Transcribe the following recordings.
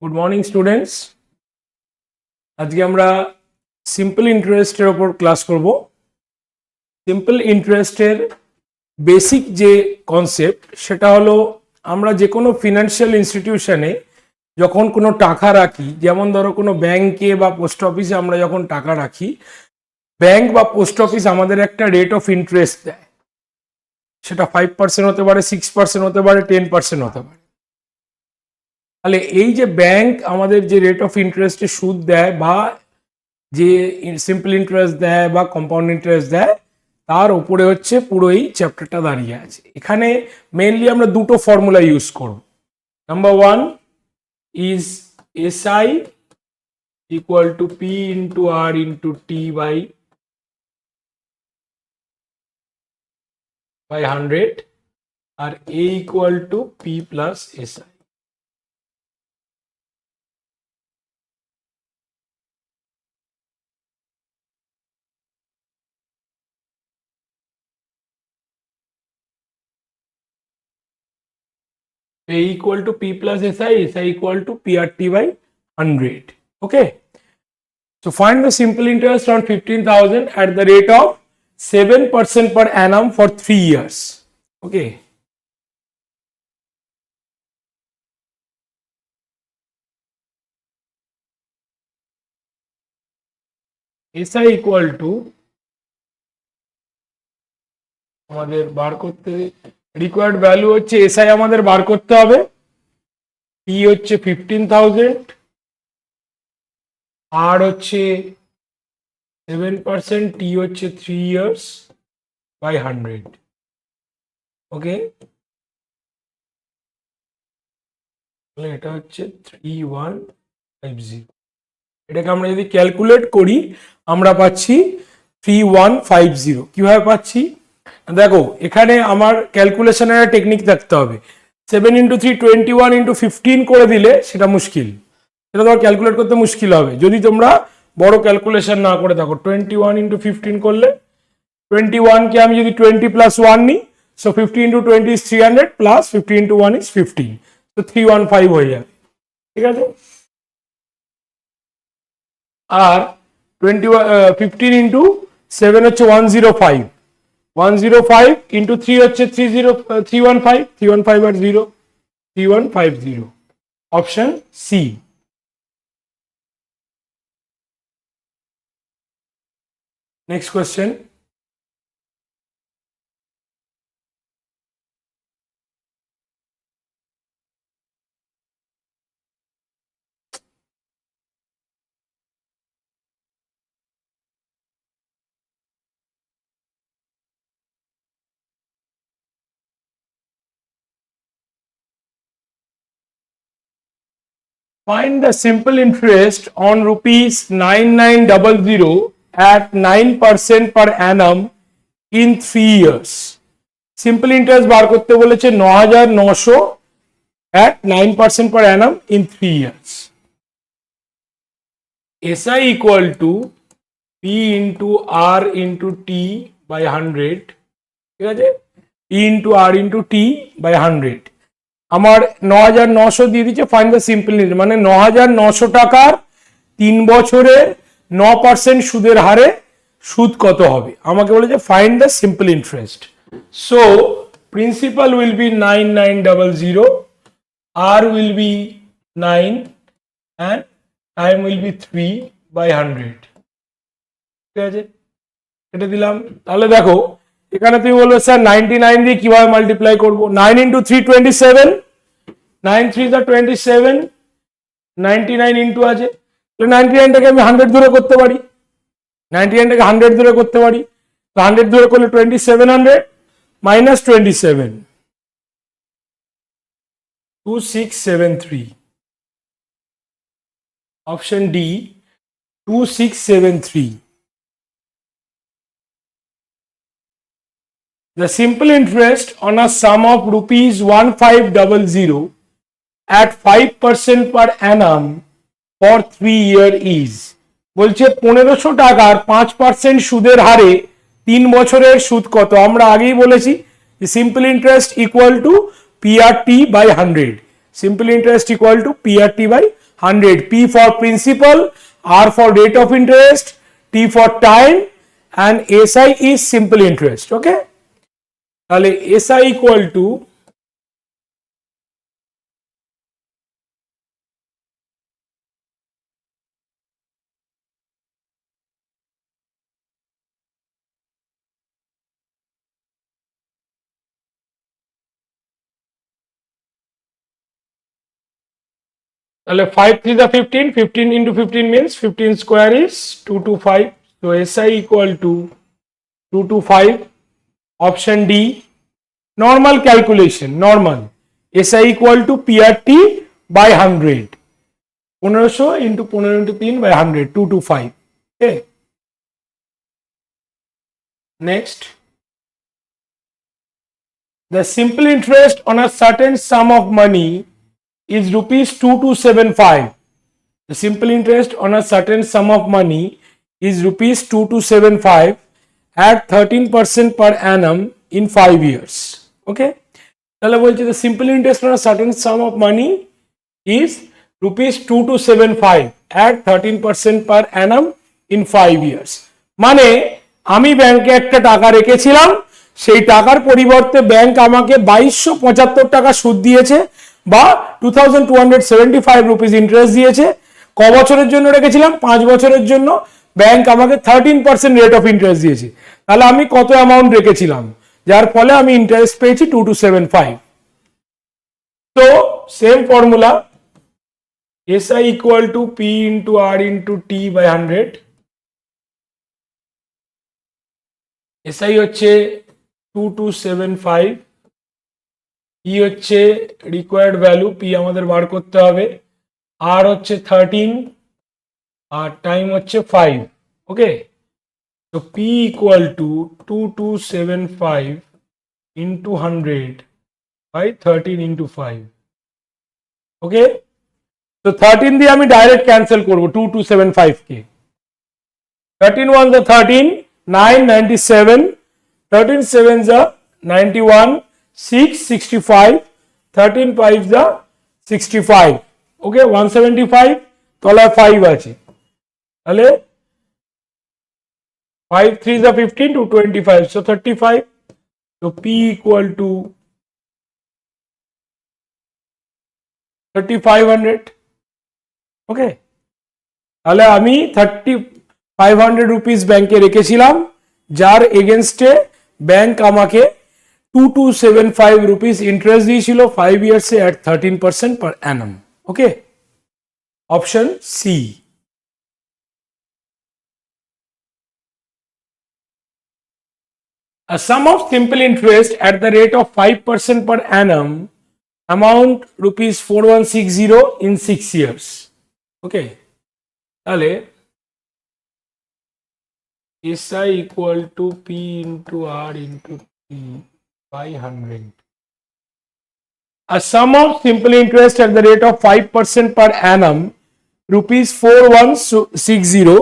Good morning students, আজকে আমরা simple ইন্টারেস্টের ওপর ক্লাস করব। সিম্পল ইন্টারেস্টের বেসিক যে কনসেপ্ট সেটা হলো আমরা যে কোনো ফিনান্সিয়াল ইনস্টিটিউশনে যখন কোনো টাকা রাখি, যেমন ধরো কোনো ব্যাংকে বা পোস্ট অফিসে আমরা যখন টাকা রাখি, ব্যাংক বা পোস্ট অফিস আমাদের একটা রেট অফ ইন্টারেস্ট দেয়। সেটা 5% হতে পারে, 6% হতে পারে, 10% হতে পারে। তাহলে এই যে ব্যাংক আমাদের যে রেট অফ ইন্টারেস্টে সুদ দেয় বা যে সিম্পল ইন্টারেস্ট দেয় বা কম্পাউন্ড ইন্টারেস্ট দেয়, তার উপরে হচ্ছে পুরো এই চ্যাপ্টারটা দাঁড়িয়ে আছে। এখানে মেইনলি আমরা দুটো ফর্মুলা ইউজ করব। Number one is SI equal to P into R into T by 100 আর A equal to P plus SI. A equal to P plus SI, SI equal to PRT by 100. Okay. So find the simple interest on 15,000 at the rate of 7% per annum for 3 years. Okay. SI equal to আমাদের বার করতে required value হচ্ছে SI আমাদের বার করতে হবে। P হচ্ছে 15,000, আর হচ্ছে 7%, টি হচ্ছে 3 years by 100. ওকে, তাহলে এটা হচ্ছে 3150। এটাকে আমরা যদি ক্যালকুলেট করি আমরা পাচ্ছি 3150। কিভাবে পাচ্ছি দেখো, এখানে আমার ক্যালকুলেশনের টেকনিক থাকতে হবে। 7 × 3 21 × 15 করে দিলে সেটা মুশকিল, সেটা তোমার ক্যালকুলেট করতে মুশকিল হবে যদি তোমরা বড় ক্যালকুলেশন না করে থাকো। 21 × 15 করলে 21কে আমি যদি 20 + 1 নিই, সো 50 × 20 is 300 প্লাস 50 × 1 is 15, তো 315 হয়ে যাবে। ঠিক আছে, আর 15 × 7 হচ্ছে 105, 105 × 3 হচ্ছে 315, 315 আর 0 3150। Option C. Next question, find the simple interest on rupees 9900 at 9% per annum in 3 years. Simple interest বার করতে বলেছে 9900 at 9% per annum in 3 years. SI equal to P into R into T by 100. ঠিক আছে, P into R into T by 100। আমার 9900 দিয়ে দিচ্ছে, find the simple interest, মানে 9900 টাকার 3 বছরে 9% সুদের হারে সুদ কত হবে আমাকে বলেছে find the simple interest. So principal will be 9900, R will be 9 and time will be 3 by 100। ঠিক আছে, এটা দিলাম। তাহলে দেখো এখানে তুমি বলবে স্যার 99 দিয়ে কিভাবে মাল্টিপ্লাই করব। 9 × 3 27, 9 3 27, 99 ইন্টু আছে, 99টাকে আমি 100 ধরে করতে পারি, 99টাকে 100 ধরে করতে পারি। 100 ধরে করলে 2700 minus 27, 2673। Option D 2673। The simple interest on a sum of rupees 1500 at 5% per annum for 3 years is, বলছে 1500 টাকার 5% সুদের হারে 3 বছরের সুদ কত। আমরা আগেই বলেছি যে simple interest equal to PRT by 100, simple interest equal to PRT by 100. P for principal, R for rate of interest, T for time, and SI is simple interest. Okay, তাহলে SI equal to তাহলে 5 3 the 15, 15 into 15 means 15 square is 225. So SI equal to 225. Option D. Normal calculation, normal. SI equal to PRT by 100. 1500 into 15 into 3 by 100, 225. Okay. Next. The simple interest on a certain sum of money is rupees 2275. The simple interest on a certain sum of money is rupees 2275 at 13% per annum in 5 years. Okay. তাহলে বলছে the simple interest on a certain sum of money is rupees 2275 at 13% per annum in 5 years. মানে আমি ব্যাংকে একটা টাকা রেখেছিলাম, সেই টাকার পরিবর্তে ব্যাংক আমাকে 2275 টাকা সুদ দিয়েছে বা 2275 রুপিস ইন্টারেস্ট দিয়েছে। ক বছরের জন্য রেখেছিলাম? 5 বছরের জন্য। ব্যাংক আমাকে 13% রেট অফ ইন্টারেস্ট দিয়েছে। তাহলে আমি কত অ্যামাউন্ট রেখেছিলাম, যার ফলে আমি ইন্টারেস্ট পেয়েছি 2275। তো same formula, SI equal to P into R into T by 100. SI হচ্ছে 2275, P হচ্ছে রিকোয়ার্ড ভ্যালু, P আমাদের বার করতে হবে, R হচ্ছে 13 আর টাইম হচ্ছে 5। ওকে, তো P equal to 2275 into 100 by 13 into 5। ওকে, তো 13 দিয়ে আমি ডাইরেক্ট ক্যান্সেল করবো 2275 কে। 13 1 the 13, 9 97, 13 7 the 91, 6 65, 13 5 the 65। ওকে, 175 তলায় 5 আছে, তাহলে 5 3 the 15 to 25, so 35। so P equal to 3500। ওকে, তাহলে আমি 3500 রুপিস ব্যাংকে রেখেছিলাম, যার এগেনস্টে ব্যাংক আমাকে 2275 রুপিস ইন্টারেস্ট দিয়েছিল 5 ইয়ার্সে at 13% per annum। Okay, option C. A sum of simple interest at the rate of 5% per annum, amount rupees 4160 in 6 years। ওকে, তাহলে SI equal to P into R into T by 100. A sum of simple interest at the rate of 5% per annum, rupees 4160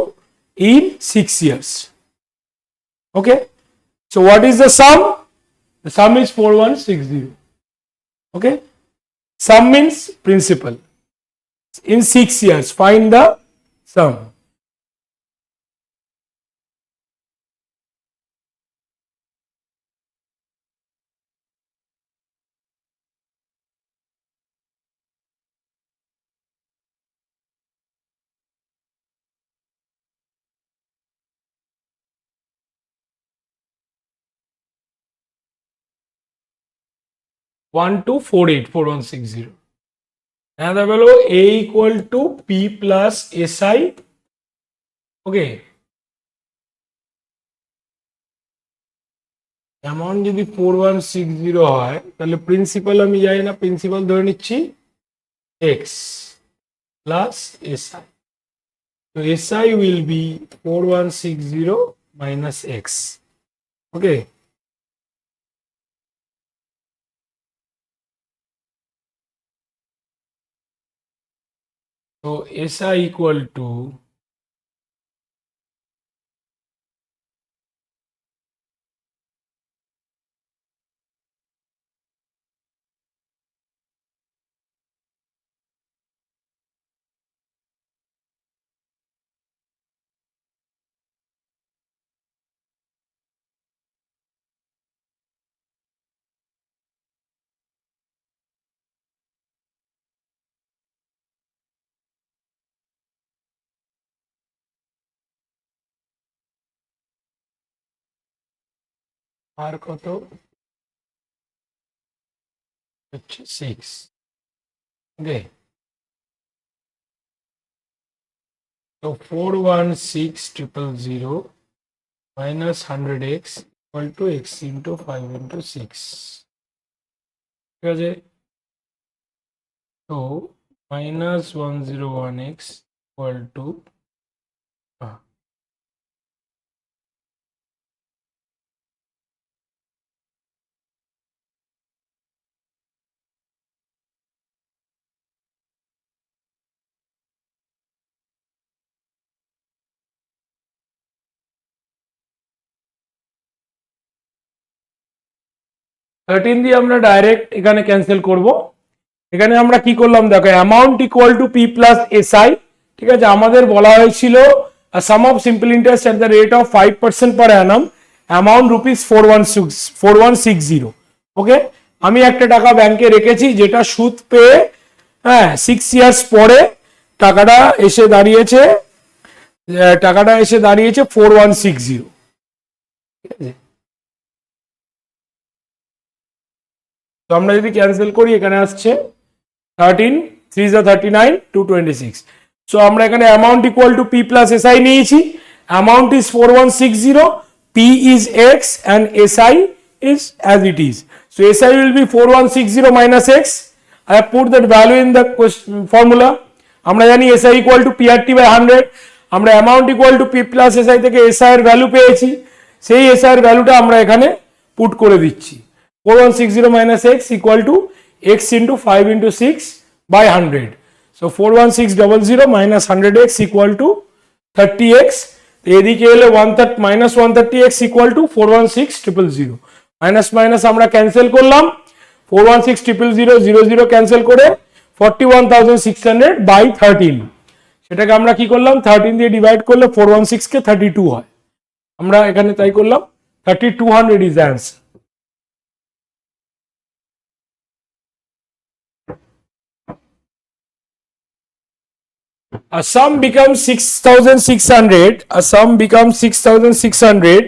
in 6 years. Okay, so what is the sum? The sum is 4160. Okay, sum means principal. In 6 years, find the sum. One two 48 4160. Another value A equal to P plus SI. Okay, amount যদি 4160 হয়, তাহলে principal আমি জানি না, principal ধরে নিচ্ছি x plus SI. তো SI will be 4160 minus x. Okay, তো এসআই ইকুয়াল টু আর কত হচ্ছে 6, ওকে। তো 416000 minus 100x equal to x into 5 into 6, ঠিক আছে। তো minus 101x equal to 13 দিয়ে আমরা ডাইরেক্ট এখানে ক্যান্সেল করব। এখানে আমরা কি করলাম দেখো, amount equal to P plus SI, ঠিক আছে। আমাদের বলা হয়েছিল sum of simple interest at the rate of 5% per annum, amount rupees 4160, okay. আমি একটা টাকা ব্যাংকে রেখেছি যেটা সুদ পেয়ে, হ্যাঁ, 6 ইয়ার্স পরে টাকাটা এসে দাঁড়িয়েছে, 4160, ঠিক আছে। তো আমরা যদি ক্যান্সেল করি এখানে আসছে 13 3 39 226। সো আমরা এখানে amount equal to P plus SI নিয়েছি। Amount is 4160, P is x and SI is as it is. So SI will be 4160 minus x. I have put that value in the formula. আমরা জানি SI equal to PRT by 100। আমরা amount equal to P plus SI থেকে SI এর value পেয়েছি, সেই SI এর ভ্যালুটা আমরা এখানে পুট করে দিচ্ছি। 4160 minus x equal to x into 5 into 6 by 100. So 41600 minus 100x equal to 30x. এদিকে এলে minus 130x equal to 416000. Minus minus আমরা ক্যান্সেল করলাম, 416000 ক্যান্সেল করে 41600 by 13, সেটাকে আমরা কি করলাম 13 দিয়ে ডিভাইড করলে 416 কে 32 হয়। আমরা এখানে তাই করলাম, 3200 is the answer. A sum becomes 6600. A sum becomes 6600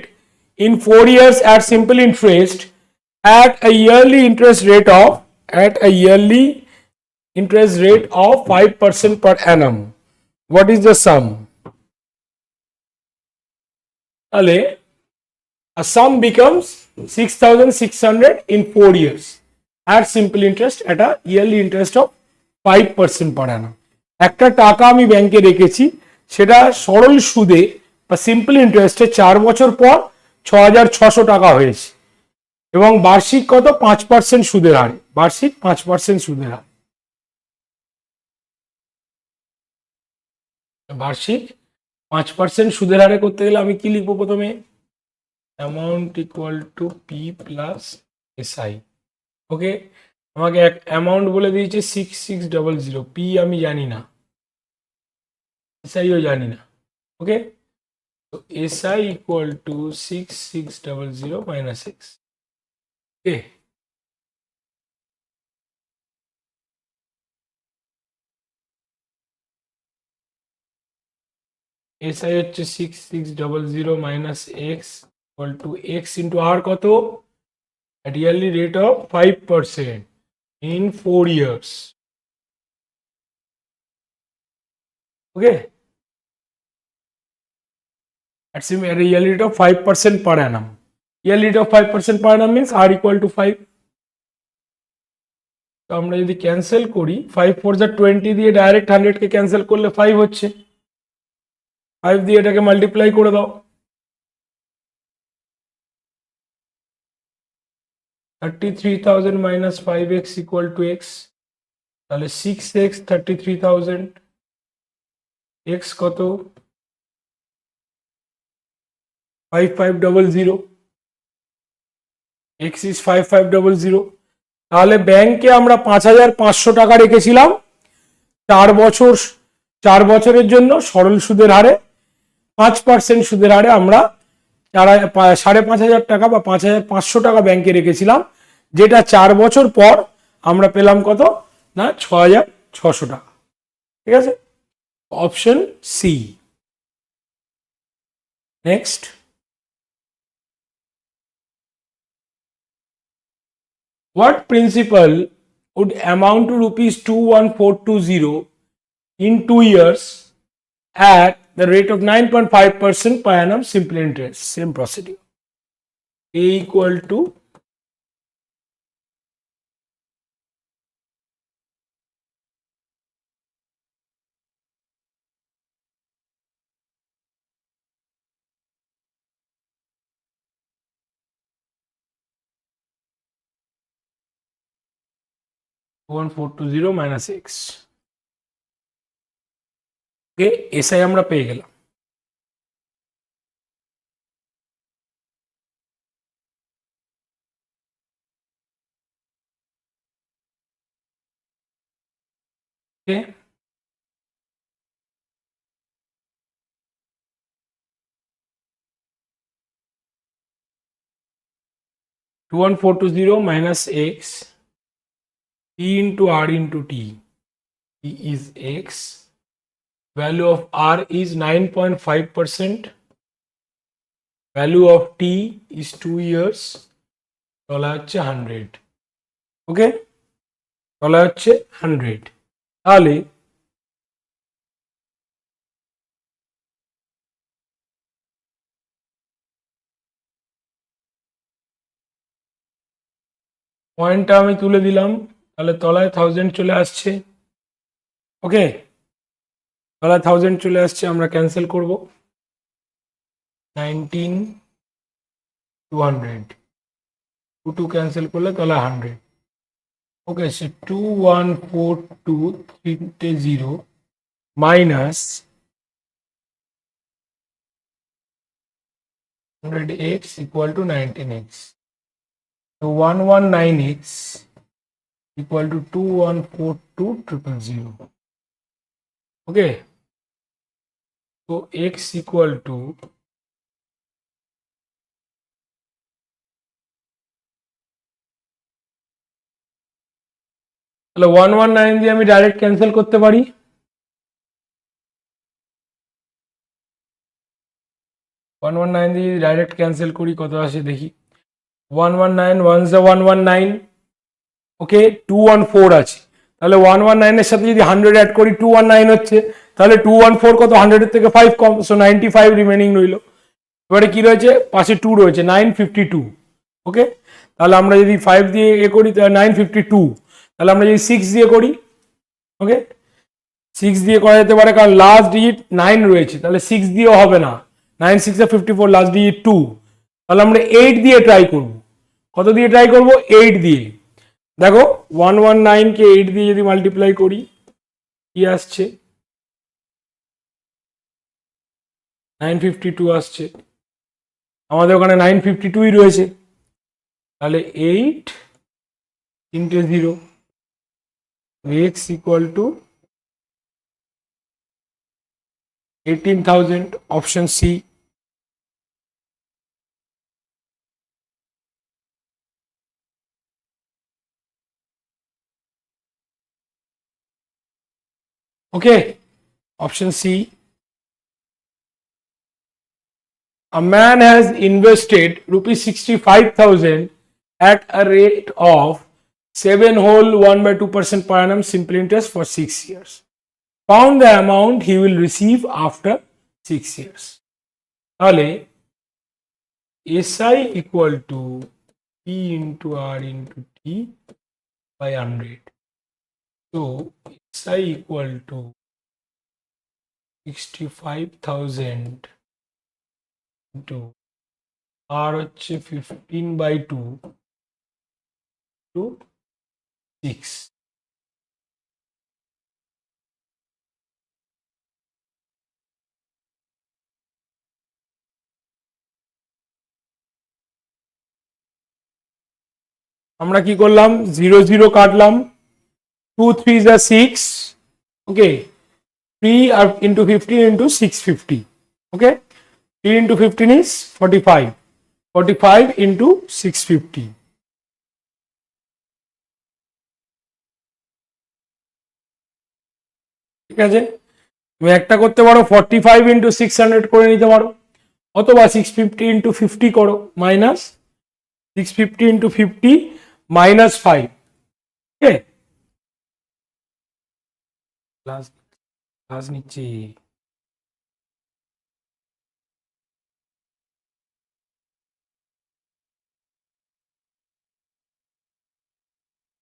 in 4 years at simple interest at a yearly interest rate of 5% per annum. What is the sum? A sum becomes 6600 in 4 years at simple interest at a yearly interest of 5% per annum. একটা টাকা আমি ব্যাংকে রেখেছি, সেটা সরল সুদে বা simple ইন্টারেস্টে 4 বছর পর 6600 টাকা হয়েছে, এবং বার্ষিক কত 5% সুদের হারে, বার্ষিক 5% সুদের হার, বার্ষিক 5% সুদের হারে করতে গেলে আমি কি লিখবো প্রথমে, amount equal to P plus SI, okay. আমাকে এক অ্যামাউন্ট বলে দিয়েছে 6600, পি আমি জানি না, এসআইও জানি না, ওকে। তো SI equal to 6600 minus x, okay. SI হচ্ছে 6600 minus x equal to x into r কত, at yearly rate of 5% in 4 years, okay, at a yearly rate of 5% per annum. Yearly rate of 5% per annum means r equal to 5. তো আমরা যদি cancel করি 5 4 যা 20 দিয়ে direct 100 কে cancel করলে 5 হচ্ছে, 5 দিয়ে এটাকে মাল্টিপ্লাই করে দাও, 33000 minus 5x equal to x, তাহলে 6x 33000, x কত 5500, x is 5500। তাহলে ব্যাংকে আমরা 5500 টাকা রেখেছিলাম 4 বছরের জন্য সরল সুদের হারে 5% সুদের হারে আমরা 5500 টাকা বা 5500 টাকা ব্যাংকে রেখেছিলাম, যেটা 4 বছর পর আমরা পেলাম কত না 6600 টাকা, ঠিক আছে। Option C. Next, What principal would amount to rupees 21420 in 2 years at the rate of 9.5% per annum simple interest? Same procedure. A equal to -1420 minus x. Okay, SI আমরা পেয়ে গেলাম। Okay, two one four two zero minus x e into r into t. E is x. Value of r is 9.5%. Value of t is 2 years. তলা হচ্ছে 100. ওকে, তলা হচ্ছে 100। তাহলে পয়েন্টটা আমি তুলে দিলাম, তাহলে তলায় 1000 চলে আসছে। ওকে, তলায় 1000 চলে আসছে, আমরা ক্যান্সেল করব। 19 200 2 ক্যান্সেল করলে তলায় 100। ওকে, সে 21423 minus 100x equal to 19x. So 119x equal to 2142000. Okay, so x equal to তাহলে 119 দিয়ে আমি ডাইরেক্ট ক্যান্সেল করতে পারি। 119 দিয়ে ডাইরেক্ট ক্যান্সেল করি, কত আসে দেখি। 119 1 যা 119। ওকে, 214 আছে, তাহলে 119 এর সাথে যদি 100 অ্যাড করি 219 হচ্ছে, তাহলে 214 কত, 100 এর থেকে 5 কম, সো 95 রিমেনিং রইল। এবারে কি রয়েছে, পাশে 2 রয়েছে, 952। ওকে, তাহলে আমরা যদি 5 দিয়ে এ করি তাহলে 952, তাহলে আমরা যদি 6 দিয়ে করি, ওকে 6 দিয়ে করা যেতে পারে, কারণ লাস্ট ডিজিট 9 রয়েছে, তাহলে 6 দিয়েও হবে না, 9 6 54, লাস্ট ডিজিট 2, তাহলে আমরা 8 দিয়ে ট্রাই করব। কত দিয়ে ট্রাই করব, 8 দিয়ে। দেখো 119 কে 8 দিয়ে যদি মাল্টিপ্লাই করি কি আসছে, 952 আসছে, আমাদের ওখানে 952ই রয়েছে, তাহলে 8 into 0 x equal to 18,000, option C. Okay, option C. A man has invested rupees 65,000 at a rate of 7 whole 1/2% per annum simple interest for 6 years. Found the amount he will receive after 6 years. তাহলে SI equal to P into R into T by 100. So SI equal to 65,000 into R হচ্ছে 15/2 to 6. আমরা কি করলাম, 0 0 কাটলাম, 2 3 is 6, okay, 3 into 15 into 650, okay, 3 into 15 is 45, 45 into 650, ঠিক আছে। তুমি একটা করতে পারো 45 into 600 করে নিতে পারো, অথবা 650 into 50 করো, মাইনাস 650 into 50 -5, ওকে ক্লাস নিচ্ছি।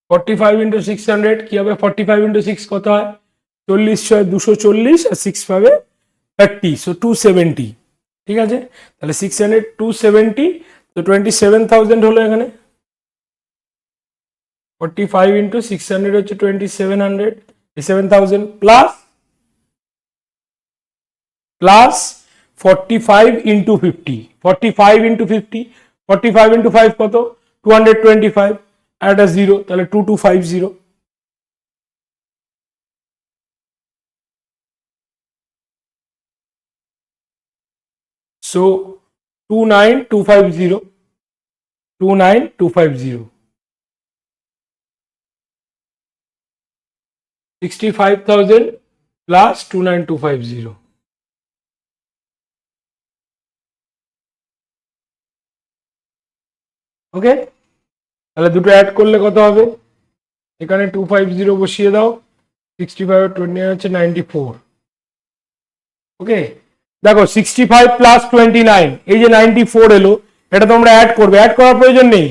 $45 × 600 কি হবে? 45 × 6 কত হয়? 40 × 240 আর 6 পাবে 30, সো 270, ঠিক আছে। তাহলে 600 270, তো 27,000 হলো এখানে। 45 × 600 হচ্ছে 2700, 7,000 প্লাস 45 × 50, 45 × 50, 45 × 5 কত? 225, আর একটা 0, তাহলে 2250। So 29250, 29250, 65,000 plus 29250, ওকে। তাহলে দুটো অ্যাড করলে কত হবে? এখানে 250 বসিয়ে দাও, 65 29 হচ্ছে 94, ওকে। দেখো 65 প্লাস 29, এই যে 94 এলো, এটা তোমরা অ্যাড করবে, অ্যাড করার প্রয়োজন নেই।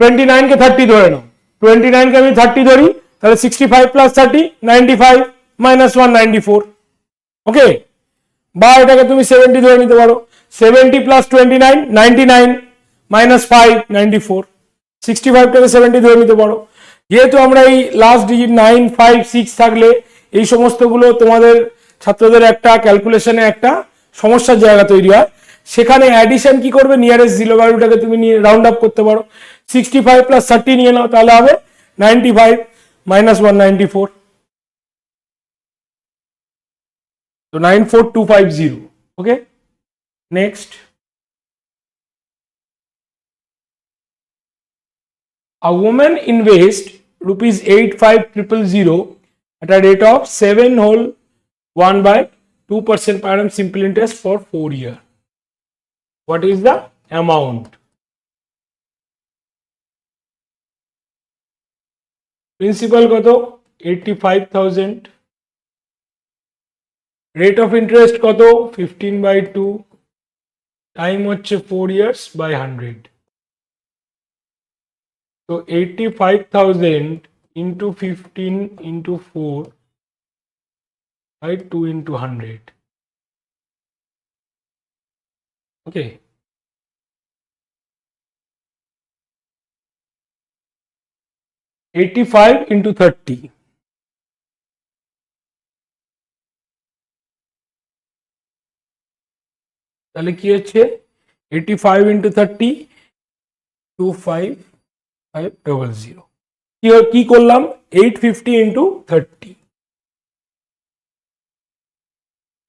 29 কে 30 ধরে নাও, 29 কে আমি 30 ধরি, তাহলে 65 প্লাস 30 95 মাইনাস 1 94, ওকে। বা এটাকে তুমি 70 ধরে নিতে পারো, 70 প্লাস 29 99 মাইনাস 5 94, 65 টাকে 70 ধরে নিতে পারো। যেহেতু আমরা এই লাস্ট ডিজিট 9 5 6 থাকলে এই সমস্তগুলো তোমাদের ছাত্রদের একটা ক্যালকুলেশনে একটা সমস্যার জায়গা তৈরি হয়। সেখানে অ্যাডিশন কি করবে? নিয়ারেস্ট জিরো ভ্যালুটাকে তুমি নিয়ে রাউন্ড আপ করতে পারো। 65 প্লাস 30 নিয়ে নাও, তাহলে হবে 95 মাইনাস 194, তো 94250, okay. Next, a woman invest rupees 85,000 at a rate of 7/1/2% per annum simple interest for 4 years. What is the amount? Principal কত? 85,000, rate of interest কত? 15/2, time হচ্ছে 4 years by 100, so 85,000 into 15 into 4 by 2 into 100, okay. $85 into 30, তাহলে কি হচ্ছে? 85 into 30 25500, কি করলাম? 850 into 30,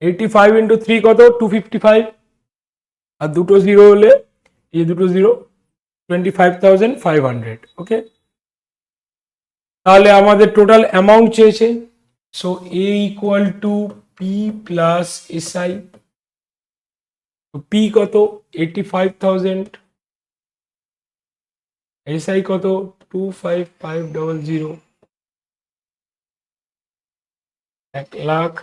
85 into 3 কত? 255, আর দুটো জিরো হলে এই দুটো জিরো 25,500, ওকে। তাহলে আমাদের টোটাল অ্যামাউন্ট চেয়েছে, so A equal to P plus SI. P কত? 85,000, এসআই কত? 25500, 1,00,000।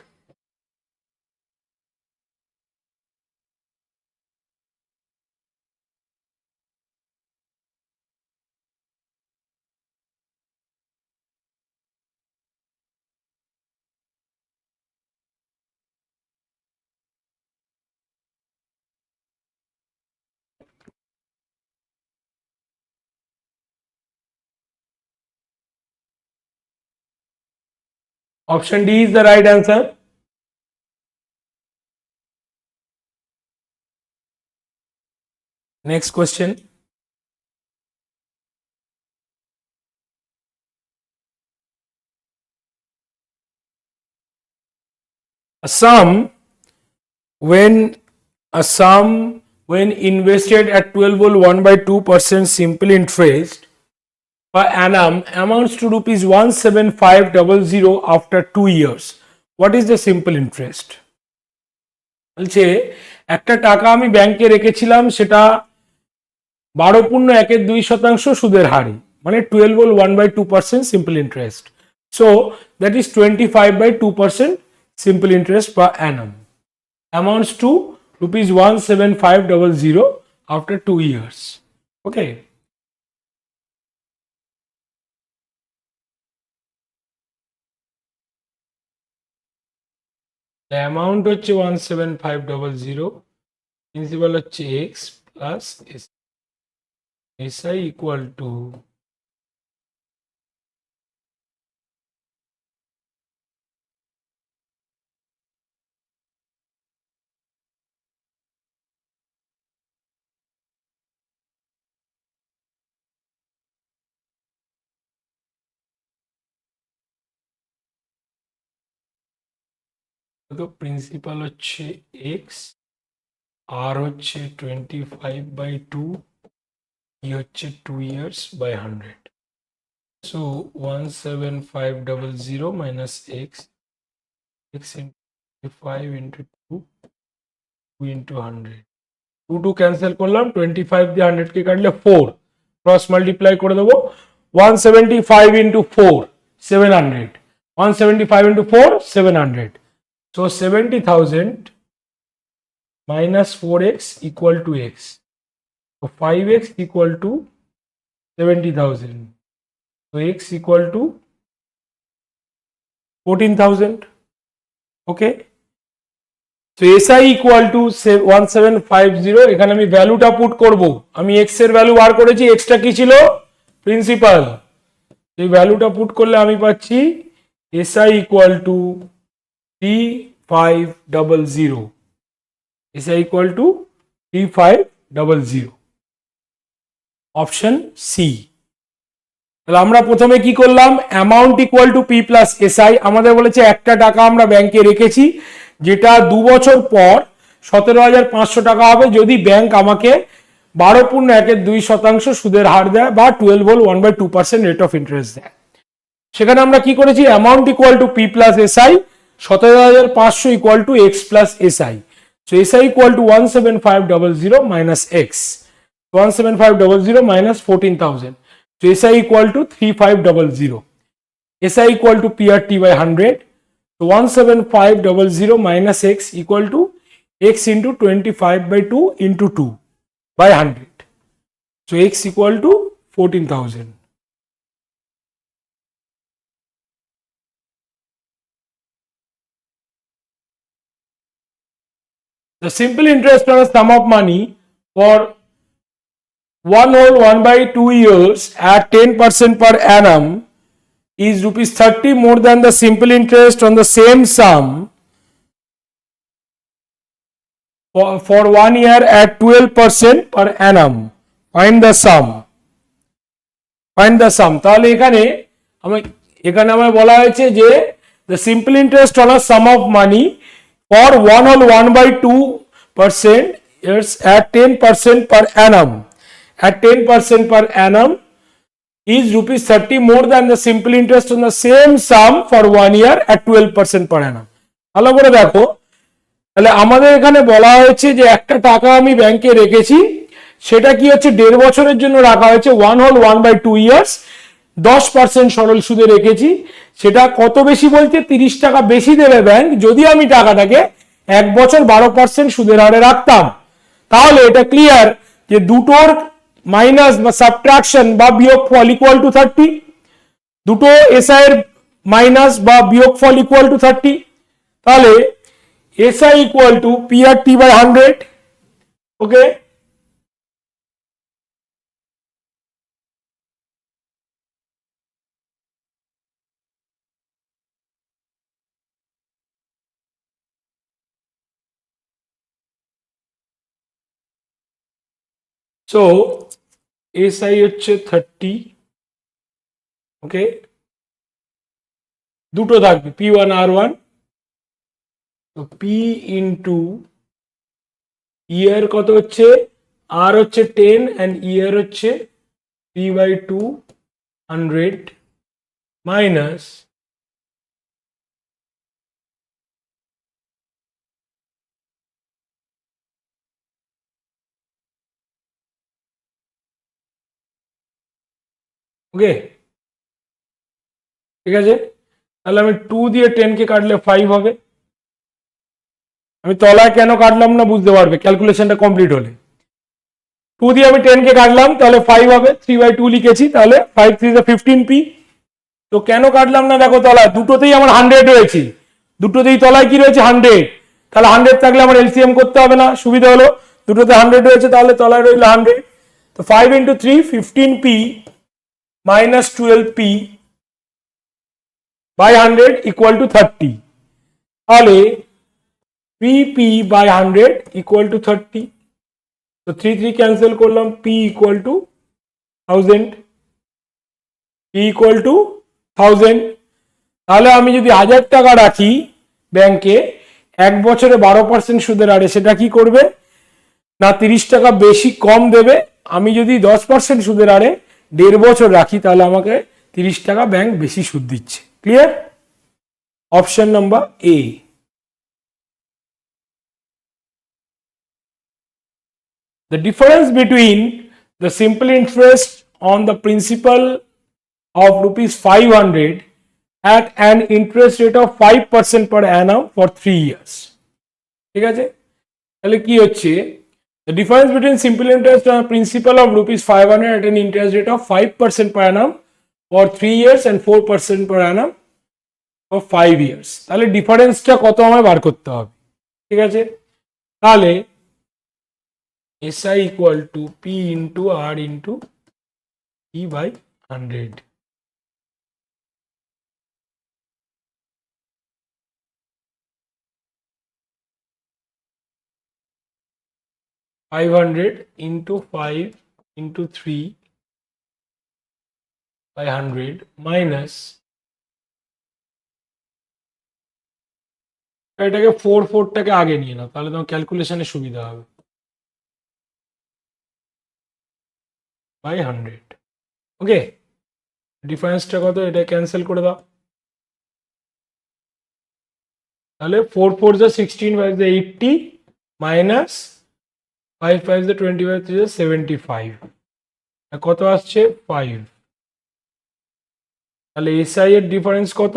Option D is the right answer. Next question. A sum when invested at 12/1/2% simple interest per annum amounts to rupees 17500 after 2 years. What is the simple interest? বলছে একটা টাকা আমি ব্যাংকে রেখেছিলাম, সেটা 12.1% সুদের হারে, মানে 12 হল 1/2% simple interest. So that is 25/2% simple interest per annum, amounts to rupees 17500 after 2 years. Okay. The amount হচ্ছে 17500, প্রিন্সিপাল হচ্ছে x plus SI equal to তো প্রিন্সিপাল হচ্ছে x, আর হচ্ছে 25/2, ই হচ্ছে 2 years by 100. So 17500 minus x into 5 into 2, 2 into 100. 2 cancel করলাম, 25 দিয়ে 100 কে কাটলে 4, cross multiply করে দেবো। 175 into 4 700, 175 into 4 700. So 70,000 minus 4x equal to x. So 5x equal to 70,000. So x equal to 14,000. Okay. So SI equal to 1750, এখানে আমি ভ্যালুটা put করব। আমি x এর ভ্যালু বার করেছি, x টা কি ছিল? প্রিন্সিপাল। এই ভ্যালুটা পুট করলে আমি পাচ্ছি SI equal to 3500, SI equal to 3500, option C. তাহলে আমরা প্রথমে কি করলাম, amount equal to P plus SI. আমাদের বলেছে একটা টাকা আমরা ব্যাংকে রেখেছি, যেটা 2 বছর পর 17,500 টাকা হবে যদি ব্যাংক আমাকে 12.12% সুদের হার দেয় বা 12 হল 1/2% রেট অফ ইন্টারেস্ট দেয়। সেখানে আমরা কি করেছি, amount equal to P plus SI, 17,500 equal to x plus SI. So SI equal two 17500 minus x, 17500 minus 14,000. So SI equal to 3500. SI equal to PRT by 100. So 17500 minus X equal to X into 25/2 into 2 by 100. So X equal to 14,000. The simple interest on a sum of money for 1/2 years at 10% per annum is rupees 30 more than the simple interest on the same sum for 1 year at 12% per annum. Find the sum. Find the sum. তাহলে এখানে আমার বলা হয়েছে যে the simple interest on a sum of money for 1/2% years at 10% per annum. At 10% per annum is rupees 30 more than the simple interest on the same sum for 1 year at 12% per annum. ভালো করে দেখো, তাহলে আমাদের এখানে বলা হয়েছে যে একটা টাকা আমি ব্যাংকে রেখেছি, সেটা কি হচ্ছে 1.5 বছরের জন্য রাখা হয়েছে, 1/2 years, 10% সরল সুদে রেখেছি। সেটা কত বেশি বলছে, 30 টাকা বেশি দেবে ব্যাংক যদি আমি টাকাটাকে 1 বছর 12% সুদের হারে রাখতাম। তাহলে এটা ক্লিয়ার যে দুটোর মাইনাস বা সাবট্রাকশন বা বিয়োগফল ইকুয়াল টু 30, দুটো এসআই এর মাইনাস বা বিয়োগফল ইকুয়াল টু 30। তাহলে SI equal to PRT by 100. Okay. So SI হচ্ছে 30. ওকে, দুটো থাকবে P1 R1, তো P ইন্টু ইয়ার কত হচ্ছে, আর হচ্ছে 10 and ইয়ার হচ্ছে P/2 100 মাইনাস ওকে, ঠিক আছে। তাহলে আমি 2 দিয়ে 10 কে কাটলে 5 হবে। আমি তলায় কেন কাটলাম না বুঝতে পারবে ক্যালকুলেশনটা কমপ্লিট হলে। 2 দিয়ে আমি 10 কে কাটলাম তাহলে 5 হবে, 3/2 লিখেছি, তাহলে 5 3 15p। তো কেন কাটলাম না দেখো, তলায় দুটোতেই আমার 100 রয়েছে, দুটোতেই তলায় কি রয়েছে 100, তাহলে 100 থাকলে আমার এলসিএম করতে হবে না, সুবিধা হলো দুটোতে 100 রয়েছে, তাহলে তলায় রইল 100। তো 5 × 3 15p minus 12p by 100 equal to 30, তাহলে 3p by 100 equal to 30। তো 3 3 ক্যান্সেল করলাম, p equal to 1000, p equal to 1000। তাহলে আমি যদি 1000 টাকা রাখি ব্যাংকে, 1 বছরে 12% সুদের হারে, সেটা কি করবে না 30 টাকা বেশি কম দেবে। আমি যদি 10% সুদের হারে 1.5 বছর রাখি, তাহলে আমাকে 30 টাকা ব্যাংক বেশি সুদ দিচ্ছে। Clear? Option number A. The difference between the simple interest on the principal of rupees 500 at an interest rate of 5% per annum for 3 years, ঠিক আছে। তাহলে কি হচ্ছে, the difference between simple interest on principal of rupees 500 at an interest rate of 5% per annum for 3 years and 4% per annum for 5 years, তাহলে ডিফারেন্সটা কত আমায় বার করতে হবে, ঠিক আছে। তাহলে SI equal to P into R into E by 100, $500 into 5 into 3 by 100 minus, এটাকে 4টাকে আগে নিয়ে নাও, তাহলে তোমার ক্যালকুলেশনে সুবিধা হবে, by 100। ওকে, ডিফারেন্সটা কত, এটা ক্যান্সেল করে দাও, তাহলে 4 4 16 5 80 মাইনাস 5 5 25 3 75, কত আসছে 5। তাহলে এসআই এর ডিফারেন্স কত,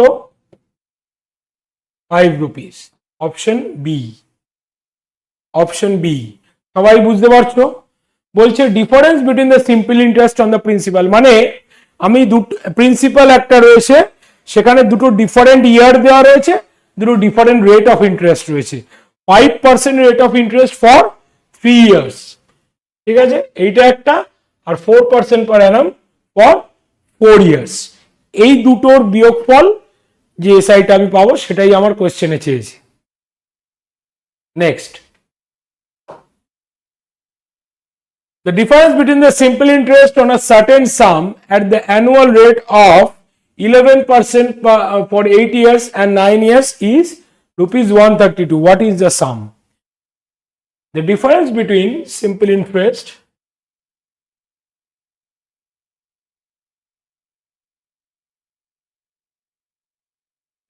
5 rupees. Option B, option B. সবাই বুঝতে পারছো? বলছে difference between the simple interest on the principal, মানে আমি দুটো প্রিন্সিপাল একটা রয়েছে, সেখানে দুটো ডিফারেন্ট ইয়ার দেওয়া রয়েছে, দুটো ডিফারেন্ট রেট অফ ইন্টারেস্ট রয়েছে। 5% rate of interest for 3 years, ঠিক আছে, এইটা একটা, আর 4% পার অ্যানাম ফর 4 ইয়ার্স। এই দুটোর বিয়োগফল যে এসআইটা আমি পাবো, সেটাই আমার কোয়েশ্চেনে চেয়েছে। Next, the difference between the simple interest on a certain sum at the annual rate of 11% for 8 years and 9 years is rupees 132. What is the sum? The difference between simple interest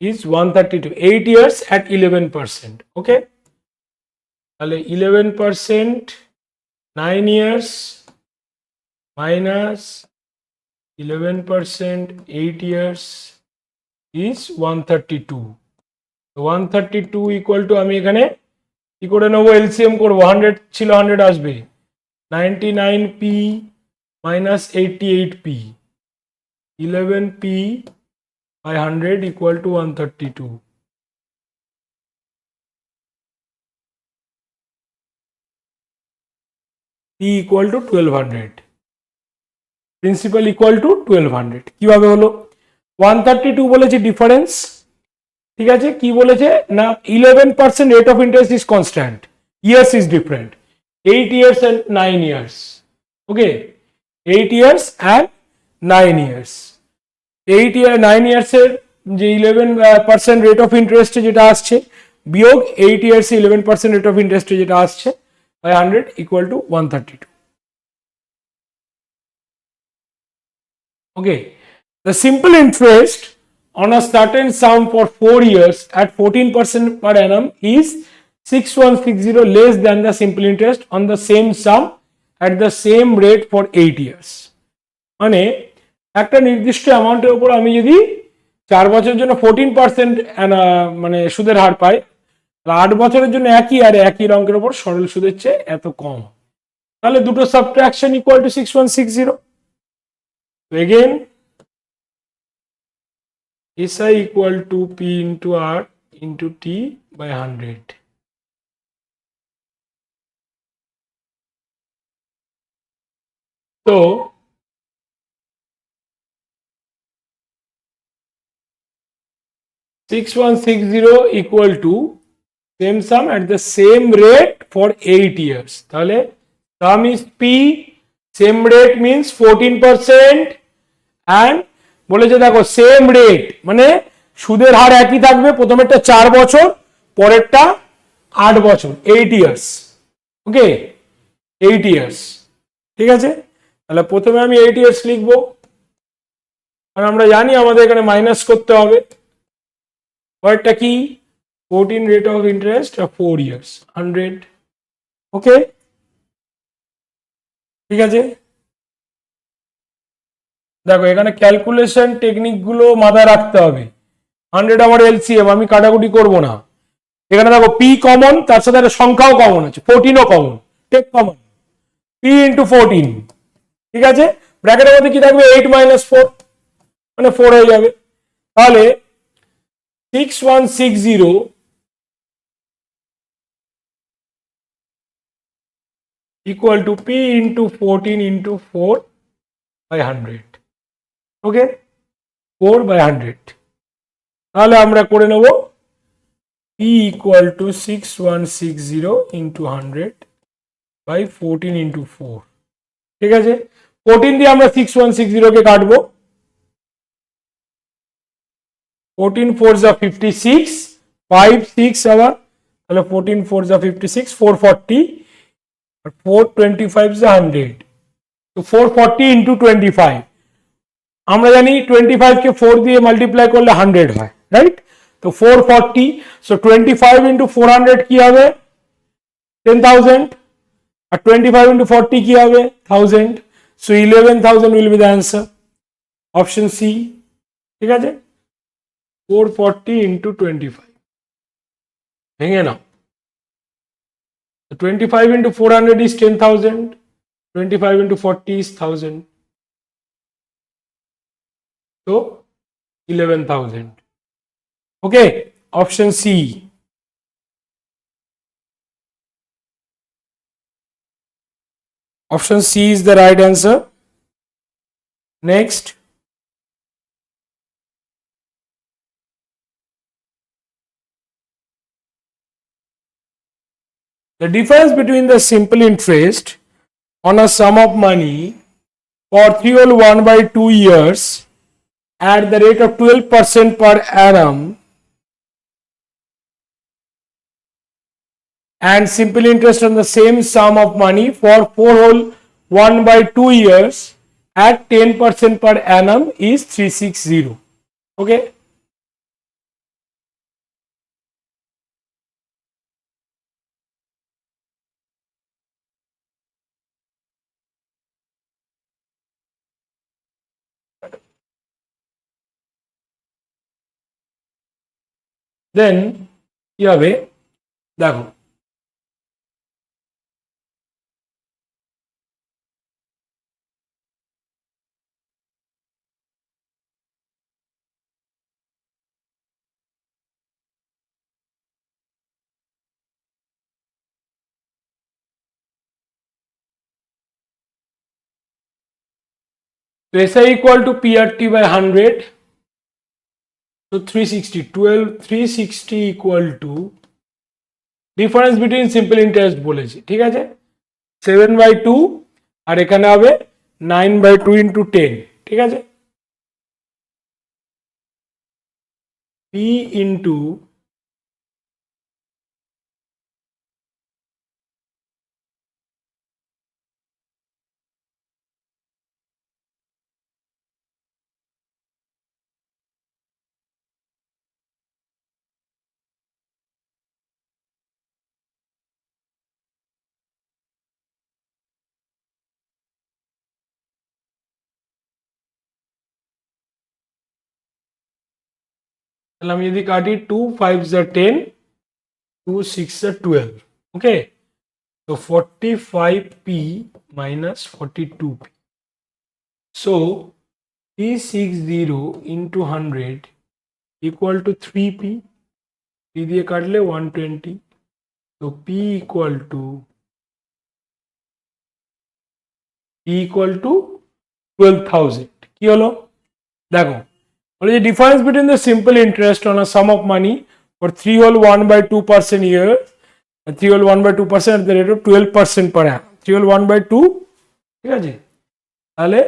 is 132, 8 years at 11%. Okay, 11%, 9 years minus 11%, 8 years is 132. 132 equal to, আমি এখানে কি করে নেবো, LCM করবো, 100 ছিল 100 আসবে, 99p minus 88p, 11p by 100 equal to 132. P equal to 1200, principal equal to 1200। কিভাবে হলো, 132 বলেছে ডিফারেন্স, ঠিক আছে, কি বলেছে না 11% rate of interest is constant, years is different, 8 years and 9 years, okay, 8 years and 9 years, 8 year 9 years এর যে 11% রেট অফ ইন্টারেস্টে যেটা আসছে, বিয়োগ 8 years 11% রেট অফ ইন্টারেস্টে যেটা আসছে by 100 equal to 132. Okay, the simple interest on a certain sum for 4 years at 14% per annum is 6160 less than the simple interest on the same sum at the same rate for 8 years. মানে একটা নির্দিষ্ট অ্যামাউন্টের উপর আমি যদি 4 বছরের জন্য 14% মানে সুদের হার পাই, 8 বছরের জন্য একই আর একই অঙ্কের উপর সরল সুদের চেয়ে এত কম, তাহলে দুটো subtraction equal to 6160। Again SI equal to P into R into T by 100। তো 6160 equal to same sum at the same rate for 8 years. তাহলে sum is P, same rate means 14% and বলেছে দেখো সেম রেট মানে সুদের হার একই থাকবে, প্রথমেরটা 4 বছর, পরেরটা 8 বছর, 8 ইয়ার্স। ওকে, 8 ইয়ার্স। ঠিক আছে, তাহলে প্রথমে আমি 8 ইয়ার্স লিখবো, আর আমরা জানি আমাদের এখানে মাইনাস করতে হবে। পরেরটা কি, 14 rate of interest of 4 years 100। ওকে, ঠিক আছে। দেখো এখানে ক্যালকুলেশন টেকনিক গুলো মাথায় রাখতে হবে। 100 আমার এলসিএম, আমি কাটাকুটি করব না। এখানে দেখো পি কমন, তার সাথে একটা সংখ্যাও কমন আছে, 14ও common, take common, P into 14। ঠিক আছে, ব্র্যাকেটের মধ্যে কি থাকবে, 8 মাইনাস 4 মানে 4 হয়ে যাবে। তাহলে 6160 equal to P into 14 into 4 by 100। Okay, 4 by 100। তাহলে আমরা করে নেব P equal to 6160 into 100 by 14 into 4। ঠিক আছে, 14 দিয়ে আমরা 6160 কে কাটবো, 14 4 যা 56, 5 6 আবার, তাহলে 14 4 যা 56, 440 আর 425 যা 100, তো 440 into 25। আমরা জানি 25 কে 4 দিয়ে মাল্টিপ্লাই করলে 100 হয়, রাইট? তো 440, সো 25 into 400 কি হবে, 10,000, আর 25 into 40 কি হবে, 1000, so 11,000 will be the answer, option C. ঠিক আছে, 440 into 25 ভেঙে নাও, 25 into 400 is 10,000, 25 into 40 is 1000, so 11,000। okay, option C, option C is the right answer। next, the difference between the simple interest on a sum of money for 3 whole 1 by 2 years at the rate of 12% per annum and simple interest on the same sum of money for 4 whole 1 by 2 years at 10% per annum is 360। okay, then কি হবে দেখো, so SI equal to PRT by 100, so 360, 360 equal to difference between simple interest বলেছি। ঠিক আছে, 7/2 আর এখানে হবে 9/2 into 10। ঠিক আছে, P ইন্টু তাহলে আমি যদি কাটি 2 5 are 10, 2 6 are 12. ওকে, তো 45p minus 42p. So 360 into 100 equal to 3p. p দিয়ে কাটলে 120. So p equal to 12,000. কি হলো দেখো, বলে যে difference between the simple interest on a sum of money for 3 whole 1/2% year and 3 whole 1/2% at the rate of 12% per annum. 3 whole 1/2, ঠিক আছে, তাহলে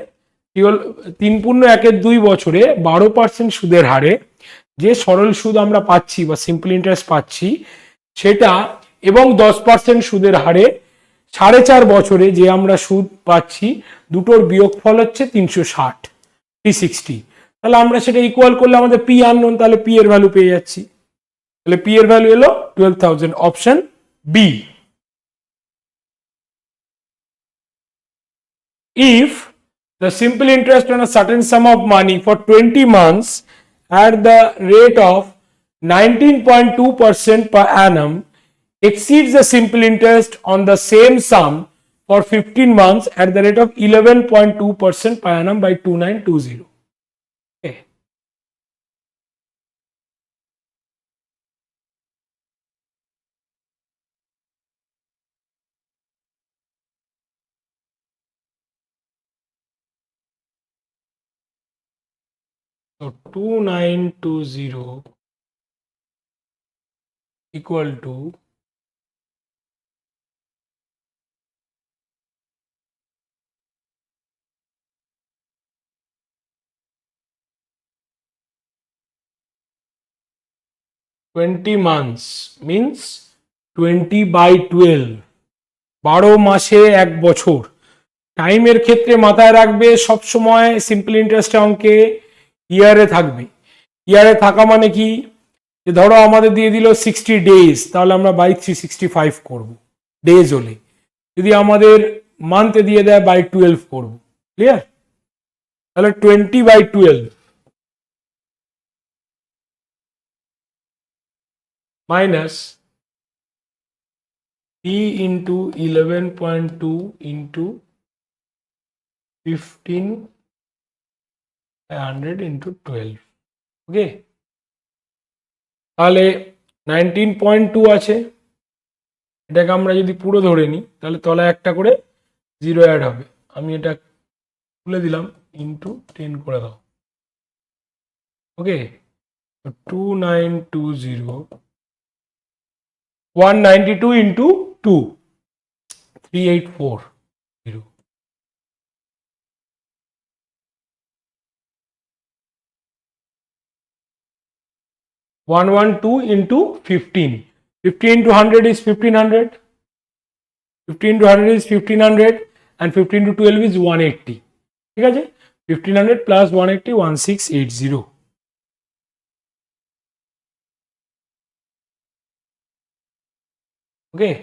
3.1 বছরে 12% সুদের হারে যে সরল সুদ আমরা পাচ্ছি বা সিম্পল ইন্টারেস্ট পাচ্ছি সেটা, এবং 10% সুদের হারে 4.5 বছরে যে আমরা সুদ পাচ্ছি, দুটোর বিয়োগফল হচ্ছে 360, 360. তাহলে আমরা সেটা ইকুয়াল করলে আমাদের পি আননোন, তাহলে পি এর ভ্যালু পেয়ে যাচ্ছি। তাহলে পি এর ভ্যালু এলো 12,000, option B. If the simple interest on a certain sum of money for 20 months at the rate of 19.2% per annum exceeds the simple interest on the same sum for 15 months at the rate of 11.2% per annum by 2920. Okay. So 2920 equal to 20 months means 20/12, 12 মাসে 1 বছর। টাইমের ক্ষেত্রে মাথায় রাখবে সবসময় simple interest অঙ্কে ইয়ারে থাকবে। ইয়ারে থাকা মানে কি, যে ধরো আমাদের দিয়ে দিল 60 days, তাহলে আমরা বাই 365 করব ডেজ হলে। যদি আমাদের মান্থে দিয়ে দেয় বাই 12 করব। ক্লিয়ার? তাহলে 20/12 minus p into 11.2 into 1500 into 12. ওকে, তাহলে 19.2 আছে, এটাকে আমরা যদি পুরো ধরে নিই তাহলে তলায় একটা করে 0 অ্যাড হবে। আমি এটা তুলে দিলাম, ইন্টু 10 করে দাও। ওকে, 2920 192 into 2 3840 112 into 15. 15 into 100 is 1500. 15 to 100 is 1500 and 15 to 12 is 180. ঠিক আছে, 1500 plus 180 1680. Okay,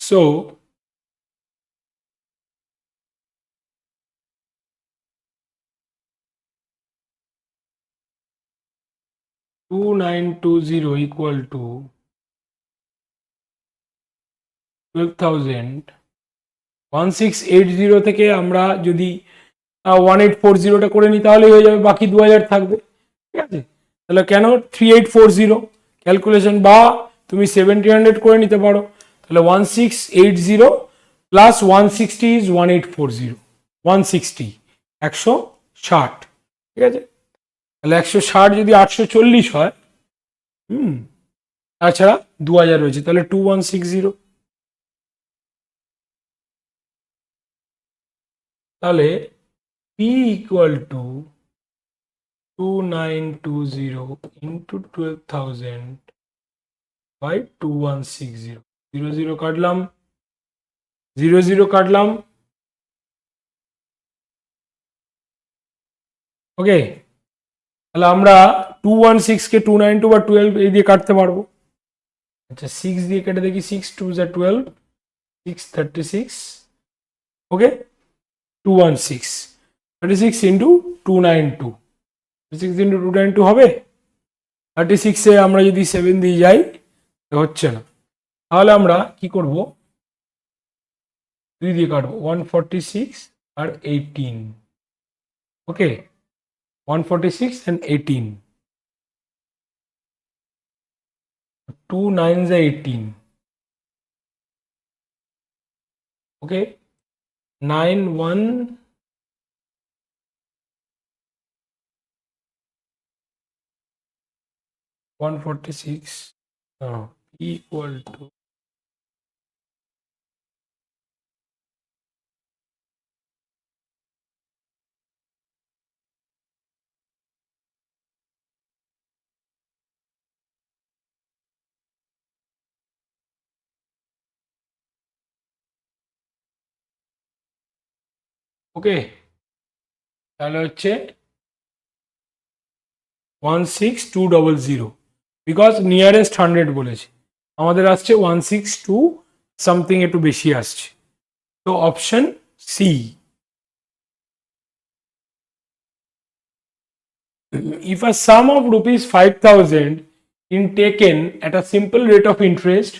so 2920 equal to 12,000. 1680 থেকে আমরা যদি 1840টা করে নিই তাহলে হয়ে যাবে, বাকি 2000 থাকবে। ঠিক আছে, তাহলে কেন 3840 ক্যালকুলেশন, বা তুমি 1700 করে নিতে পারো। তাহলে 1680 প্লাস 160 ইজ 1840, 160 160। ঠিক আছে, তাহলে 160 যদি 840 হয়, তাছাড়া 2000 রয়েছে, তাহলে 2160। তাহলে p equal to 2920 into 12,000 by 2160. 00 কাটলাম, 00 কাটলাম। ওকে, তাহলে আমরা 216 কে 292 বা 12 এই দিয়ে কাটতে পারবো। আচ্ছা, 6 দিয়ে কেটে দেখি, 6 2 12, 636। ওকে, 216 36 into 292, 6 into 292 হবে। 36-এ আমরা যদি 7 দিয়ে যাই হচ্ছে না, তাহলে আমরা কি করব, 2 দিয়ে কাটবো, 146 আর 18, ওকে, 146 and 18, 2 9s are 18, okay, 9 1 146 equal to ওকে, তাহলে হচ্ছে 16200, বিকজ নিয়ারেস্ট 100 বলেছে, আমাদের আসছে 162 সামথিং, একটু বেশি আসছে, তো option C. If a sum of rupees 5,000 is taken at a simple rate of interest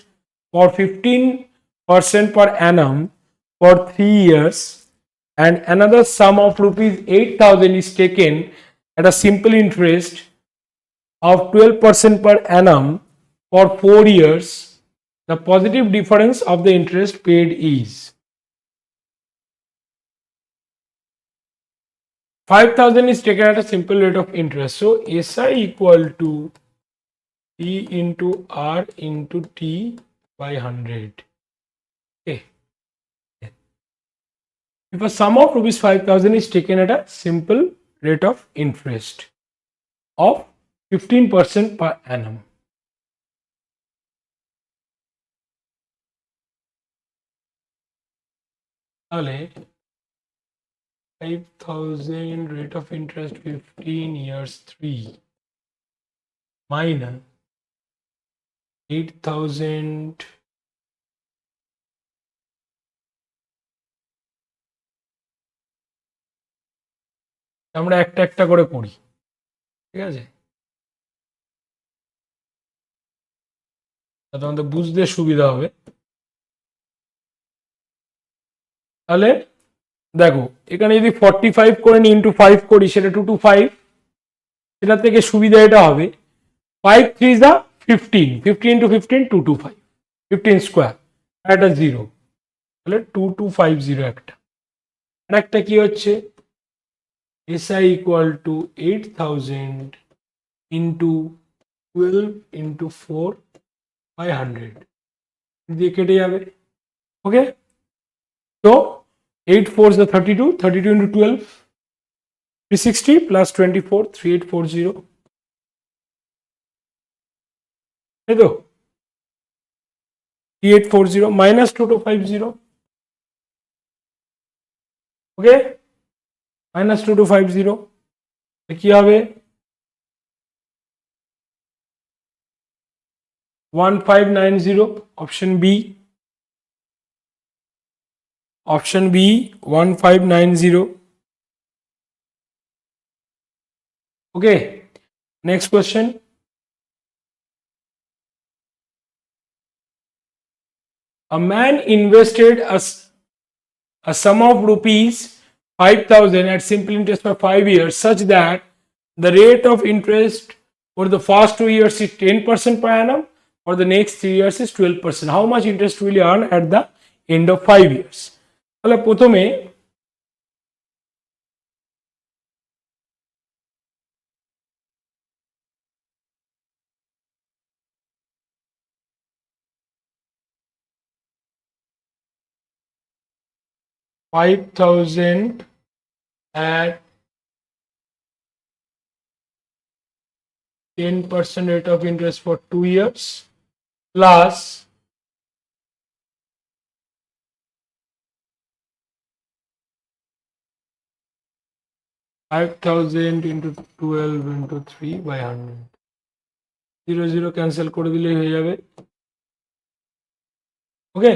for 15% per annum for 3 years, and another sum of rupees 8,000 is taken at a simple interest of 12% per annum for 4 years, the positive difference of the interest paid is 5,000 is taken at a simple rate of interest. So SI equal to T into R into T by 100. Okay. If a sum of rupees 5,000 is taken at a simple rate of interest of 15% per annum. তাহলে 5,000 rate of interest 15 years 3 minus 8,000 আমরা একটা একটা করে করি, ঠিক আছে, তাতে আমাদের বুঝতে সুবিধা হবে। তাহলে দেখো এখানে যদি 45 করে নিই ইন্টু 5 করি, সেটা 225, সেটা থেকে সুবিধা এটা হবে 5 3 যা 15, 15 into 15 225, 15 স্কোয়ার, একটা জিরো, তাহলে 2250 একটা। আর একটা কি হচ্ছে SI equal to 8,000 into 12 into 4 by 100 দিয়ে কেটে যাবে, ওকে, তো 8 4 is 32, 32 into 12 360 plus 24 3840, তাই তো, 3840 minus 2250, ওকে, minus 2250 কি হবে 1590, option B, option B 1590, okay. Next question, a man invested a sum of rupees 5,000 at simple interest for 5 years such that the rate of interest for the first 2 years is 10% per annum, for the next 3 years is 12%. How much interest will you earn at the end of 5 years? তাহলে প্রথমে 5,000 at 10% rate of interest for 2 years plus 5,000 into 12 into 3 by 100, 0 0 cancel করে দিলেই হয়ে যাবে, ওকে,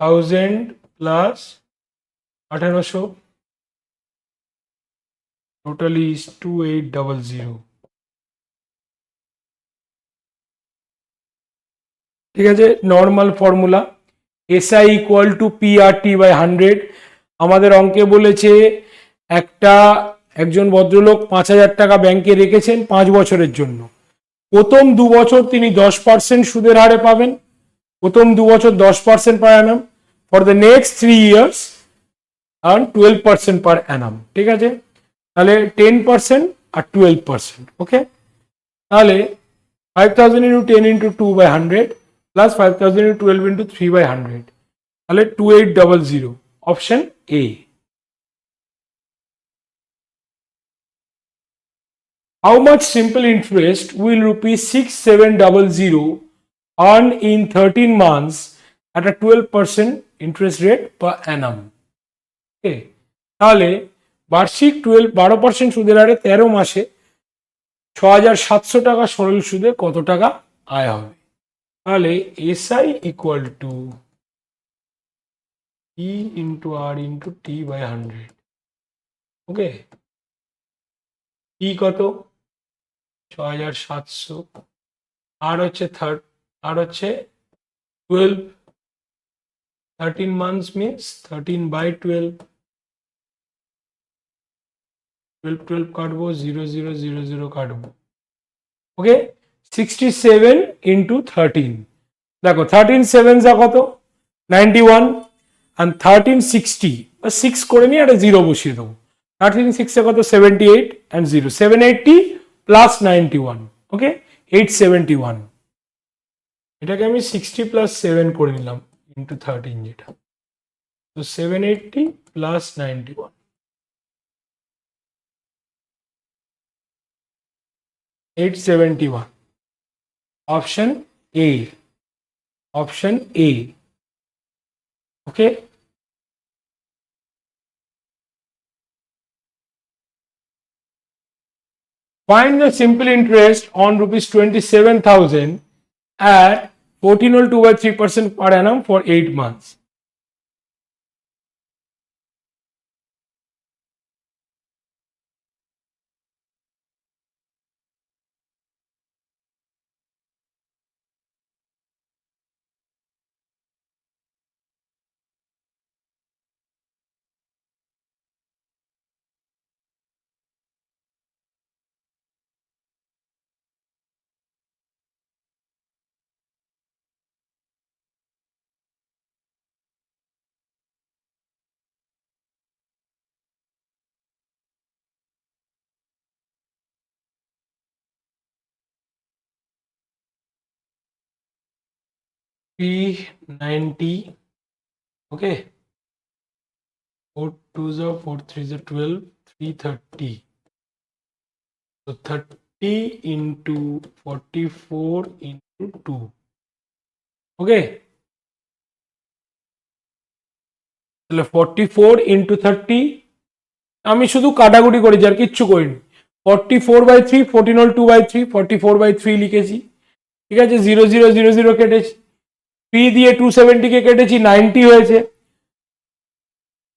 1000 plus 1800 total is 2800. ঠিক আছে, normal formula SI equal to PRT by 100। আমাদের অঙ্কে বলেছে একজন ভদ্রলোক 5,000 টাকা ব্যাংকে রেখেছেন 5 বছরের জন্য। প্রথম 2 বছর তিনি 10% সুদের হারে পাবেন, প্রথম 2 বছর 10% per annum, for the next 3 years আর 12% পার অ্যানাম। ঠিক আছে, তাহলে 10% আর 12%। ওকে, তাহলে 5,000 into 10 into 2 by 100 plus 5,000 into 12 into 3 by 100, তাহলে 2800, option A। How much simple interest will rupees 6700 earn in 13 months at a 12% interest rate per annum? Okay, তাহলে বার্ষিক 12% সুদের হারে 13 মাসে 6,700 টাকা সরল সুদে কত টাকা আয় হবে? তাহলে SI equal two E into R into T by 100। Okay, E কত? 6,700, আর হচ্ছে 12, 13 months means 13 by 12, 12 কাটবো, 0000 কাটবো। ওকে, 67 into 13, দেখো 13 7 যা কত 91, and 13 60 বা 6 করে নিয়ে একটা 0 বসিয়ে দেবো। 13 6 এ কত 78 and 0 780 plus 91, ওকে 871। এটাকে আমি 60 plus 7 করে নিলাম into 13, যেটা তো 780 plus 91, 871, option A, option A। Okay, find the simple interest on rupees 27,000 at 14.2/3% per annum for 8 months. P90, okay, 4 2s are 4 3s are 12, 330, so 30 into 44 into 2, okay, তাহলে 44 into 30, আমি শুধু কাটাকুটি করেছি আর কিচ্ছু করিনি। 44/3 14/2/3 44/3 লিখেছি। ঠিক আছে, 0000 কেটেছি, 3 দিয়ে 270 কে কেটেছি, 90 হয়েছে।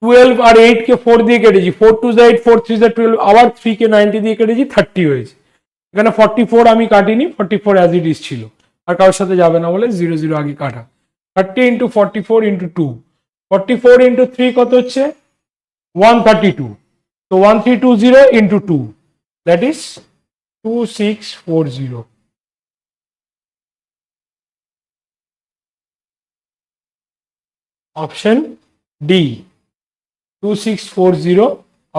12 আর 8 কে 4 দিয়ে কেটেছি, 4 2 8 4 3 12, আবার 3 কে 90 দিয়ে কেটেছি, 30 হয়েছে। এখানে 44 আমি কাটিনি, 44 অ্যাজ ইট ইজ ছিল, আর কারোর সাথে যাবে না বলে 00 আগে কাটা। 30 into 44 into 2, 44 into 3 কত হচ্ছে 132, so 1320 into 2, that is 2640, option D, 2640,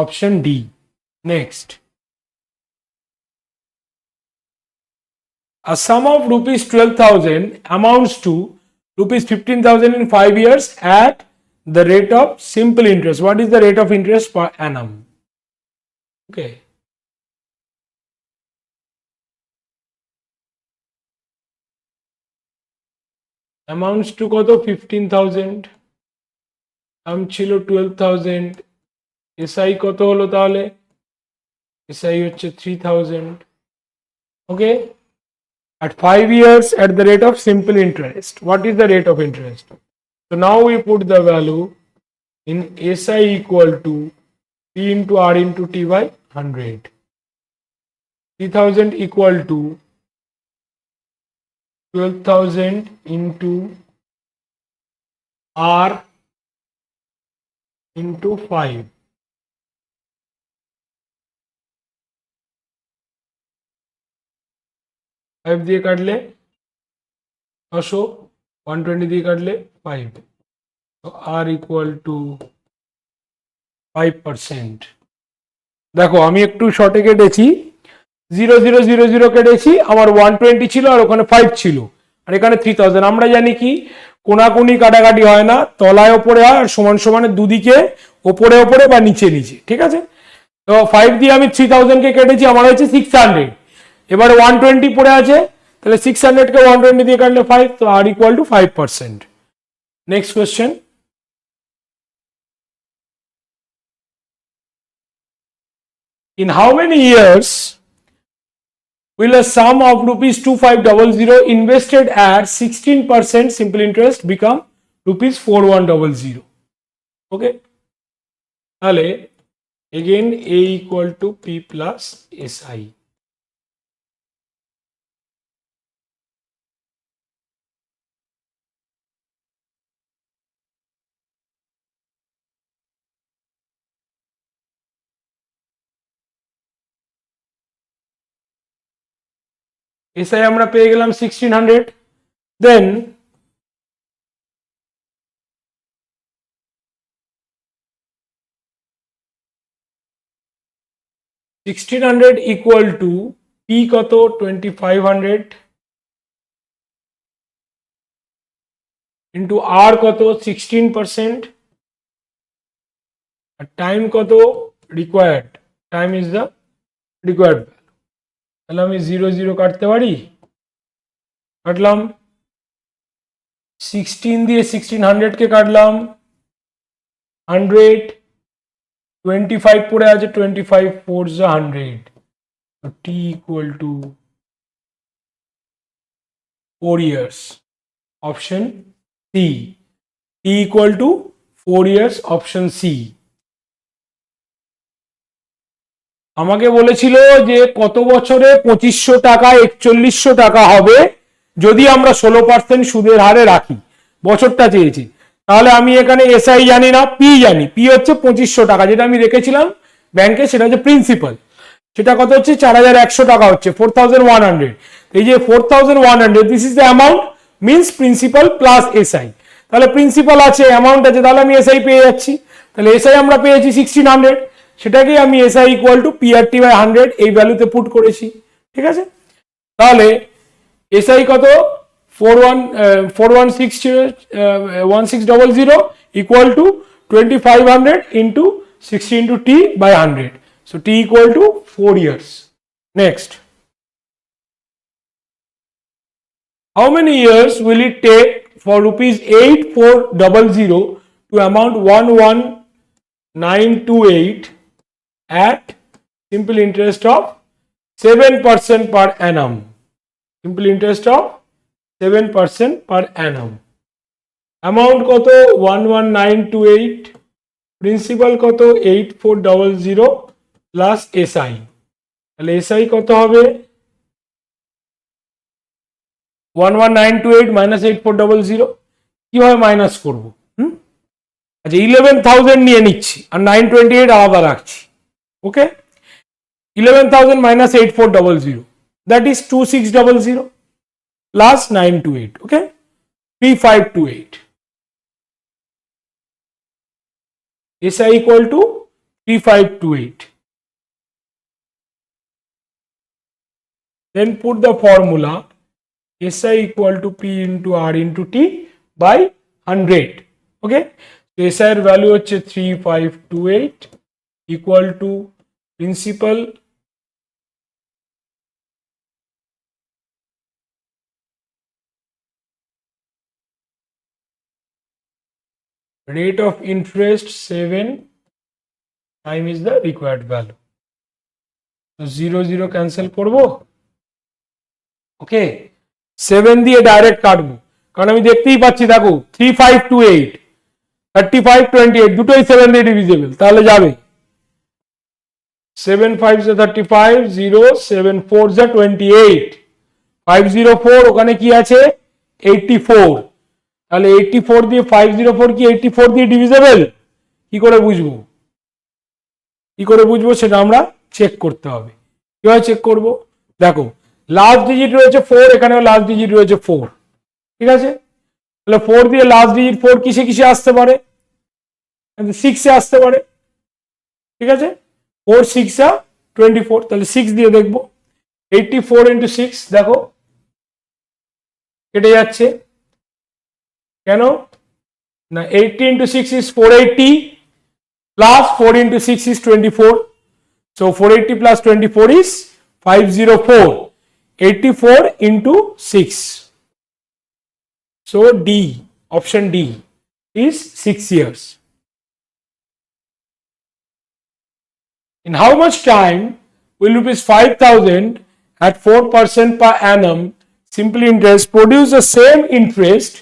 option D। Next, a sum of rupees 12,000 amounts to rupees 15,000 in 5 years at the rate of simple interest. What is the rate of interest per annum? Okay, amounts to কত 15,000, দাম ছিল 12,000, SI কত হলো তাহলে, SI হচ্ছে 3,000, okay, at 5 years at the rate of simple interest. What is the rate of interest? So now we put the value in SI equal to P into R into T by 100. 3000 equal to 12,000 into R into 5. Five दिए काटले 900, 120 दिए काटले 5, तो R equal to 5%. দেখো আমি একটু শর্টে কেটেছি, 0 0 0 0 কেটেছি, আমার 120 ছিল আর ওখানে 5 ছিল আর এখানে 3000. আমরা জানি কি কোনাকুনি কাটাকাটি হয় না, তলায় ওপরে হয় আর সমান সমানে দুদিকে ওপরে ওপরে বা নিচে নিচে, ঠিক আছে? তো 5 দিয়ে আমি 3000 কে কেটেছি, আমার হচ্ছে 600. এবারে 120 পড়ে আছে, তাহলে 600 কে 120 দিয়ে কাটলে 5, তো R equal two 5%. Next question, in how many years will a sum of rupees 2500 invested at 16% simple interest become rupees 4100? Okay, তাহলে again A equal to P plus SI. SI আমরা পেয়ে গেলাম 1600. দেন $1600 equal to P কত 2500 into R কত 16% আর time কত required, time is the required value. তাহলে আমি 0 0 কাটতে পারি, কাটলাম 16 দিয়ে 1600 কে কাটলাম 100, 25 পড়ে আছে, 25 4 is 100, so T equal to 4 years. Option C. T equal to 4 years. Option C. আমাকে বলেছিল যে কত বছরে 2500 টাকা 4100 টাকা হবে যদি আমরা 16% সুদের হারে রাখি, বছরটা চেয়েছি. তাহলে আমি এখানে এসআই জানি না, পি জানি. পি হচ্ছে 2500 টাকা যেটা আমি রেখেছিলাম ব্যাংকে, সেটা হচ্ছে প্রিন্সিপাল. সেটা কত হচ্ছে 4100 টাকা হচ্ছে 4100. এই যে 4100 this is the amount, means principal plus SI. তাহলে প্রিন্সিপাল আছে, অ্যামাউন্ট আছে, তাহলে আমি এসআই পেয়ে যাচ্ছি. তাহলে এসআই আমরা পেয়েছি 1600, সেটাকেই আমি SI equal to PRT by 100 এই ভ্যালুতে পুট করেছি, ঠিক আছে? তাহলে এসআই কত 41600 equal to 2500 into 60 into T by 100. So T equal to 4 years. Next, how many years will it take for rupees 8400 to amount 11928 at simple interest of 7% per annum? Simple interest of 7% per annum. Amount কত 11928, principal কত 8400 plus SI. তাহলে SI কত হবে 11928 minus 8400. কিভাবে minus করব? আচ্ছা 11000 নিয়ে নিচ্ছি আর 928 আলাদা রাখছি. ওকে, 11000 minus 8400, that is 2600 plus 928. Okay, 3528. SI equal to 3528. Then put the formula SI equal to P into R into T by 100. Okay, so SI এর ভ্যালু হচ্ছে 3528 equal to principal rate of interest 7 time is the required value. So 0 0 cancel করবো. ওকে, 7 দিয়ে direct কাটবো কারণ আমি দেখতেই পাচ্ছি, দেখো 3528 3528 দুটোই 7 দিয়ে ডিভিজিবল, তাহলে যাবে 7 5 35, 0 7 4 28, 504 ওখানে কি আছে 84, তাহলে 84 দিয়ে 504 কি 84 দিয়ে ডিভিজেবল? কি করে বুঝবো, সেটা আমরা চেক করতে হবে। কিভাবে চেক করব? দেখো লাস্ট ডিজিট রয়েছে 4, এখানেও লাস্ট ডিজিট রয়েছে 4, ঠিক আছে, তাহলে 4 দিয়ে লাস্ট ডিজিট 4 কিসে কিসে আসতে পারে? 6 এ আসতে পারে, ঠিক আছে, 4 6 24, তাহলে 6 দিয়ে দেখবো, 84 ইন্টু 6 দেখো কেটে যাচ্ছে, কেন না 80 into 6 is 480 plus 4 into 6 is 24, so 480 plus 24 is 504, 84 into 6, so D, option D is 6 years. In how much time will rupees 5,000 at 4% per annum simple interest produce the same interest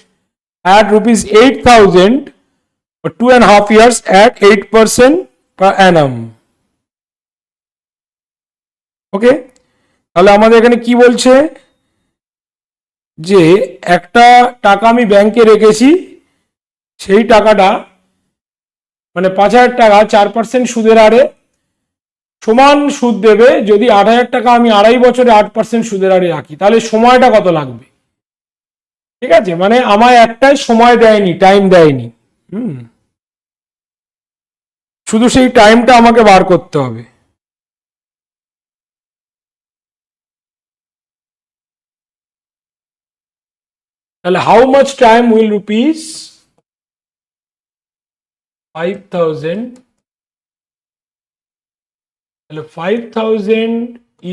at rupees 8,000 for 2.5 years at 8% per annum? ওকে, তাহলে আমাদের এখানে কি বলছে যে একটা টাকা আমি ব্যাংকে রেখেছি, সেই টাকাটা মানে 5,000 টাকা 4% সুদের হারে সমান সুদ দেবে যদি 8,000 টাকা আমি 2.5 বছরে 8% সুদের হারে রাখি, তাহলে সময়টা কত লাগবে? ঠিক আছে, মানে আমায় একটাই সময় দেয়নি, টাইম দেয়নি, শুধু সেই টাইমটা আমাকে বার করতে হবে। তাহলে how much time will rupees 5,000, তাহলে 5,000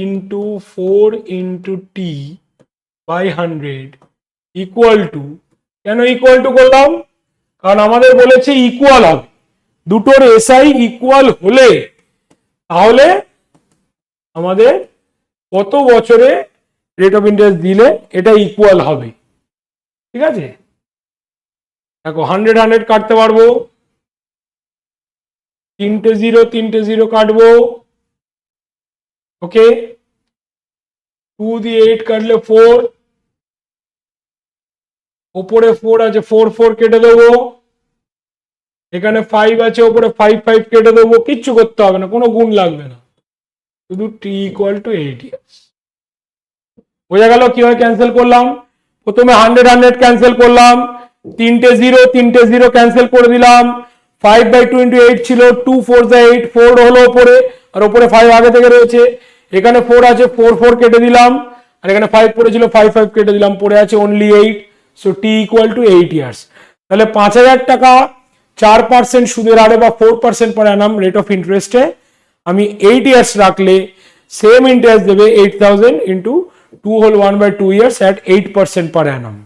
into 4 into T by 100 equal to, কেন ইকুয়াল টু করলাম? কারণ আমাদের বলেছে ইকুয়াল হবে, দুটোর এসআই ইকুয়াল হলে তাহলে আমাদের কত বছরে রেট অফ ইন্টারেস্ট দিলে এটা ইকুয়াল হবে, ঠিক আছে। দেখো 100 100 কাটতে পারবো, 3টে 0 3টে 0 কাটবো, ওকে, 2 দিয়ে 8 কাটলে 4, ওপরে 4 আছে 4 4 কেটে দেবো, এখানে 5 আছে ওপরে 5 5 কেটে দেবো, কিচ্ছু করতে হবে না, কোনো গুণ লাগবে না, শুধু টি ইকুয়াল টু 8 ইয়ার্স। বোঝা গেল কিভাবে ক্যান্সেল করলাম? প্রথমে 100 100 ক্যান্সেল করলাম, 3টে 0 ক্যান্সেল করে দিলাম, 5/2 ইন্টু 8 ছিল, 2 4 8, 4 হলো ওপরে, আর ওপরে 5 আগে থেকে রয়েছে, এখানে 4 আছে 4 4 কেটে দিলাম, আর এখানে 5 পড়েছিল 5 5 কেটে দিলাম, পড়ে আছে only 8, so T equal to 8 years. তাহলে 5,000 টাকা 4% সুদের হারে বা 4% পার অ্যানাম রেট অফ ইন্টারেস্টে আমি 8 ইয়ার্স রাখলে সেম ইন্টারেস্ট দেবে 8,000 into 2 whole 1/2 years at 8% per annum.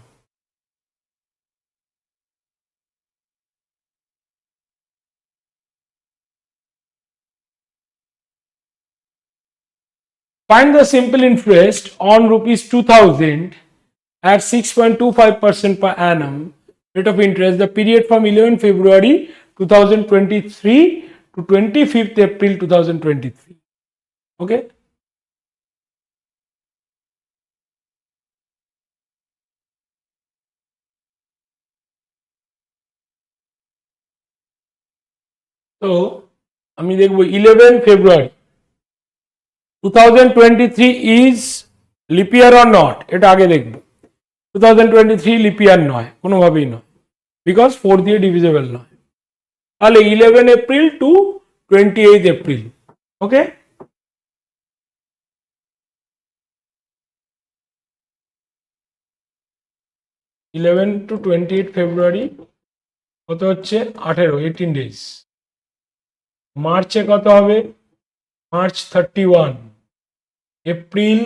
Find the simple interest on rupees 2,000 at 6.25% per annum rate of interest the period from 11 February 2023 to 25th April 2023. Okay. So আমি দেখব 11 February 2023 is leap year or not, এটা আগে দেখব। 2023 lip ইয়ার নয়, কোনোভাবেই নয়, because 4 দিয়ে divisible নয়, তাহলে 11 এপ্রিল টু 28 এপ্রিল। ওকে, ইলেভেন টু 28 ফেব্রুয়ারি কত হচ্ছে 18 ডেজ। মার্চে কত হবে? March 31, April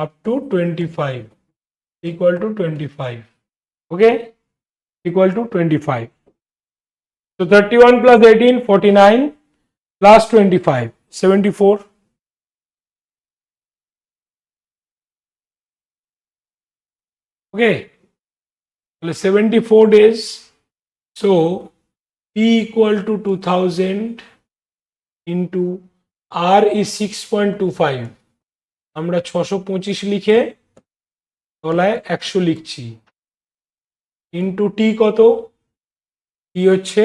up to 25 equal to 25, okay, equal to 25. So 31 plus 18 49 plus 25 74, okay, 74 days. So P equal to 2000 into R is 6.25, আমরা 625 লিখে তলায় 100 লিখছি, ইন্টু টি কত, টি হচ্ছে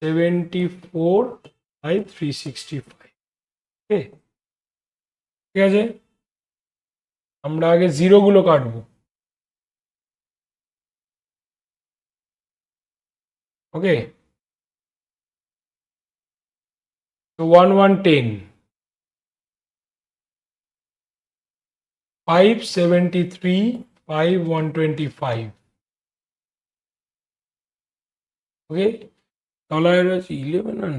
74/365। ঠিক আছে, আমরা আগে জিরো গুলো কাটবো। ওকে, তো 1110, 573, 5125। ওকে, তলায় রয়েছে 11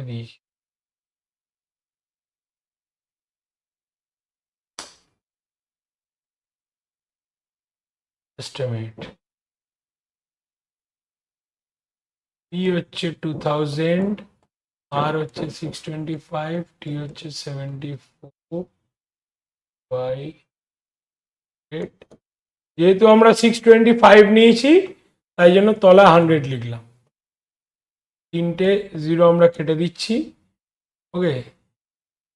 this, just a minute. P হচ্ছে 2000, আর হচ্ছে 625, টি হচ্ছে 74/8। যেহেতু আমরা 625 নিয়েছি তাই জন্য তলা 100 লিখলাম, তিনটে জিরো আমরা কেটে দিচ্ছি। ওকে,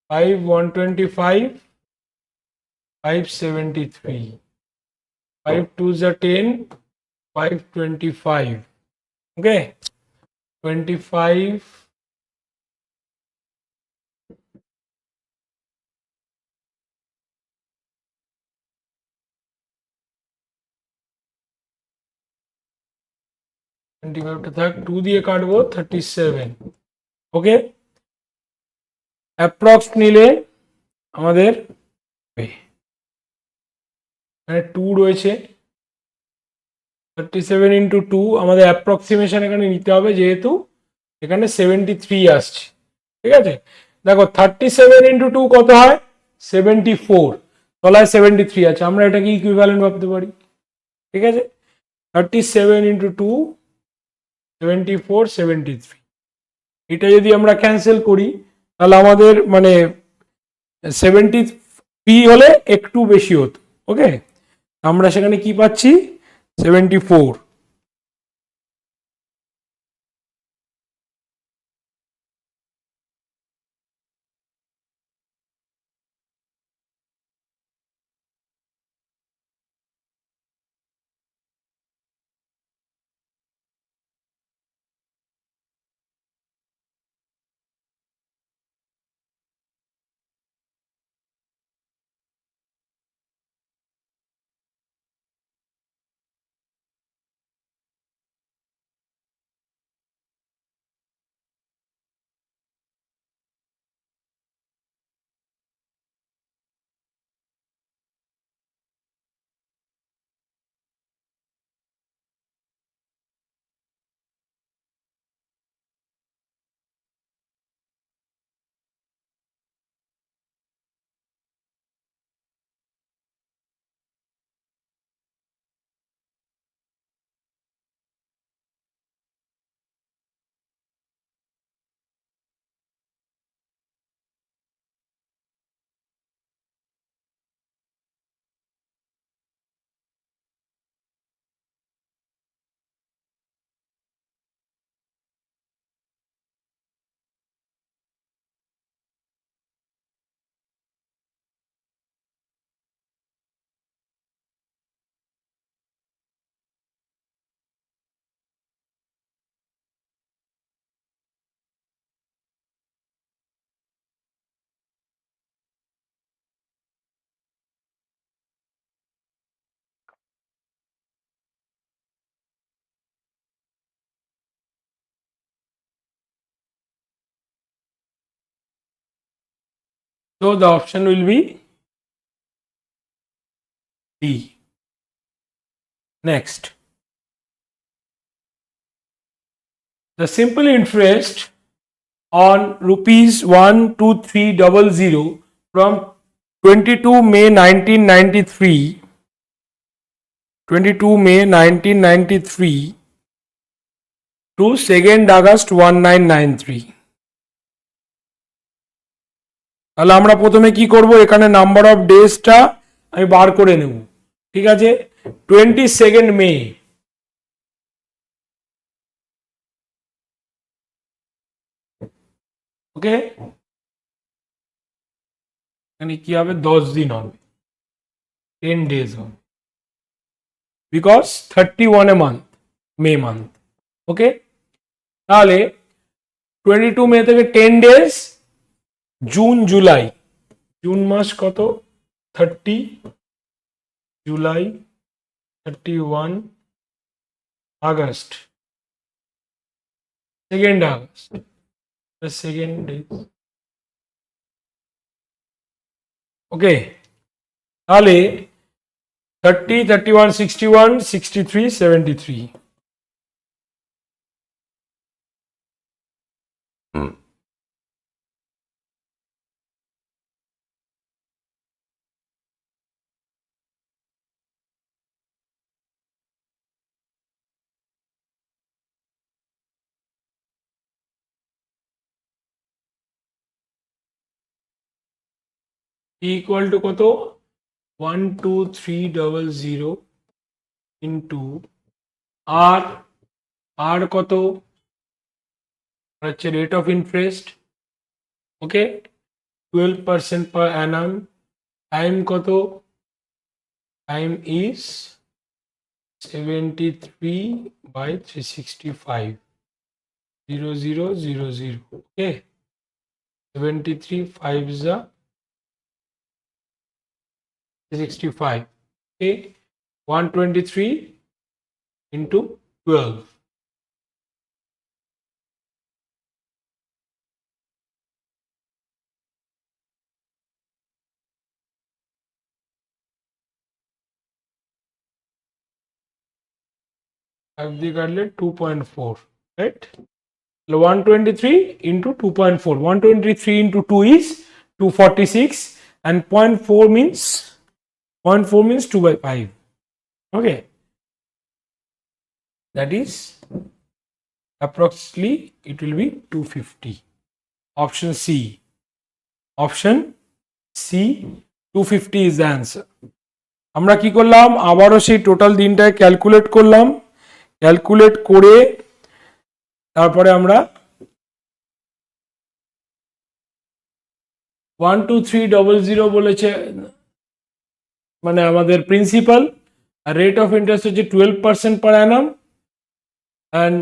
5125, 573, 5 2s are 10, 525। ওকে, 25, থাক, 2 দিয়ে কাটবো 37। ওকে, অ্যাপ্রক্স নিলে আমাদের এখানে 2 রয়েছে, 37 ইন্টু 2, আমাদের অ্যাপ্রক্সিমেশন এখানে নিতে হবে যেহেতু এখানে 73 আসছে। ঠিক আছে, দেখো 37 ইন্টু 2 কত হয়, 74, তলায় 73 আছে, আমরা এটাকে ইকুইভ্যালেন্ট ভাবতে পারি। ঠিক আছে, 37 ইন্টু 2, 74, 73, এটা যদি আমরা ক্যান্সেল করি তাহলে আমাদের মানে 73 হলে একটু বেশি হতো। ওকে, আমরা সেখানে কি পাচ্ছি, 74। So the option will be D. Next, the simple interest on rupees 12300 from 22 May 1993, 22 May 1993 to 2nd August 1993. তাহলে আমরা প্রথমে কি করব, এখানে নাম্বার অফ ডেজটা আমি বার করে নেব। ঠিক আছে, 22 মে, ওকে, এখানে কি হবে, 10 দিন হবে, 10 days হবে, because 31 a month, May month. Okay, তাহলে 22 মে থেকে 10 ডেজ, জুন জুলাই, জুন মাস কত, 30, July 31, August, 2 August, second days. Okay, তাহলে 30, 31, 61, 63, 73, ইকুয়াল টু কত, 12300 ইন্টু আর, আর কত হচ্ছে rate of interest, okay, 12% per annum, time কত, time is 73/365, 0000, okay, 73 5 is 365, okay, 123 into 12, I've got 2.4, right? 123 into 2.4, 123 into 2 is 246, and 0.4 means 2 by 5, okay, that is approximately it will be 250. Option C, option C, 250 is the answer. আমরা কি করলাম, আবারও সেই total দিনটায় calculate করলাম, calculate করে তারপরে আমরা 12300 বলেছে, মানে আমাদের প্রিন্সিপাল, আর রেট অফ ইন্টারেস্ট হচ্ছে 12% per annum, and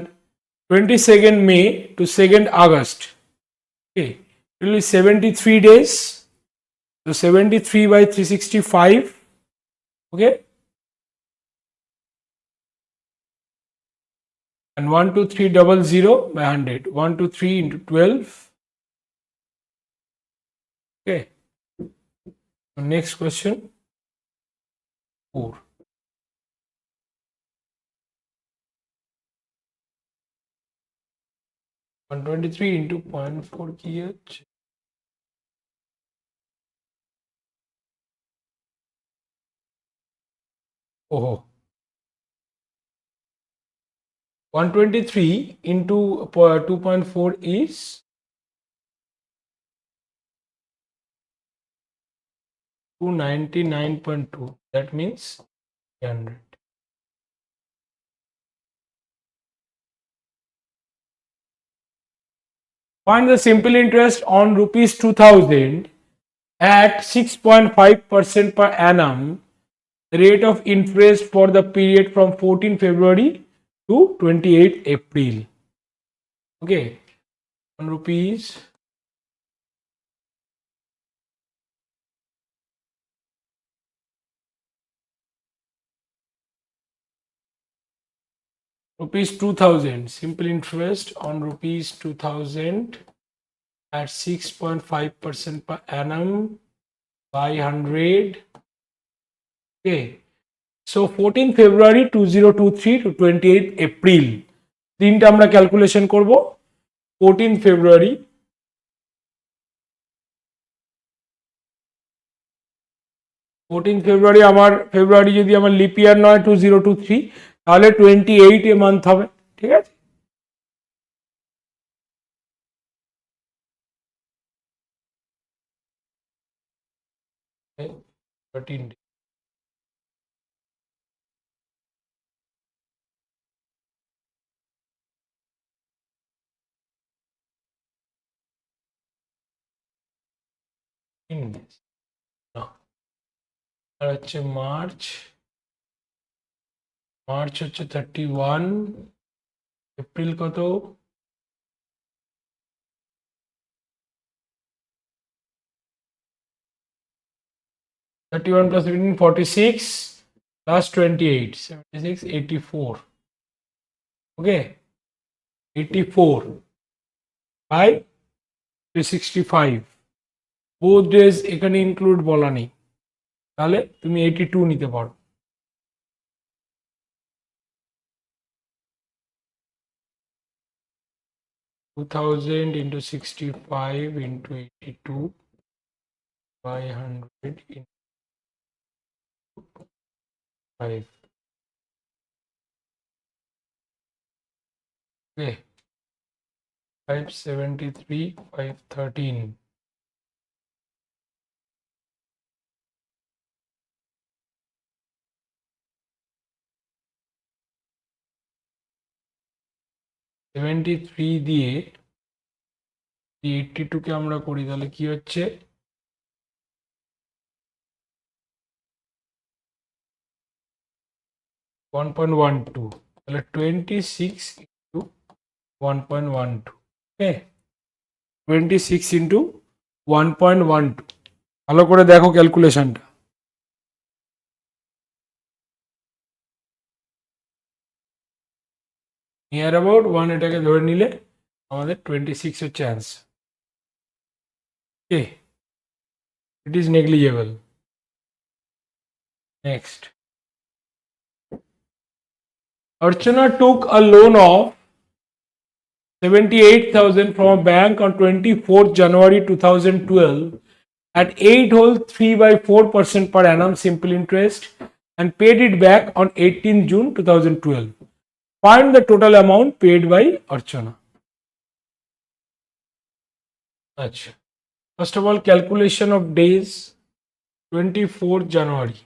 22 May to 2 August, okay, it will be 73 days, so 73 by 365, okay, and 12300 by 100, 123 into 12, okay. Next question, 4. 123 into 0.4 কি হচ্ছে, ওহো, 123 into 2.4 is 299.2, that means 300. Find the simple interest on rupees 2000 at 6.5% per annum, the rate of interest for the period from 14 February to 28 April. Okay, on rupees 2000, simple interest on rupees 2000 at 6.5% per annum by 100. Okay, so 14 February 2023 to 28 April, দিনটা আমরা calculation করব। 14 February, আমার ফেব্রুয়ারি যদি আমার lip ইয়ার নয় 2023, তাহলে 28 a month হবে, ঠিক আছে। 13 days. আর হচ্ছে মার্চ হচ্ছে 31, এপ্রিল কত? 31 plus 15, 46 plus 28, 76, 84. Okay, 84 by 365. Both days এখানে include বলা নেই, তাহলে তুমি 82 নিতে পারো। $2,000 into 65 into 82 by 100 into 5. Okay, 573, 513. দিয়ে 82 কে আমরা করি তাহলে কি হচ্ছে? 1.12, তাহলে 26 into 1.12. ওকে, 26 into 1.12। ভালো করে দেখো ক্যালকুলেশনটা। নিয়ার অ্যাবাউট 1 এটাকে ধরে নিলে আমাদের 26 হচ্ছে answer. Okay, it is negligible. Next, Archana took a loan of 78,000 from a bank on 24th January 2012 at 8.3/4% per annum simple interest and paid it back on 18 June 2012. Find the total amount paid by Archana. Achha. First of all, calculation of days. 24th January.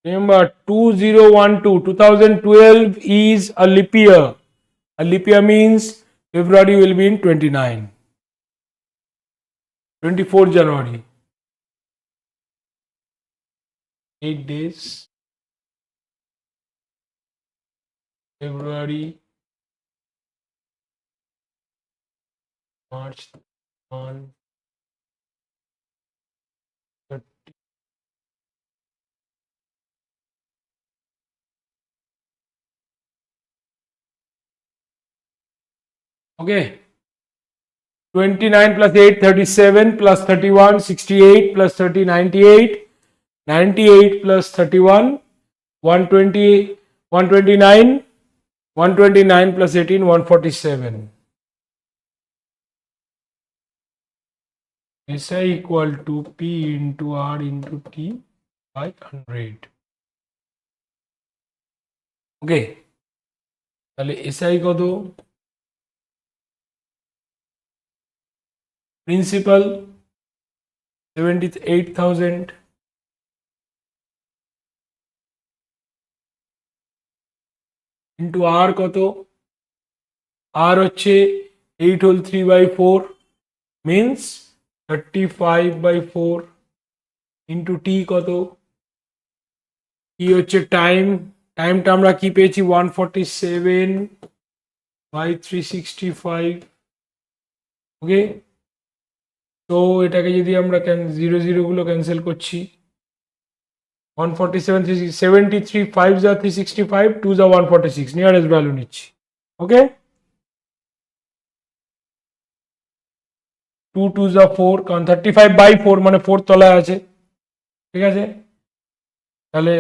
Remember, 2012 is a leap year. A leap year means February will be in 29. 24th January. 8 days. February, March 1, 30. Okay. 29 plus 8, 37 plus 31, 68 plus 30, 98. 98 plus 31, 120, 129. 129 plus 18, 147. SI equal to P into R into T by 100. Okay. তাহলে SI কত? Principal 78,000 into R কত? R হচ্ছে 8/3/4 means 35/4 into T কত? কি হচ্ছে টাইমটা আমরা কি পেয়েছি? 147/365। ওকে, তো এটাকে যদি আমরা 0 গুলো ক্যান্সেল করছি, 147, 73, 5 যা 365, 2 যা 146, নিয়ারেস্ট ভ্যালু নিচ্ছি। ওকে, 2 2 যা 4, কারণ 35/4 মানে 4 তলায় আছে। ঠিক আছে, তাহলে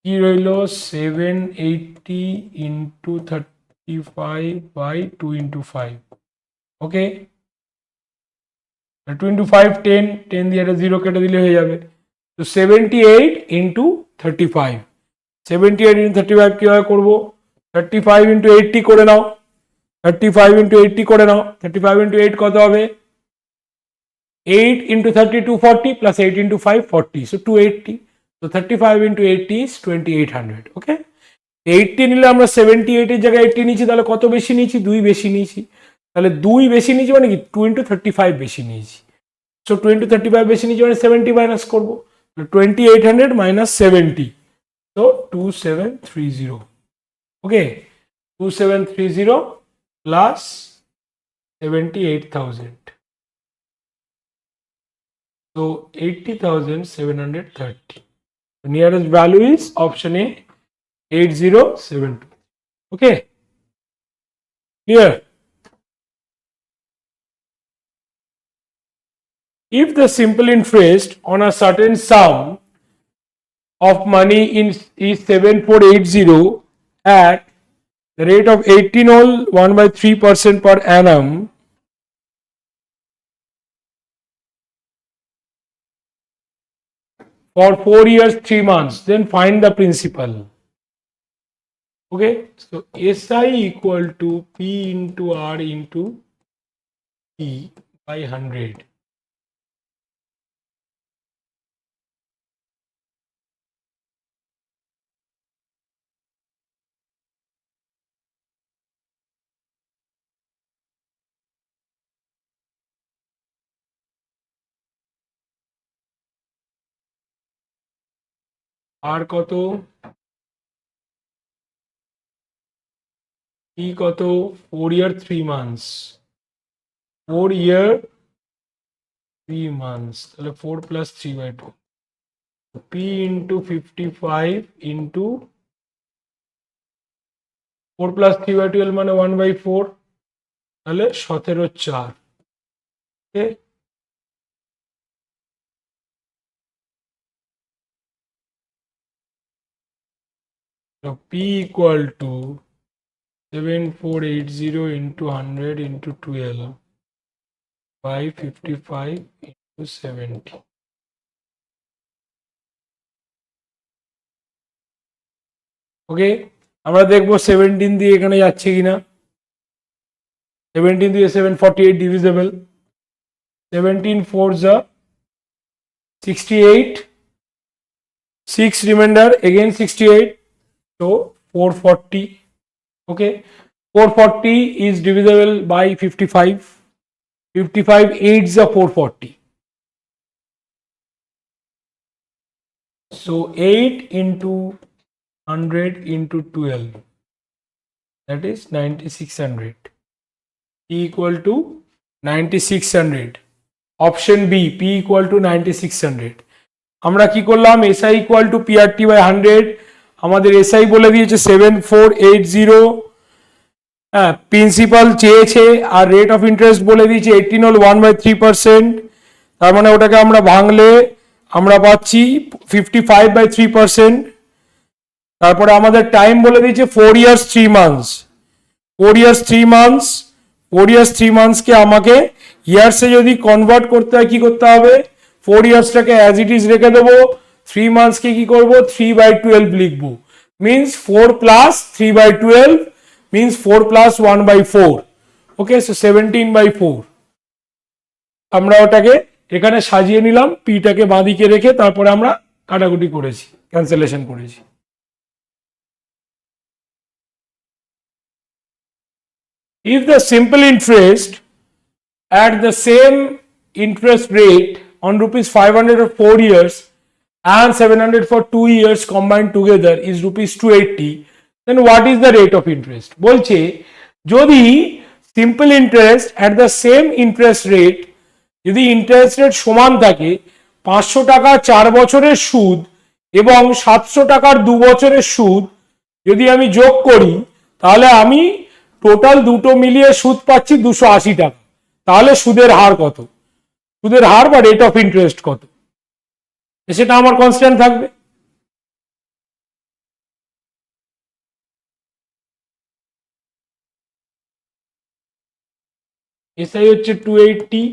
কি রইল? 780 into 35/2 into 5। ওকে, 2 into 5, 10, 10 দিয়ে একটা 0 কেটে দিলে হয়ে যাবে। তো 78 into 35, 78 into 35 কিভাবে করবো? 35 into 80 করে নাও, 35 into 80 করে নাও। 35 into 8 কত হবে? 8 into 30, 240 plus 8 into 5, 40. So 280. So 35 into 80 is 2800. Okay. 80 নিলে আমরা 78 এর জায়গায় 80 নিয়েছি, তাহলে কত বেশি নিয়েছি? 2 বেশি নিয়েছি। তাহলে 2 বেশি নিয়েছি মানে কি 2 into 35 বেশি নিয়েছি। সো 2 into 35 বেশি নিয়েছি মানে 70 মাইনাস করবো। 2800 minus 70. So 2730. Okay. 2730 plus 78,000. So 80,730. The nearest value is option A, 8072. Okay. Clear? If the simple interest on a certain sum of money is 7480 at the rate of 18 whole 1/3% per annum for 4 years 3 months, then find the principal. Okay, so SI equal to P into R into T by 100. আর কত, P কত, 4 year 3 months, 4 year 3 months, তাহলে 4 plus 3/2, P into 55 into 4 plus 3/12 মানে 1/4, তাহলে 17/4. Okay. So P equal to 7480 into 100 into 12 by 55 into 70. ওকে, আমরা দেখবো 17 দিয়ে এখানে যাচ্ছে কিনা। 17 দিয়ে 748 divisible, 17 4s are 68, 6 remainder again 68, so 440. Okay, 440 is divisible by 55, 55 8s are 440, so 8 into 100 into 12, that is 9600, equal to 9600. Option B, P equal to 9600. আমরা কি করলাম, SI equal to PRT by 100, আমাদের SI বলে দিয়েছে 7480, হ্যাঁ প্রিন্সিপাল চেয়েছে আর rate of interest বলে দিয়েছে 18 হল 1/3%, তার মানে ওটাকে আমরা ভাঙলে আমরা পাচ্ছি 55/3%। তারপরে আমাদের টাইম বলে দিয়েছে 4 years 3 months, 4 years 3 months, 4 years 3 months কে আমাকে ইয়ার্সে যদি কনভার্ট করতে হয় কি করতে হবে, 4 ইয়ার্সটাকে অ্যাজ ইট ইজ রেখে দেবো, 3 মান্থসকে কি করবো 3/12 লিখবো, means 4 plus 3/12 means 4 plus 1/4. Okay, so 17/4. আমরা ওটাকে এখানে সাজিয়ে নিলাম, পিটাকে বাঁদিকে রেখে তারপরে আমরা কাটাকুটি করেছি, ক্যান্সেলেশন করেছি। If the simple interest at the same interest rate on rupees 500 for 4 years and 700 for 2 years combined together is rupees 280, then what is the rate of interest? বলছে যদি simple interest at the same interest rate, যদি interest rate সমান থাকে, 500 টাকা 4 বছরের সুদ এবং 700 টাকার 2 বছরের সুদ যদি আমি যোগ করি, তাহলে আমি টোটাল দুটো মিলিয়ে সুদ পাচ্ছি 280 টাকা, তাহলে সুদের হার কত, সুদের হার বা রেট অফ ইন্টারেস্ট কত, সেটা আমার কনস্ট্যান্ট থাকবে। এসআই হচ্ছে 280,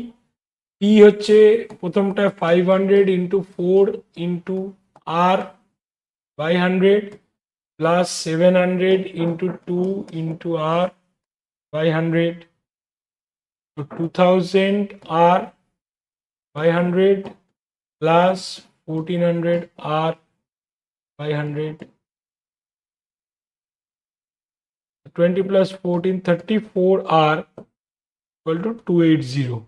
পি হচ্ছে প্রথমটা 500 into 4 into R by 100 plus 700 into 2 into R by 100, তো 2000 আর by 100 plus 1400 r by 100, 20 plus 14, 34r equal to 280.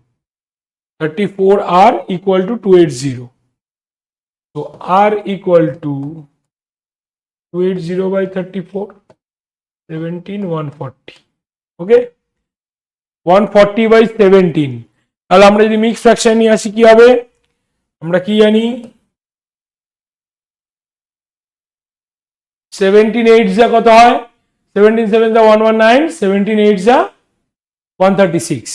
34r equal to 280. So r equal to 280 by 34, 17140. Okay, 140 by 17. তাহলে আমরা যদি মিক্স ফ্র্যাকশন নিয়ে আসি কি হবে? আমরা কি জানি 17 8 যা কত হয়? 17 7 যা 119, 17 8 যা 136,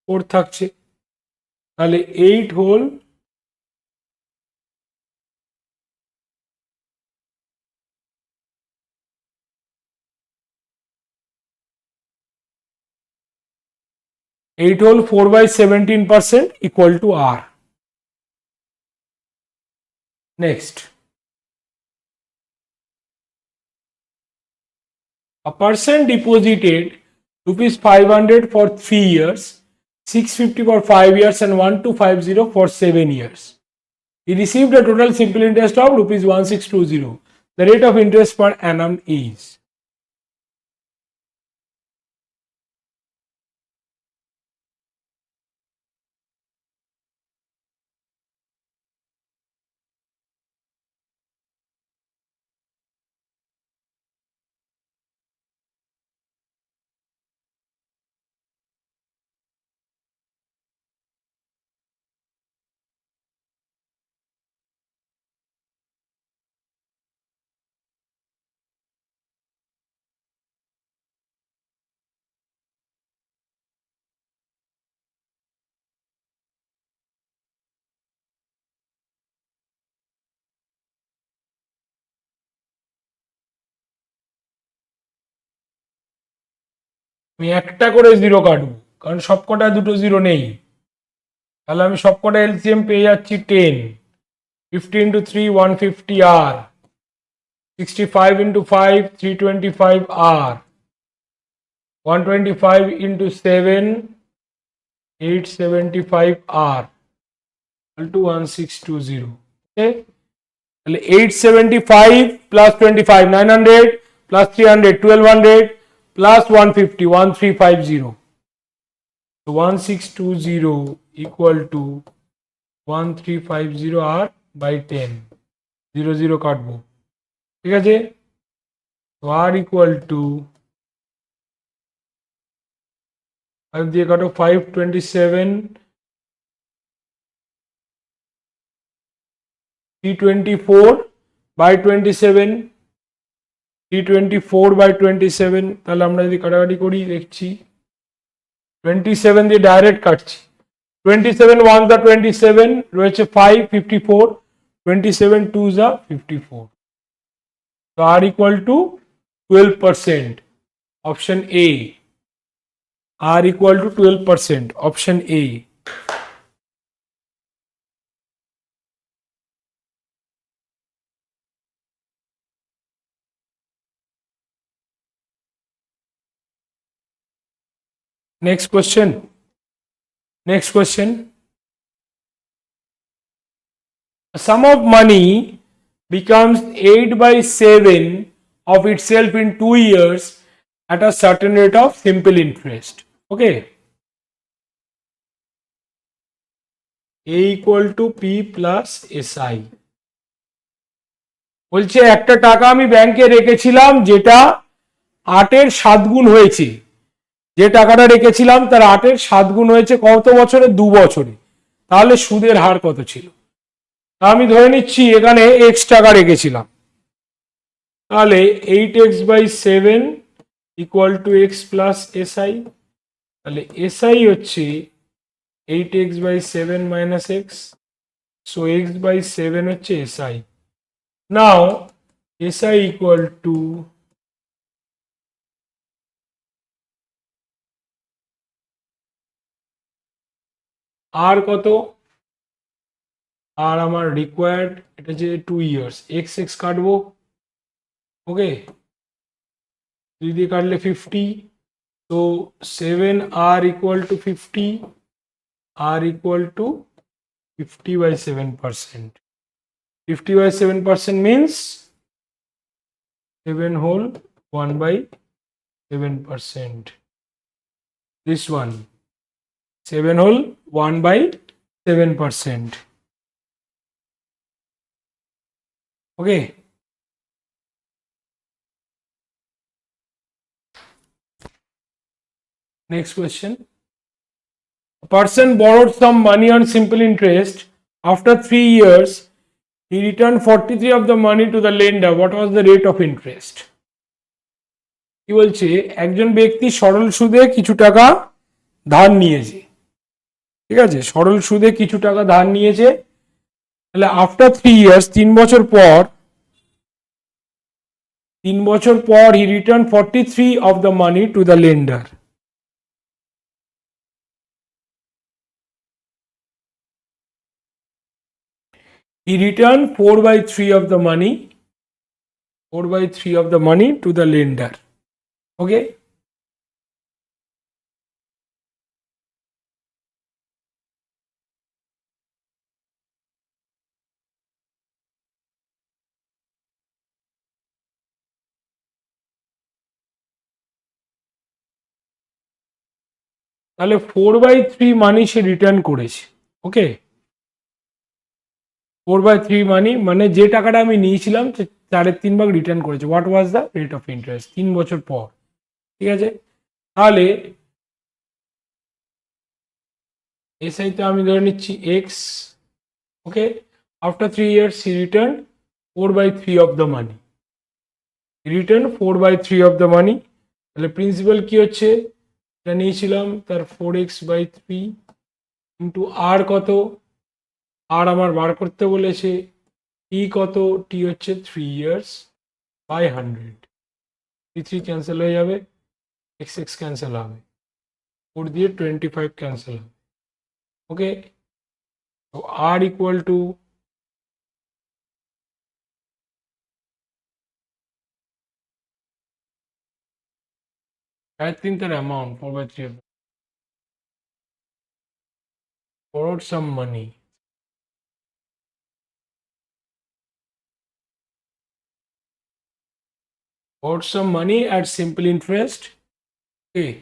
4 থাকছে। তাহলে 8 whole 4 by 17% equal to R. Next, a person deposited rupees 500 for 3 years, 650 for 5 years and 1250 for 7 years. He received a total simple interest of rupees 1620. The rate of interest per annum is. আমি একটা করে zero কাটবো কারণ সবকটা দুটো zero নেই। তাহলে আমি সবকটা এলসিএম পেয়ে যাচ্ছি 10, 50 into 3 150 r, 65 into 5 325 r, 125 into 7 875 r equal to 1620. Okay, 875 plus 25 900 plus 300 1200 plus 150 1350. So 1620 equal to 1350 r by 10. 0 0 কাটবো, ঠিক আছে? তো r equal to 5 দিয়ে কাটো 527, 324 by 27, 324 by 27। তাহলে আমরা যদি কাটাকাটি করি দেখছি 27 দিয়ে ডাইরেক্ট কাটছি। 27 1 যা 27 রয়েছে 5 54, 27 2 যা 54। So r equal to 12%. Option A. R equal to 12%. Option A. Next question. Next question. A sum of money becomes 8 by 7 of itself in 2 years at a certain rate of simple interest. Okay. A equal to P plus SI. বলছে একটা টাকা আমি ব্যাংকে রেখেছিলাম যেটা 8-এর 7 গুণ হয়েছে। যে টাকাটা রেখেছিলাম তার 8-এর 7 গুণ হয়েছে কত বছরে? 2 বছরে। তাহলে সুদের হার কত ছিল? আমি ধরে নিচ্ছি এখানে x টাকা রেখেছিলাম, তাহলে 8x by 7 equal to x plus SI। তাহলে SI হচ্ছে 8x by 7 minus x, so x by 7 হচ্ছে SI। Now SI equal to R কত? আর আমার রিকোয়ার্ড এটা যে 2 ইয়ার্স, এক্স এক্স কাটবো, ওকে 2 দিয়ে কাটলে 50, So 7r equal to 50, r equal to 50 by 7%. 50 by 7% means 7 whole 1 by 7%. This one 7 whole 1 by 7%. Okay. Next question. A person borrowed some money on simple interest. After 3 years, he returned 43 of the money to the lender. What was the rate of interest? কি বলছে, একজন ব্যক্তি সরল সুদে কিছু টাকা ধার নিয়েছে, ঠিক আছে, সরল সুদে কিছু টাকা ধার নিয়েছে, তাহলে আফটার 3 ইয়ার্স, 3 বছর পর he return 43 of the money to the lender. He returned 4 by 3 of the money, 4 by 3 of the money to the lender. Okay. তাহলে 4/3 মানি সে রিটার্ন করেছে. ওকে, 4/3 মানি মানে যে টাকাটা আমি নিয়েছিলাম 3/4 রিটার্ন করেছে. What was the rate of interest 3 বছর পর. ঠিক আছে, তাহলে এসআই তো আমি ধরে নিচ্ছি x. Okay, after 3 years he return 4/3 of the money. Return 4/3 of the money. তাহলে প্রিন্সিপাল কি হচ্ছে, এটা নিয়েছিলাম তার 4x/3 ইন্টু আর কত, আর আমার বার করতে বলেছে টি কত, টি হচ্ছে 3 ইয়ার্স বাই 100. 3 ক্যান্সেল হয়ে যাবে, x ক্যান্সেল হবে, 4 দিয়ে 25 ক্যান্সেল হবে. ওকে, তো আর ইকুয়াল টু তার amount 4/3 borrowed some money. Borrowed some money at simple interest. Okay.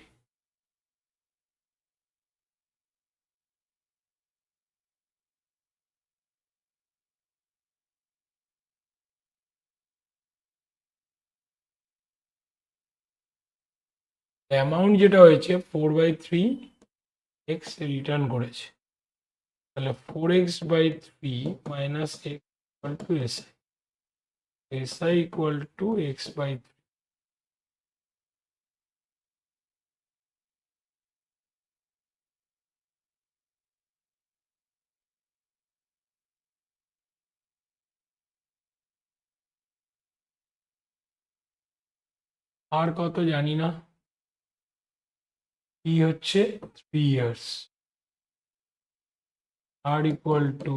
Amount যেটা হয়েছে 4/3 x রিটার্ন করেছে, তাহলে 4x/3 minus x equal to SI, SI equal two x/3. আর কত জানি না, কি হচ্ছে 3 ইয়ার্স, আর ইকুয়াল টু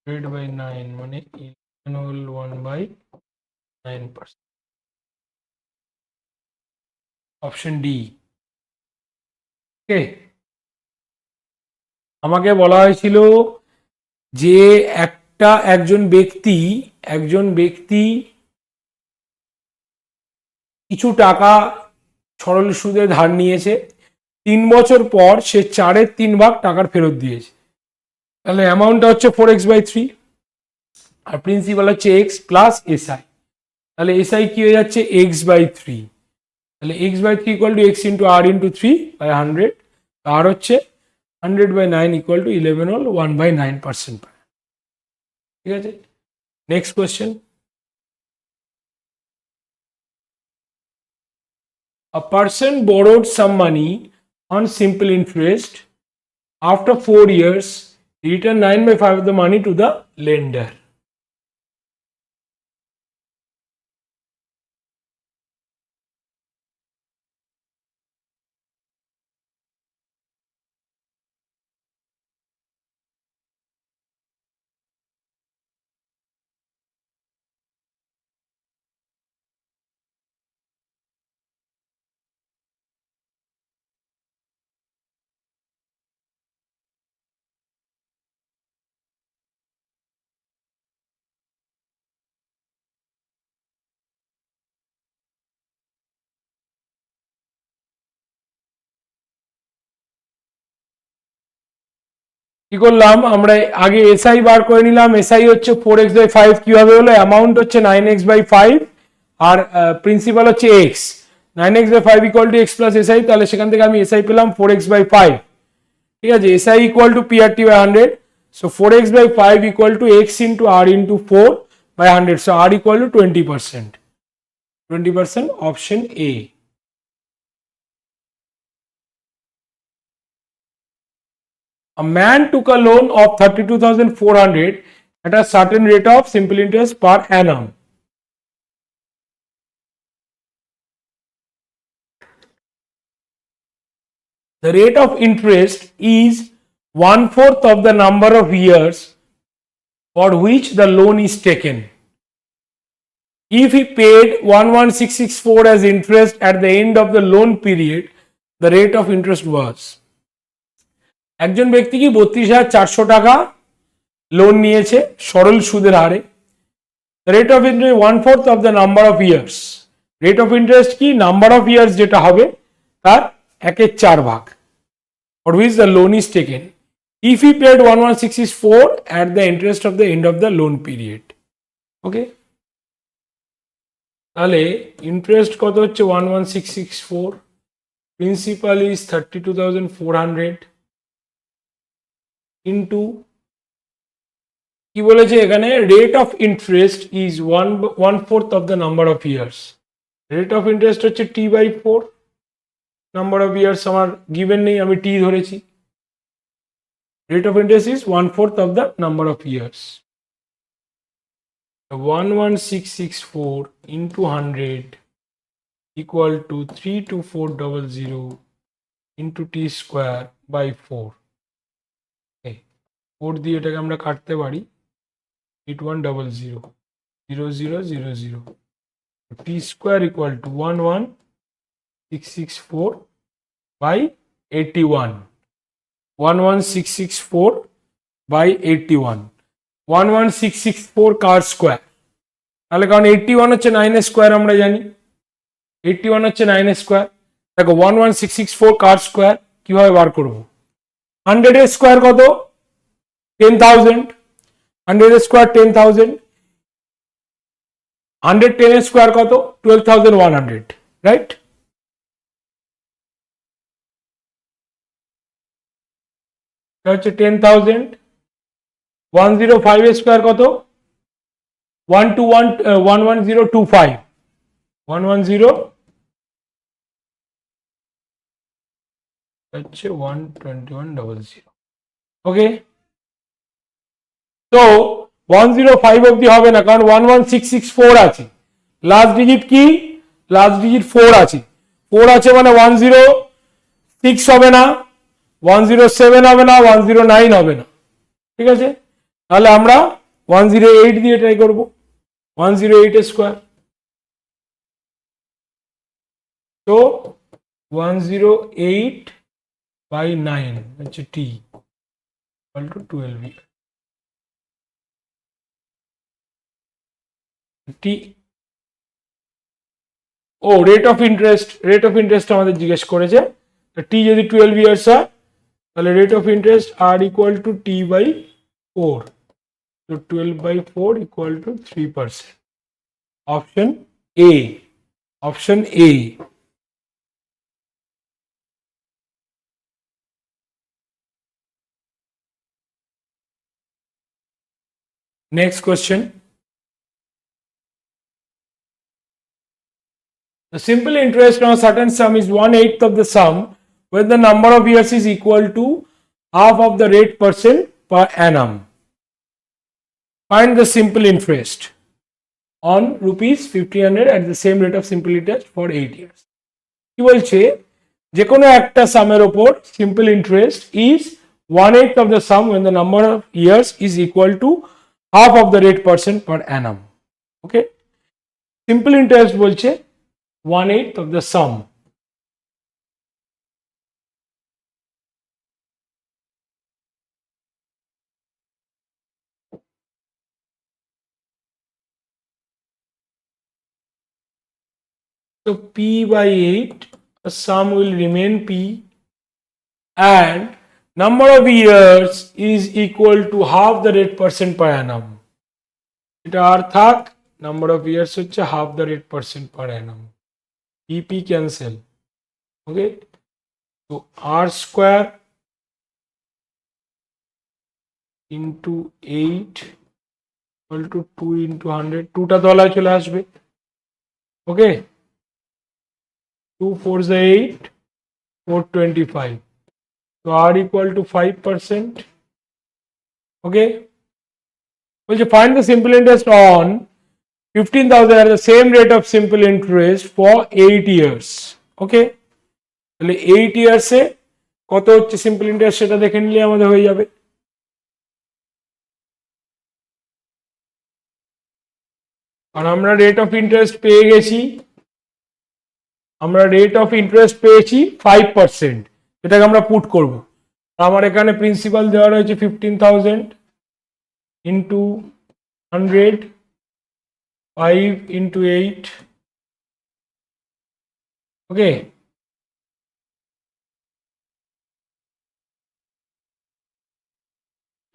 100/9 মানে 11 whole 1/9%. Option D. ওকে, আমাকে বলা হয়েছিল যে একজন ব্যক্তি কিছু টাকা সরল সুদে ধার নিয়েছে, 3 বছর পর সে 4/3 টাকার ফেরত দিয়েছে. তাহলে অ্যামাউন্টটা হচ্ছে 4x/3 আর প্রিন্সিপাল হচ্ছে এক্স প্লাস এসআই. তাহলে এসআই কি হয়ে যাচ্ছে x/3. তাহলে x/3 equal to x into R into 3/100. R হচ্ছে 100/9 ইকুয়াল টু 11 হল 1/9%. ঠিক আছে, next question. A person borrowed some money on simple interest. After 4 years, he returned 9/5 of the money to the lender. কি করলাম আমরা আগে SI বার করে নিলাম। এসআই হচ্ছে 4x/5 কিভাবে হলো, অ্যামাউন্ট হচ্ছে 9x/5 আর প্রিন্সিপাল হচ্ছে x, 9x/5 equal to x plus SI, তাহলে সেখান থেকে আমি এসআই পেলাম 4x/5। ঠিক আছে, SI equal two PRT/100, so 4x/5 equal to x into r into 4/100, so r equal two 20%, 20% option A. A man took a loan of 32,400 at a certain rate of simple interest per annum. The rate of interest is 1/4 of the number of years for which the loan is taken. If he paid 11,664 as interest at the end of the loan period, the rate of interest was. একজন ব্যক্তি কি 32,400 টাকা loan নিয়েছে সরল সুদের হারে। Rate of interest 1/4 of the number of years. Rate of interest কি, number of years যেটা হবে তার 1/4 ভাগ, for which the loan is taken. If he paid 11,664 at the interest of the end of the loan period. ওকে, তাহলে interest কত হচ্ছে 11,664, principal is 32,400 into কি বলেছে এখানে, rate of interest is 1/4 of the number of years. Rate of interest হচ্ছে T/4, number of years আমার given নেই, আমি টি ধরেছি। Rate of interest is 1/4 of the number of years. 11,664 into 100 equal to 32400 into t square by 4. 4 দিয়ে এটাকে আমরা কাটতে পারি, 8100 0000, t square equal to 11,664 by 81, 11,664 by 81, 11,664 car square, তাহলে কারণ 81 হচ্ছে 9 এর স্কোয়ার, আমরা জানি 81 হচ্ছে 9 এর স্কোয়ার। দেখো 11,664 কার স্কোয়ার কিভাবে বার করব, 100 এর স্কোয়ার কত 10,000, 100 এর স্কোয়ার 10,000, 110 এর স্কোয়ার কত 12,100, রাইট? হচ্ছে 10,000। 105 এর স্কোয়ার কত 11025, 110 হচ্ছে 12100। ওকে, তো 105 অবধি হবে না, কারণ 11664 আছে, লাস্ট ডিজিট কি, লাস্ট ডিজিট 4 আছে, 4 আছে মানে 106 হবে না, 107 হবে না, 109 হবে না। ঠিক আছে, তাহলে আমরা 108 দিয়ে ট্রাই করবো, 108 স্কোয়ার, তো 108 by 9 হচ্ছে t equal to 12 year। t ও rate of interest, rate of interest আমাদের জিজ্ঞেস করেছে, t যদি 12 ইয়ার্স হয় তাহলে rate of interest r equal to t/4, তো 12/4 equal to 3%, option A, option A. Next question. The simple interest on a certain sum is 1/8 of the sum when the number of years is equal to half of the rate percent per annum. Find the simple interest on rupees 1,500 at the same rate of simple interest for 8 years. কি বলছে, যে কোনো একটা সামের ওপর simple interest is 1/8 of the sum when the number of years is equal to half of the rate percent per annum. Okay, simple interest বলছে 1/8 of the sum. So p by 8, the sum will remain p, and number of years is equal to half the rate percent per annum. এটা আর থাক, number of years হচ্ছে half the rate percent per annum. EP cancel. Okay, so R square into 8 equal to 2 into 100. 2টা তলায় চলে আসবে। Okay, 2 4 is 8, 425. So R equal to 5%. Okay, well, you find the simple interest on 15,000 at the same rate of simple interest for 8 years. Okay, তাহলে 8 years এ কত হচ্ছে simple interest সেটা দেখে নিলে আমাদের হয়ে যাবে। আর আমরা রেট অফ ইন্টারেস্ট পেয়ে গেছি, আমরা রেট অফ ইন্টারেস্ট পেয়েছি 5%, এটাকে আমরা পুট করব। আমার এখানে প্রিন্সিপাল দেওয়া রয়েছে 15,000 ইন্টু 100, 5 into 8. ওকে,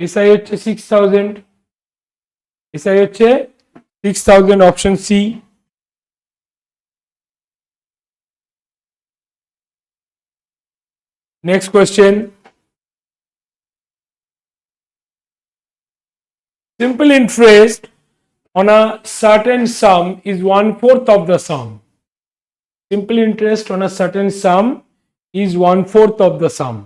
এসআই হচ্ছে 6,000, এসআই হচ্ছে 6,000, option C. Next question. Simple interest on a certain sum is 1/4 of the sum. Simple interest on a certain sum is 1/4 of the sum.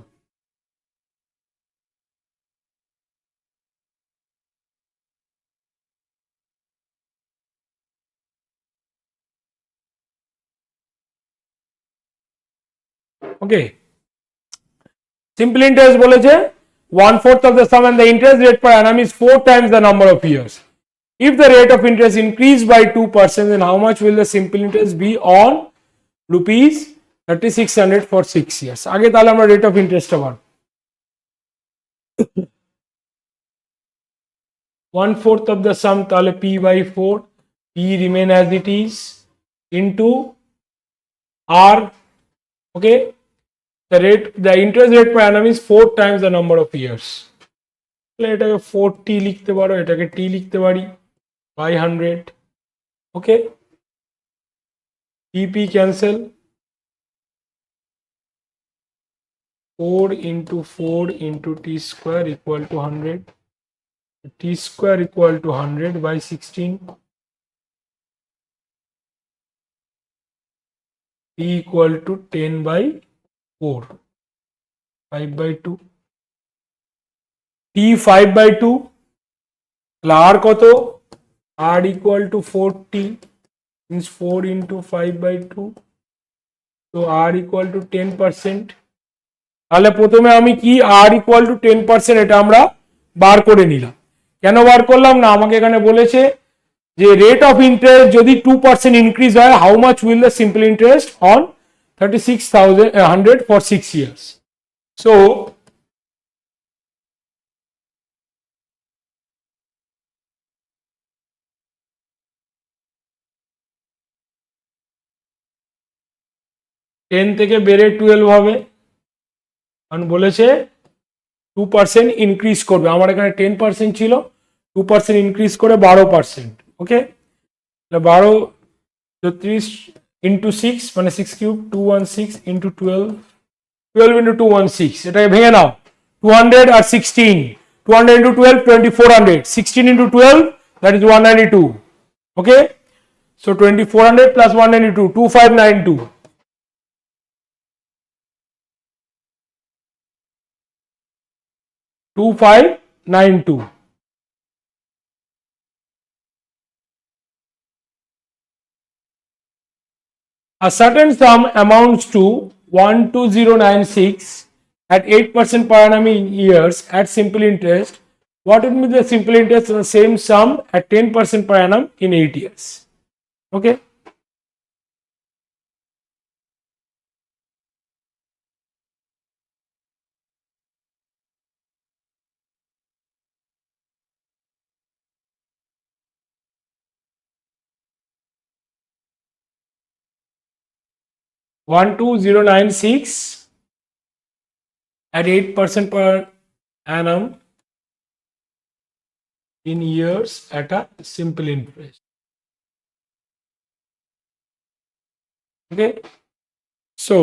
Okay. Simple interest বলেছে 1/4 of the sum and the interest rate per annum is 4 times the number of years. If the rate of interest increased by 2%, then how much will the simple interest be on rupees 3,600 for 6 years? আগে তাহলে আমরা rate of interest টা বার 1/4 of the sum তাহলে P by 4, P remain as it is into R. Okay, the interest rate per annum is 4 times the number of years. এটাকে 4t লিখতে পারো, এটাকে t লিখতে পারি by 100. Okay, EP cancel, 4 into 4 into t square equal to 100. T square equal to 100 by 16. T equal to 10 by 4, 5 by 2. T 5 by 2, R কত? R equal to 4t, means 4 into 5 by 2. So R equal to 10%. তাহলে প্রথমে আমি কি R equal to 10% এটা আমরা বার করে নিলাম। কেন বার করলাম না, আমাকে এখানে বলেছে যে রেট অফ ইন্টারেস্ট যদি 2% ইনক্রিজ হয়, how much will the simple interest on 36,100 for 6 years. So ten থেকে বেড়ে 12 হবে, কারণ বলেছে 2% ইনক্রিজ করবে। আমার এখানে 10% ছিল, 2% ইনক্রিজ করে 12%। ওকে, 12 34 ইন্টু 6 মানে 6 কিউব, 216 ইন্টু 12, 12 ইন্টু 216, এটাকে ভেঙে নাও, 200 আর 16, 200 into 12 2400, 16 into 12 that is 192. Okay, so 2400 plus 192, 2592. 2592. A certain sum amounts to 12096 at 8% per annum in years at simple interest. What would be the simple interest on the same sum at 10% per annum in 8 years? Okay. $12096 at 8% per annum in years at a simple interest. Okay, so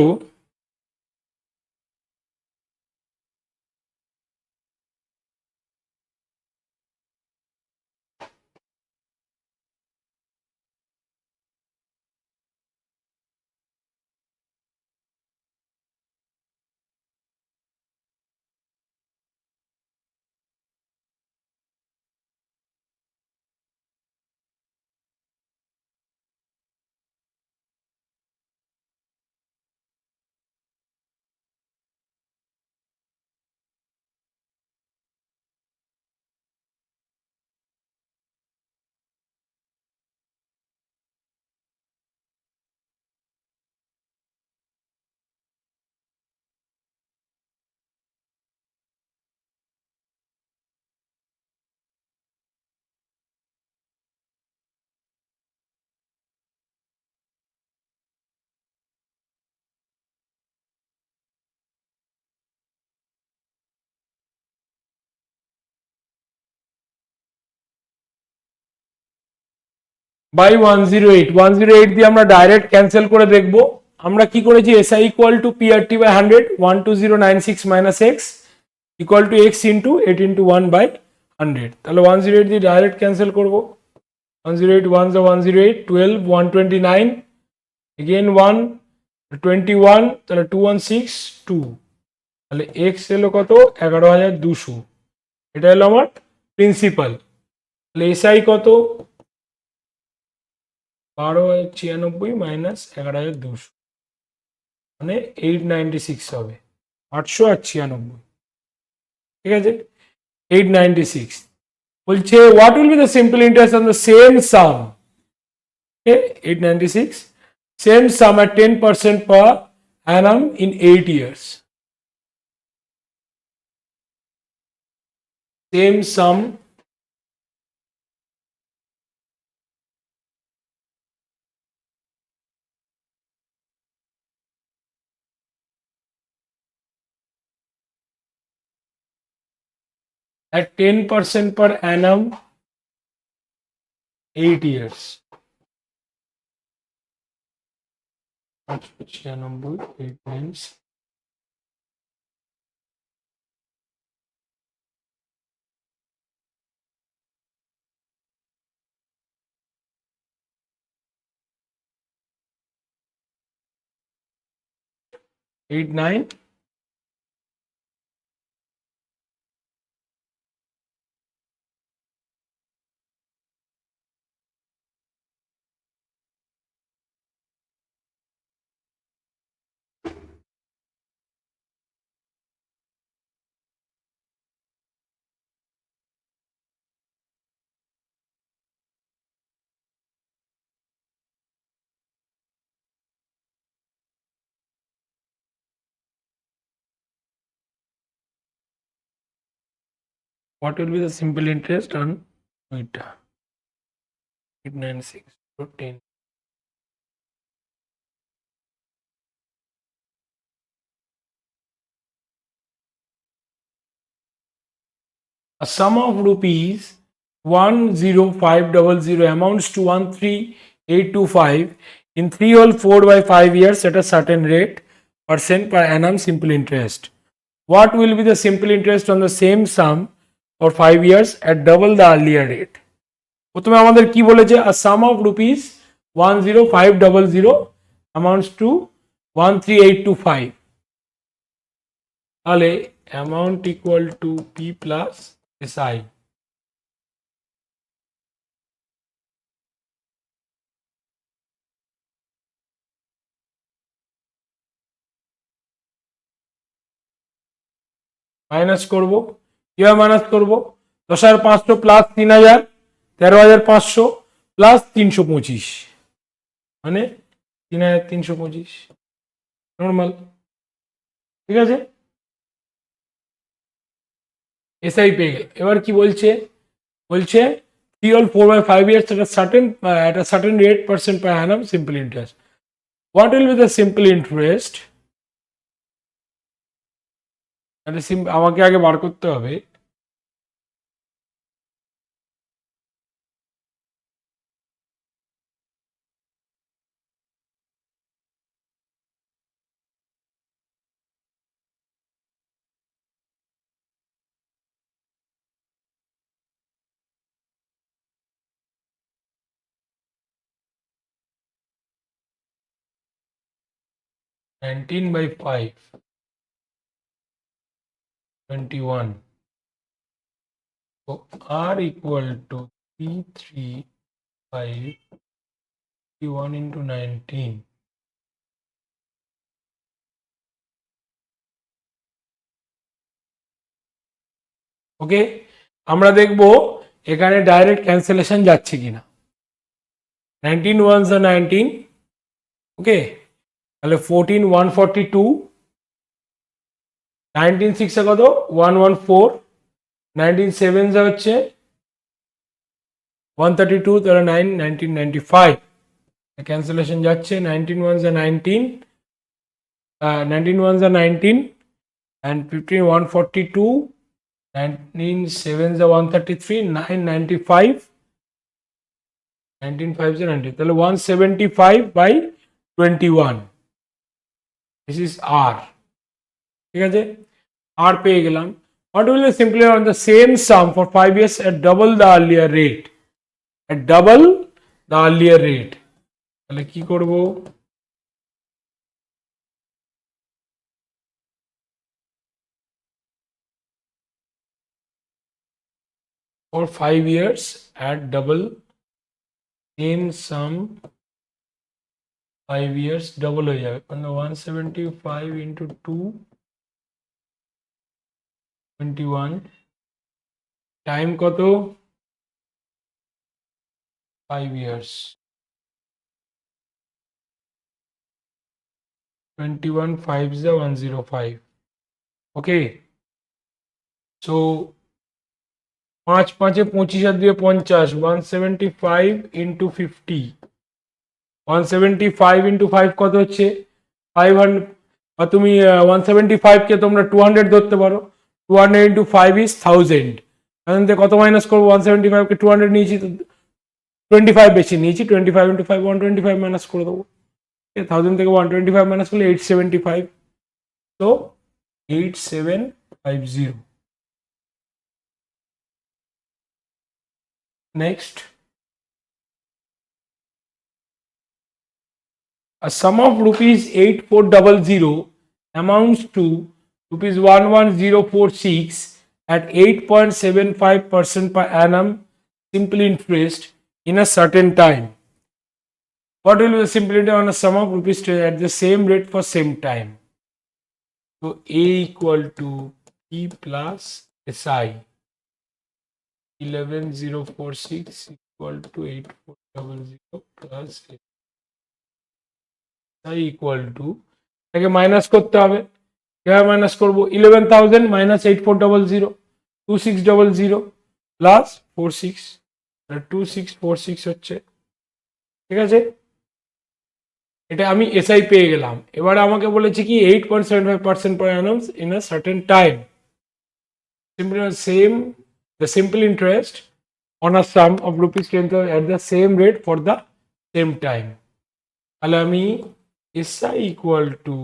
by 108 দিয়ে আমরা direct cancel করে দেখব। আমরা কি করেছি, SI equal to PRT by 100 12096 minus x equal to x into 8 into 1 by 100। তাহলে 108 দিয়ে direct cancel করবো। 108 1 108 12 129 এগেন 1 21, তাহলে 2162, তাহলে এক্স এলো কত 11200। এটা হলো আমার প্রিন্সিপাল। তাহলে এসআই কত 1296 মাইনাস 11200 মানে 896 হবে, 896। ঠিক আছে, 896 বলছে what will be the simple interest on the same some. 896 same sum at 10% per annum in 8 years. Same sum at 10% per annum 8 years. 896 8 times eight nine what will be the simple interest on it? 896 to 10. A sum of rupees 10500 amounts to 13825 in 3 whole 4 by 5 years at a certain rate percent per annum simple interest. What will be the simple interest on the same sum for 5 years at double the earlier rate? প্রথমে আমাদের কি বলেছে, a sum of rupees 10500 amounts to 13825, তাহলে amount equal to P plus SI. Minus করব, কিভাবে minus করব, 10,500 plus 3000 13,500 plus 325 মানে 3,325 normal. ঠিক আছে, এসআই পেয়ে গেল। এবার কি বলছে, বলছে 3 or 4 by 5 years at a certain rate percent per annum simple interest. What will be the simple interest তাহলে আমাকে আগে বার করতে হবে nineteen by 5 21 so r equal to 335 into 19 okay আমরা দেখব এখানে ডাইরেক্ট ক্যান্সেলেশন যাচ্ছে কিনা 19 ones are 19 ওকে তাহলে 14 142 19 6 কত 114 19 7 হচ্ছে 132 তাহলে 9 1995 ক্যান্সেলেশন যাচ্ছে 19 ones are 19 19 ones are 19 and 15 142 19 7 133 9 95 19 5 90 তাহলে 175 by 21 this is r ঠিক আছে r পেয়ে গেলাম what will be simply on the same sum for 5 years at double the earlier rate at double the earlier rate তাহলে কি করব for 5 years at double same sum 5 years double হয়ে যাবে মানে 175 into 2 21 টাইম কত 5 years 21 5 is 105 okay so 5 5 25 R 2 50 175 into 50 175 into 5 কত হচ্ছে 500 আর তুমি 175 কে তোমরা 200 ধরতে পারো 200 into 5 is 1000 এখান থেকে কত মাইনাস করব 175 কে 200 নিয়েছি তো 25 বেশি নিয়েছি 25 into 5 125 মাইনাস করে দেবো 1000 থেকে 125 মাইনাস করলে 875 তো 8750 next a sum of rupees 8400 amounts to rupees 11046 at 8.75% per annum simple interest in a certain time. What will be the simple interest on a sum of rupees at the same rate for same time? So A equal to P plus SI 11046 equal to 8400 plus SI equal to এটাকে minus করতে হবে কিভাবে minus করব 11000 minus 8400 2600 plus 46 2646 হচ্ছে ঠিক আছে এটা আমি এসআই পেয়ে গেলাম এবারে আমাকে বলেছে কি 8.75% per annum in a certain time the simple interest on a sum of rupees 10,000 at the same rate for the same time তাহলে আমি SI equal to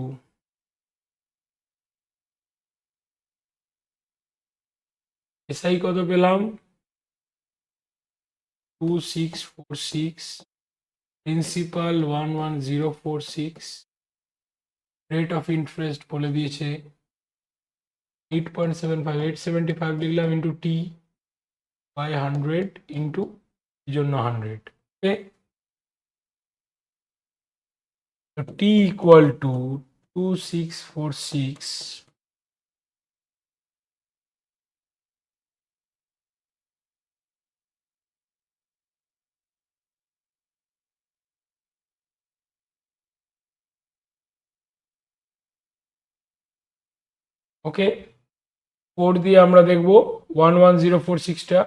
SI কত পেলাম 2646 প্রিন্সিপাল 11046 রেট অফ ইন্টারেস্ট বলে দিয়েছে 8.75 875 লিখলাম ইন্টু টি বাই 100 ইন্টু জন্য 100 ওকে so t equal to 2646 ওকে 4 দিয়ে আমরা দেখব 11046টা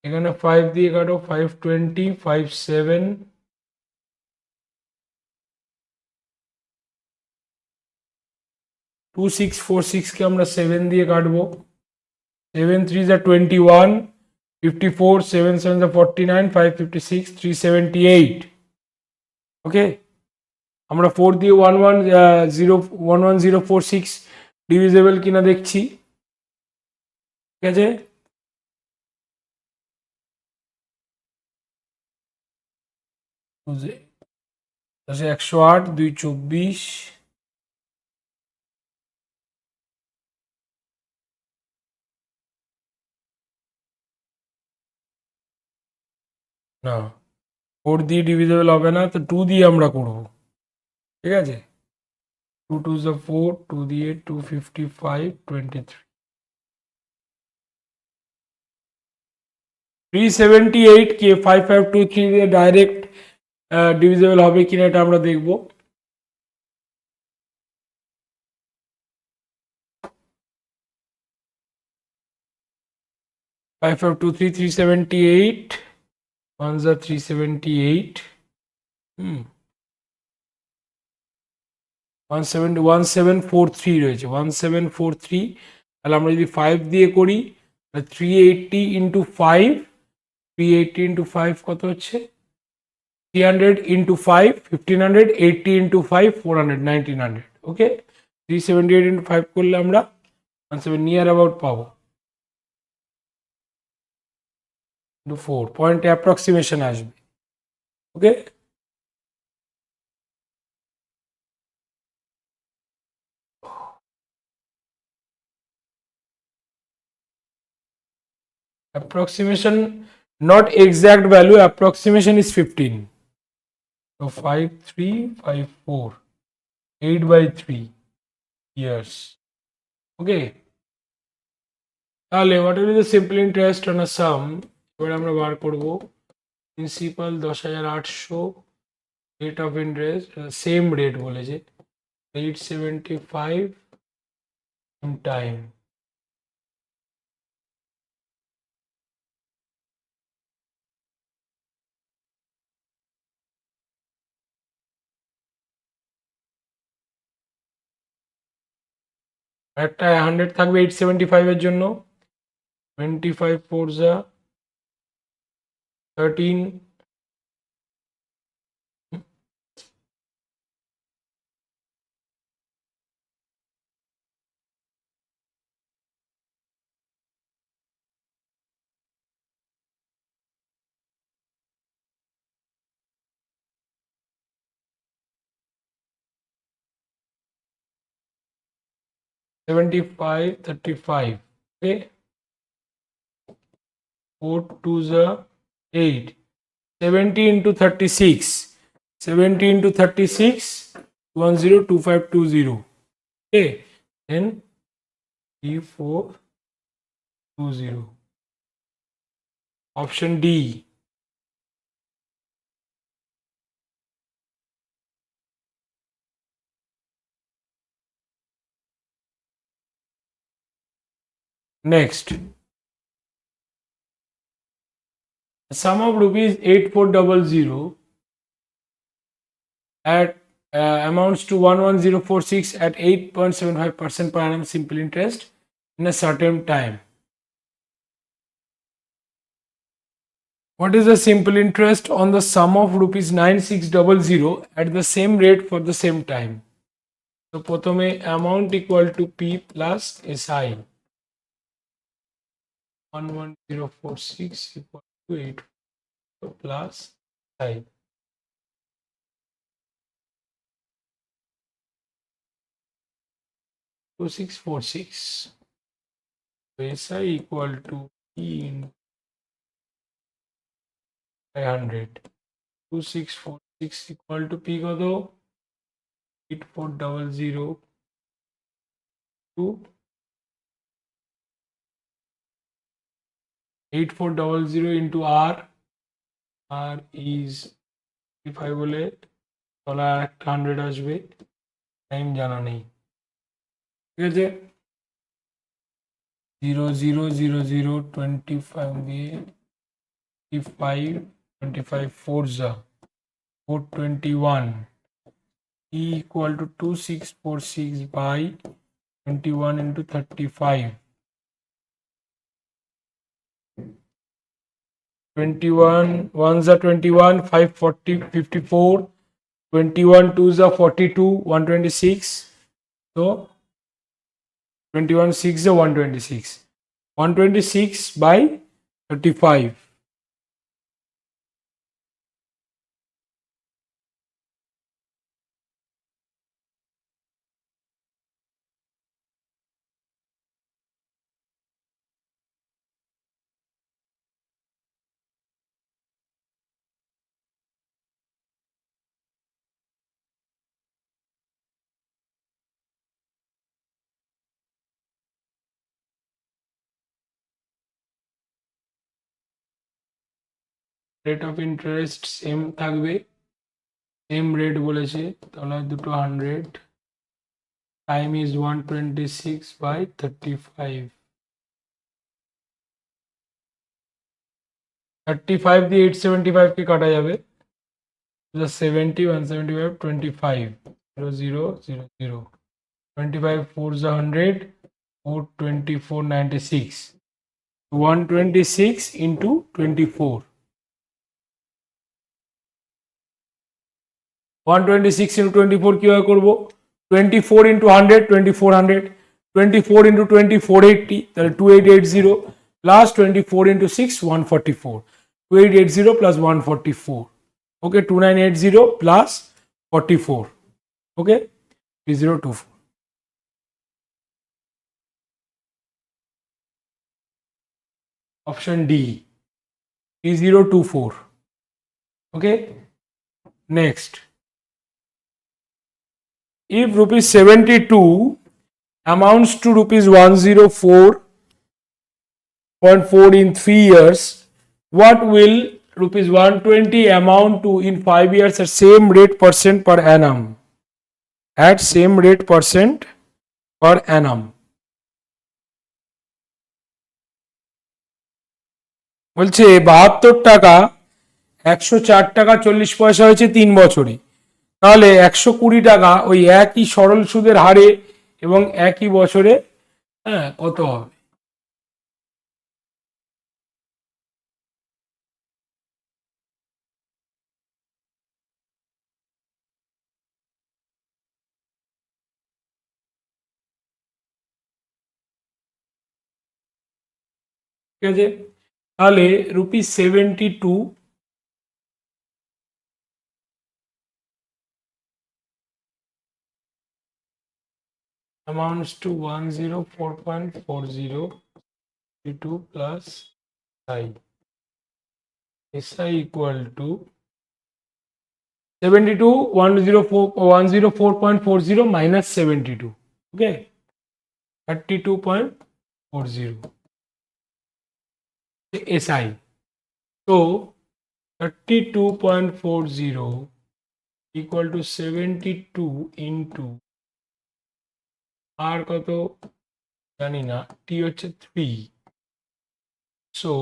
এখানে 5 দিয়ে কাটো 520 57 2646 কে আমরা 7 দিয়ে কাটবো। 7 3 is 21, 54, 7 7 is 49, 556, 378. ওকে, আমরা 4 দিয়ে 111046 ডিভিজেবল কিনা দেখছি। ঠিক আছে, তাহলে 108 2 24 না, 4 দিয়ে ডিভিজেবল হবে না, তো 2 দিয়ে আমরা করব। ঠিক আছে, 2 2 is 4, 2 দিয়ে 255 23 378 কে 5523 দিয়ে ডাইরেক্ট ডিভিজেবল হবে কিনা এটা আমরা দেখব। Five five two three 378, 1s are 378, 1743 রয়েছে, 1743। তাহলে আমরা যদি 5 দিয়ে করি, 380 ইন্টু 5, 380 ইন্টু 5 কত হচ্ছে, 300 ইন্টু 5 1500, 80 ইন্টু 5 400, 1900। ওকে, 378 ইন্টু 5 করলে আমরা 17 নিয়ার অ্যাবাউট পাবো। 4 পয়েন্টে অ্যাপ্রক্সিমেশন আসবে। ওকে, approximation not exact value, approximation is 15. So 5354, 8 by 3 years. Okay, তাহলে what will be the simple interest on a sum? এবার আমরা বার করব principal 10800, rate of interest same rate বলেছে 875 in time। একটা 100 থাকবে 875 এর জন্য, 25 4 13, 75 35। Okay, 4 2s 8, 70 into 36, 70 into 36 102520। Okay, then 3420, option D। Next, the sum of rupees 8400 at amounts to 11046 at 8.75% per annum simple interest in a certain time. What is the simple interest on the sum of rupees 9600 at the same rate for the same time? So প্রথমে amount equal to P plus SI, 11046 equal to 8 plus SI, so 646. So SI equal to P in 500, 2646 equal to P কত, 8400 to 8400 into R, R is 55 বলে তলা একটা 100 আসবে, time জানা নেই। ঠিক আছে, 000025 দিয়ে 55 25 4s 421 E equal to 2646 by 21 into 35. 21 ones are 21, 5 40 54, 21 twos are 42, 126. So 21 6 are 126. 126 by 35. Rate of interest same থাকবে, সেম রেট বলেছে, তাহলে দুটো 100, টাইম ইজ 126 by 35. 35 দিয়ে 875 কে কাটা যাবে, plus 70, 175, 25, 0 0 0 0, 25 4s are 100, 4 24 96, 126 into 24. 126 into 24 কিভাবে করব? 24 into 100, 2400, 24 into 20 480, তাহলে 2880, plus 24 into 6 144, 2880 plus 144, okay, 2980 plus 44, okay, 3024. Option D, 3024. Okay, next, if rupees 72 amounts to rupees 104.4 in 3 years, what will rupees 120 amount to in 5 years at same rate percent per annum? At same rate percent per annum. বলছে 72 টাকা 104 টাকা 40 পয়সা হয়েছে 3 বছরে, তাহলে 120 টাকা ওই একই সরল সুদের হারে এবং একই বছরে, হ্যাঁ, কত হবে? ঠিক আছে, তাহলে rupees 72 amounts to 104.40 2 plus I. SI equal to 72 104.40 minus 72. Okay, 32.40 SI. So 32.40 equal to 72 into R কত জানি না, T হচ্ছে 3, so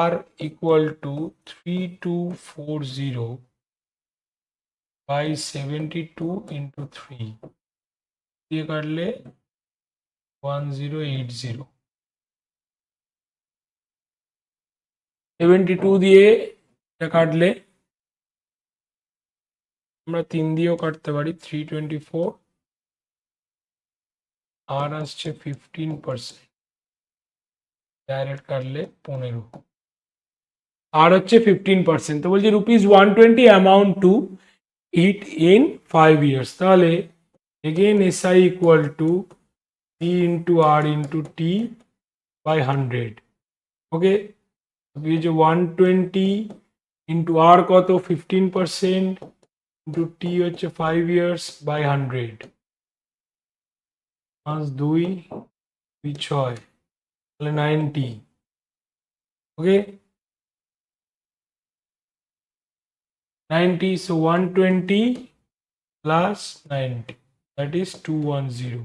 R equal to 3240 by 72 into 3 দিয়ে কাটলে 1080, 72 দিয়ে এটা কাটলে আমরা 3 দিয়েও কাটতে পারি, 324, আর আসছে 15%, ডাইরেক্ট কাটলে 15, আর হচ্ছে 15%, তো বলছি rupees 120 amount two it in 5 years, তাহলে again SI equal to P into R into T by 100. Okay, ये जो 120 into R কত 15% into T হচ্ছে 5 years by 100, 5 2 6 তাহলে 90. Okay, 90, so 120 plus 90, that is 210.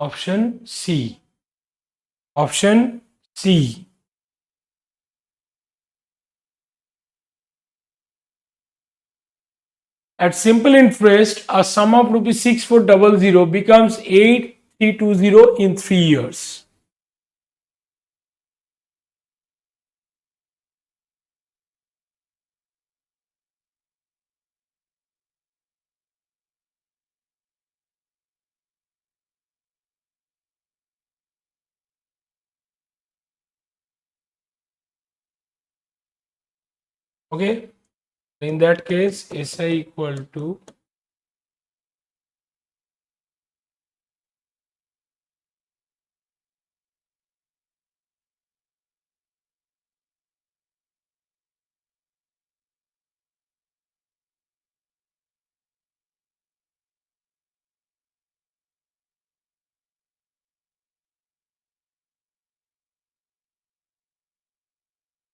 Option C. Option C. At simple interest, a sum of rupees 6400 becomes 8320 in 3 years. Okay, in that case, SI equal to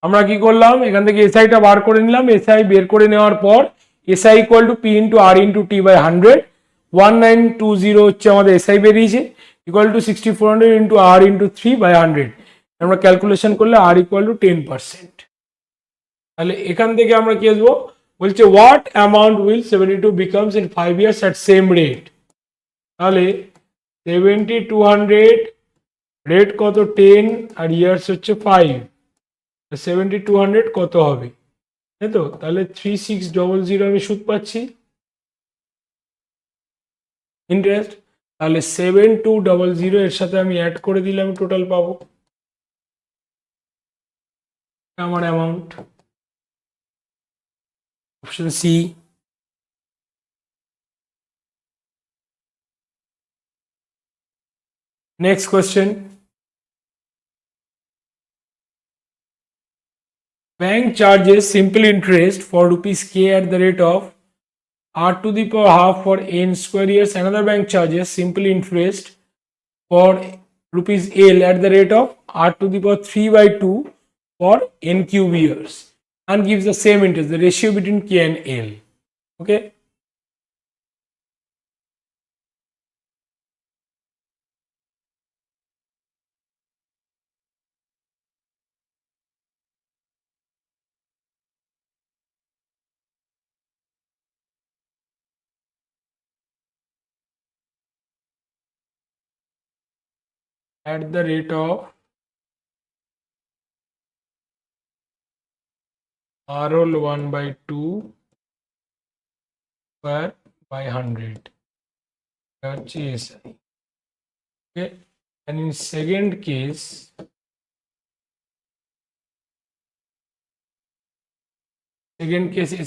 আমরা কি করলাম এখান থেকে এসআইটা বার করে নিলাম এসআই বের করে নেওয়ার পর SI equal to P into R into T by 100 1920 হচ্ছে আমাদের এসআই বেরিয়েছে equal to 6400 into R into 3 by 100 আমরা ক্যালকুলেশন করলে আর ইকুয়াল টু 10%। তাহলে এখান থেকে আমরা কি আসবো বলছে what amount will 72 becomes in 5 years at same rate. তাহলে 7200 রেট কত 10 আর ইয়ার্স হচ্ছে 5, 7200 কত হবে তাই তো। তাহলে 3600 আমি সুদ পাচ্ছি ইন্টারেস্ট। তাহলে 7200 এর সাথে আমি অ্যাড করে দিলে আমি টোটাল পাবো আমার amount. Option C. Next question, bank charges simple interest for rupees k at the rate of r to the power half for n square years. Another bank charges simple interest for rupees l at the rate of r to the power 3 by 2 for n cube years and gives the same interest, the ratio between k and l. Okay, at the rate of r roll 1 by 2 square by 100. Okay, and in second case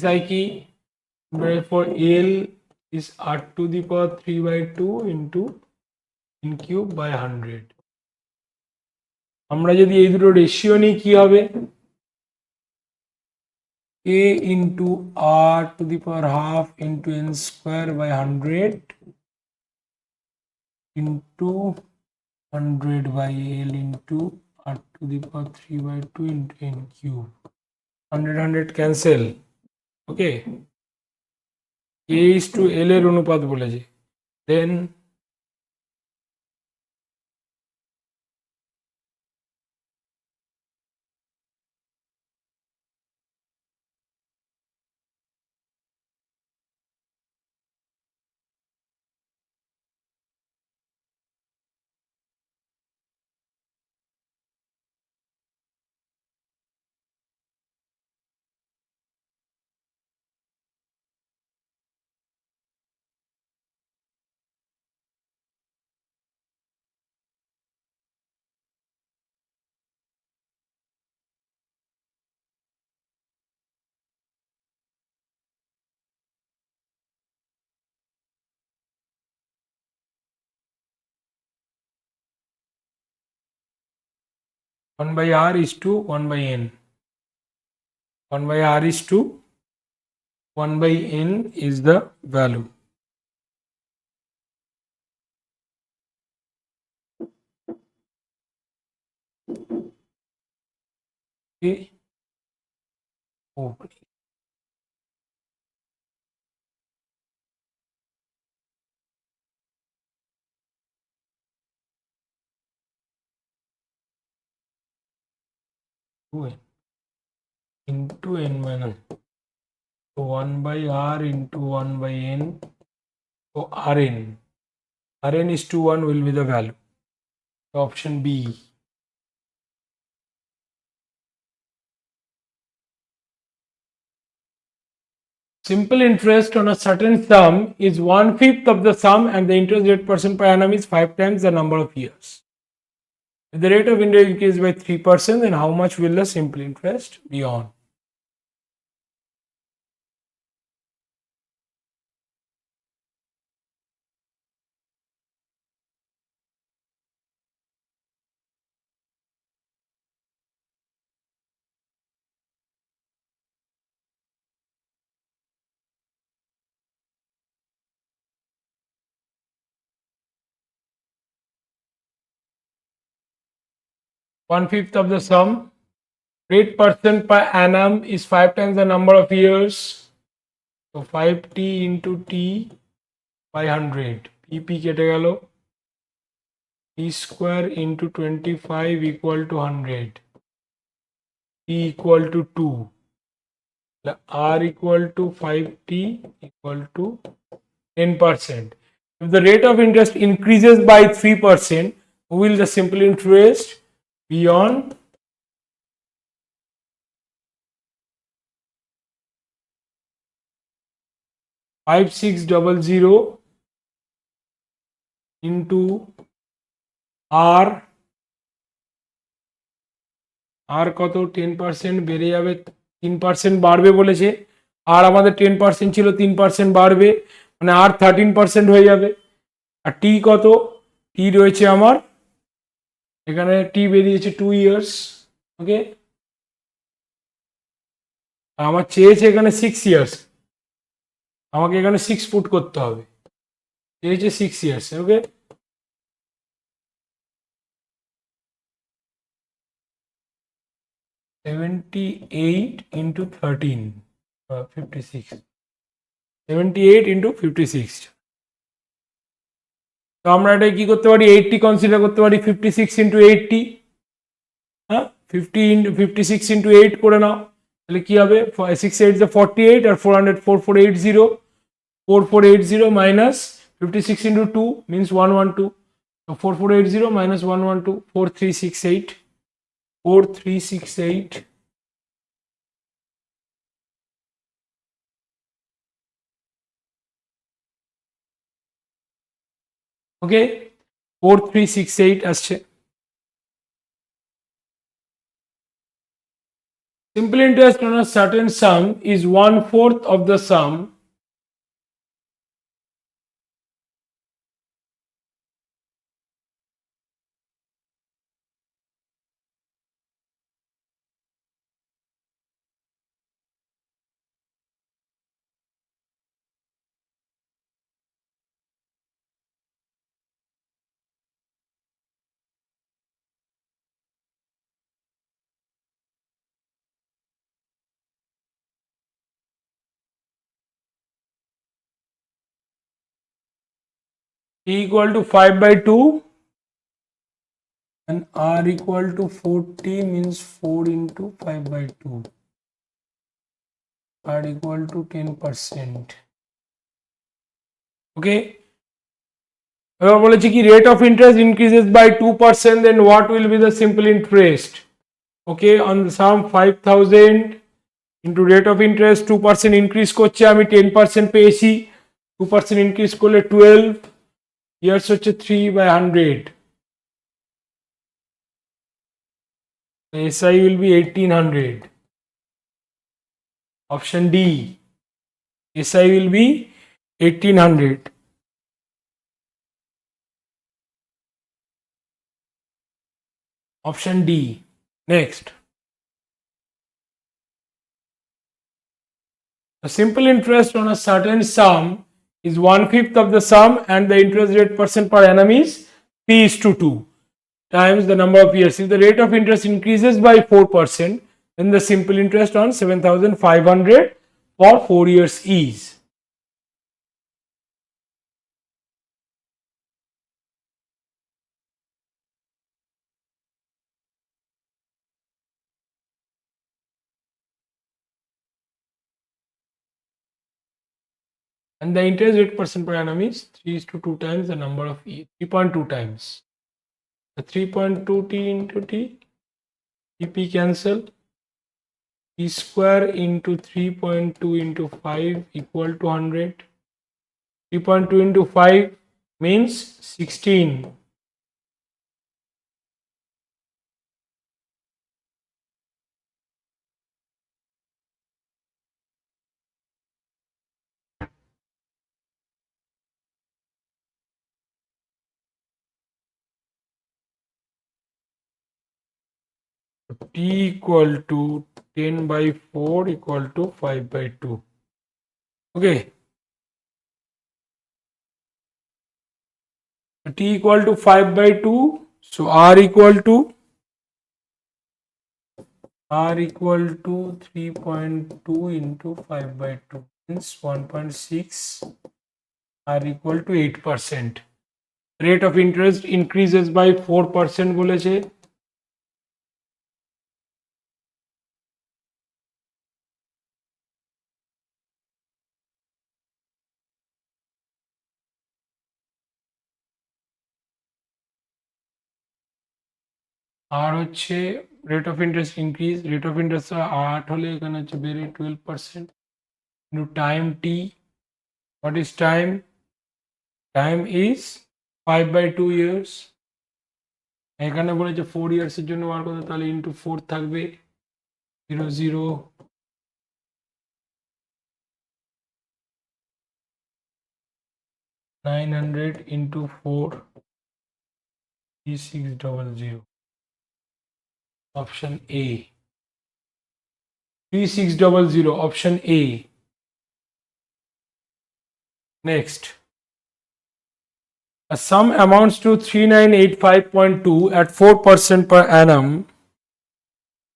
SI key, therefore L is r to the power 3 by 2 into n cube by 100. আমরা যদি এই দুটো ratio নিই কি হবে a into r to the power half into n square by 100 into 100 by l into r to the power 3 by 2 into n cube. 100 cancel. Okay, a is to l এর অনুপাত বলেছে, then one by r is to 1 by n. 1 by r is to 1 by n is the value. Okay. Okay. Into n minus So 1 by r into 1 by n. So Rn is 2, 1 will be the value. So option B. Simple interest on a certain sum is 1/5 of the sum and the interest rate percent per annum is 5 times the number of years. If the rate of interest increases by 3%, then how much will the simple interest be on? One-fifth of the sum. Rate percent per annum is 5 times the number of years. So 5t into t by 100. PP কেটে গেল, t square into 25 equal to 100. t equal to 2. R equal to 5t equal to 10%. If the rate of interest increases by 3%, will the simple interest be on? Five six double zero into R কত 10% বেড়ে যাবে, 3% বাড়বে বলেছে, আর আমাদের 10% ছিল 3% বাড়বে, মানে আর 13% হয়ে যাবে। আর টি কত, টি রয়েছে আমার এখানে, টি বেরিয়েছে 2 ইয়ার্স। ওকে, আমার চেয়েছে এখানে 6 ইয়ার্স, আমাকে এখানে 6 পুট করতে হবে, চেয়েছে 6 ইয়ার্স। ওকে, $78 into 13, 56, 78 into 56। তো আমরা এটা কি করতে পারি, 80 কনসিডার করতে পারি, 56 into 80, হ্যাঁ 56 into 8 করে নাও, তাহলে কি হবে, 6 8 48 আর 400 4480, 4480 minus 56 into 2 means 112, so 4480 minus 112, 4368, 4368। ওকে, 4368 আসছে। Simple interest on a certain sum is 1/4 of the sum T equal to 5 by 2 and R equal to 40 means 4 into 5 by 2, R equal to 10%. Okay, এবার বলেছি কি, rate of interest increases by 2%, then what will be the simple interest? Okay, on the sum 5000 into rate of interest 2% increase করছে, আমি 10% পেয়েছি, 2% increase করলে 12 years হচ্ছে 3 by 100, SI will be 1800. Option D, SI will be 1800. Option D. Next, the simple interest on a certain sum is 1/5 of the sum and the interest rate percent per annum is P/2 times the number of years. If the rate of interest increases by 4%, then the simple interest on 7500 for 4 years is. and the interest rate percent per annum is 3:2 times the number of E, 3.2 times. The 3.2 T into T, TP cancel, T square into 3.2 into 5 equal to 100. 3.2 into 5 means 16. T equal to 10 by 4 equal to 5 by 2. Okay. T equal to 5 by 2. So R equal to 3.2 into 5 by 2 means 1.6. R equal to 8%. Rate of interest increases by 4% বলেছে। আর হচ্ছে rate of interest increase, rate of interest 8 হলে এখানে হচ্ছে বেড়ে 12%, into time T, what is time? Time is 5 by 2 years। এখানে বলেছে 4 years এর জন্য বার করতে, তাহলে ইন্টু 4 থাকবে 0 900 into 4 3600। Option A, 3600, option A। Next, a sum amounts to 3985.2 at 4% per annum.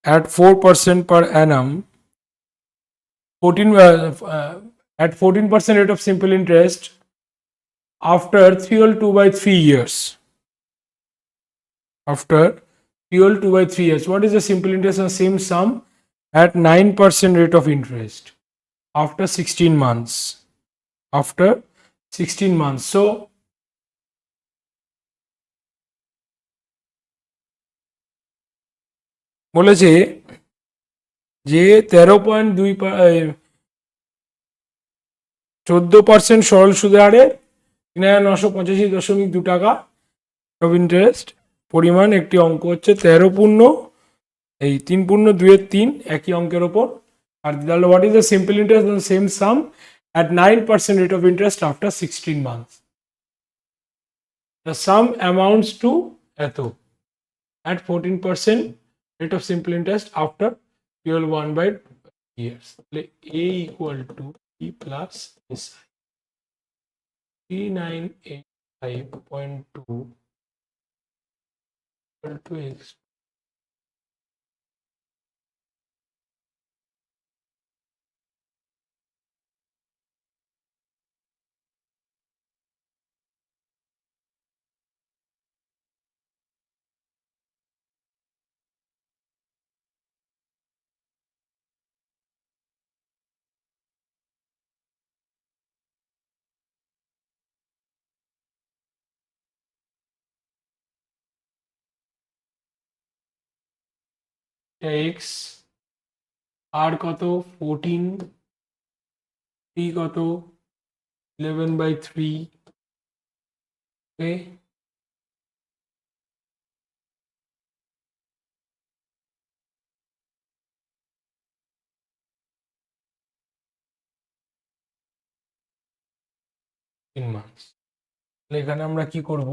At 4% per annum, at 14% rate of simple interest after 302 by 3 years. After 302 by 3 years, what is the simple interest on same sum at 9% rate of interest after 16 months? After 16 months. So বলেছে যে 14% সরল সুদে হারে 985.2 টাকা of interest পরিমাণ একটি অঙ্ক হচ্ছে 13 পূর্ণ 3 একই অঙ্কের ওপর। আর তাহলে what is the simple interest on same some at 9% rate of interest after 16 months? The sum amounts to এত at 14% rate of simple interest after 1 by years. A equal to E plus SI 3985.2 equal to X. X R কত 14, T কত 11 by 3। okay, in months। এখানে আমরা কি করব